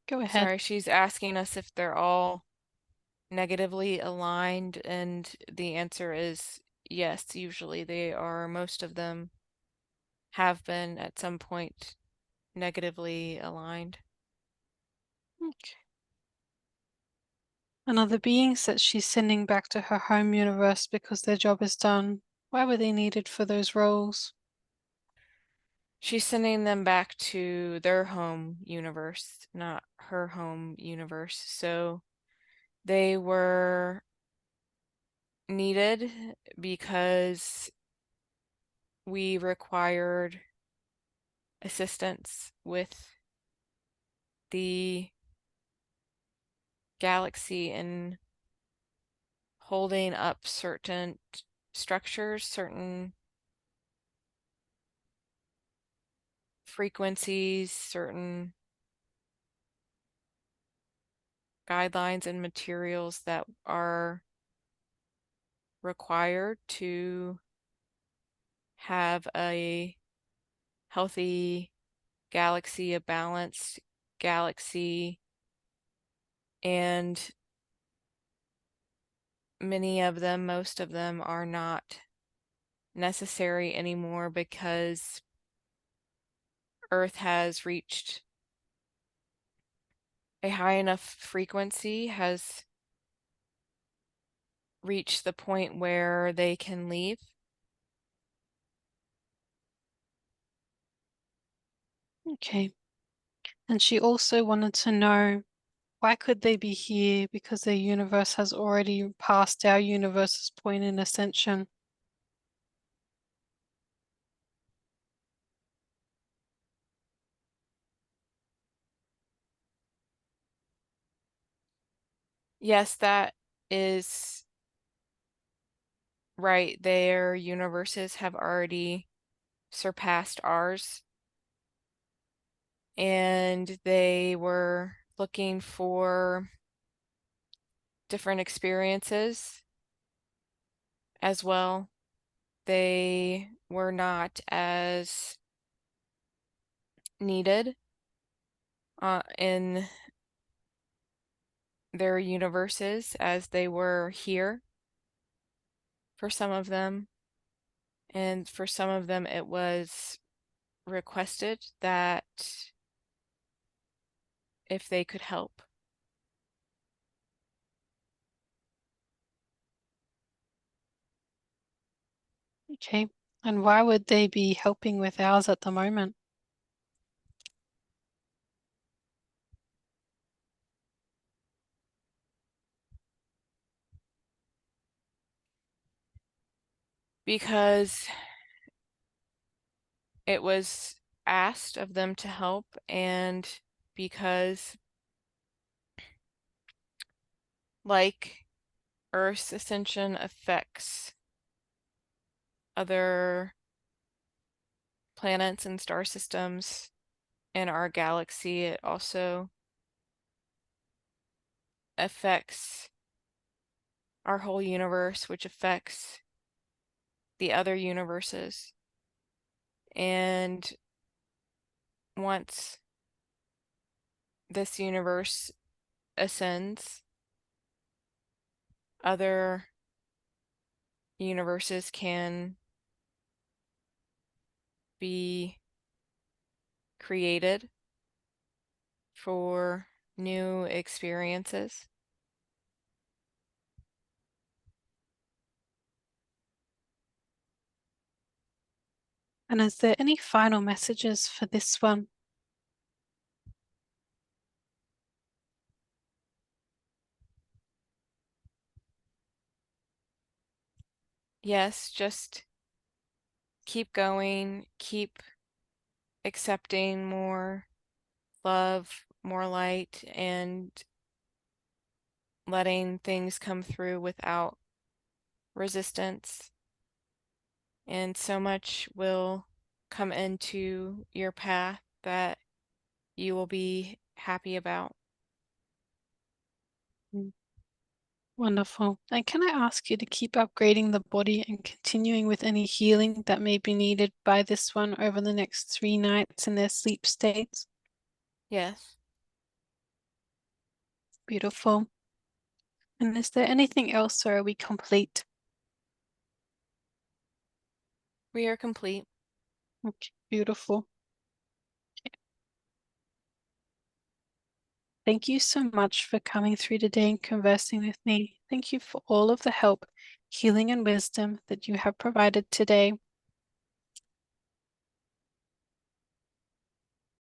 go ahead. sorry, she's asking us if they're all negatively aligned, and the answer is yes, usually they are. Most of them have been at some point negatively aligned. Okay. And are the beings that she's sending back to her home universe because their job is done? Why were they needed for those roles? She's sending them back to their home universe, not her home universe. So they were needed because we required assistance with the galaxy in holding up certain structures, certain frequencies, certain guidelines and materials that are required to have a healthy galaxy, a balanced galaxy, and many of them, most of them, are not necessary anymore because Earth has reached a high enough frequency, has reached the point where they can leave. Okay. And she also wanted to know, why could they be here? Because their universe has already passed our universe's point in ascension. Yes, that is right. Their universes have already surpassed ours, and they were looking for different experiences as well. They were not as needed in their universes as they were here for some of them. And for some of them, it was requested that if they could help. Okay. And why would they be helping with ours at the moment? Because it was asked of them to help, and because, like Earth's ascension affects other planets and star systems in our galaxy, it also affects our whole universe, which affects the other universes. And once this universe ascends, other universes can be created for new experiences. And is there any final messages for this one? Yes, just keep going, keep accepting more love, more light, and letting things come through without resistance. And so much will come into your path that you will be happy about. Mm, wonderful. And can I ask you to keep upgrading the body and continuing with any healing that may be needed by this one over the next 3 nights in their sleep states? Yes, Beautiful. And is there anything else, or are we complete? we are complete. Okay, beautiful. Thank you so much for coming through today and conversing with me. Thank you for all of the help, healing, and wisdom that you have provided today.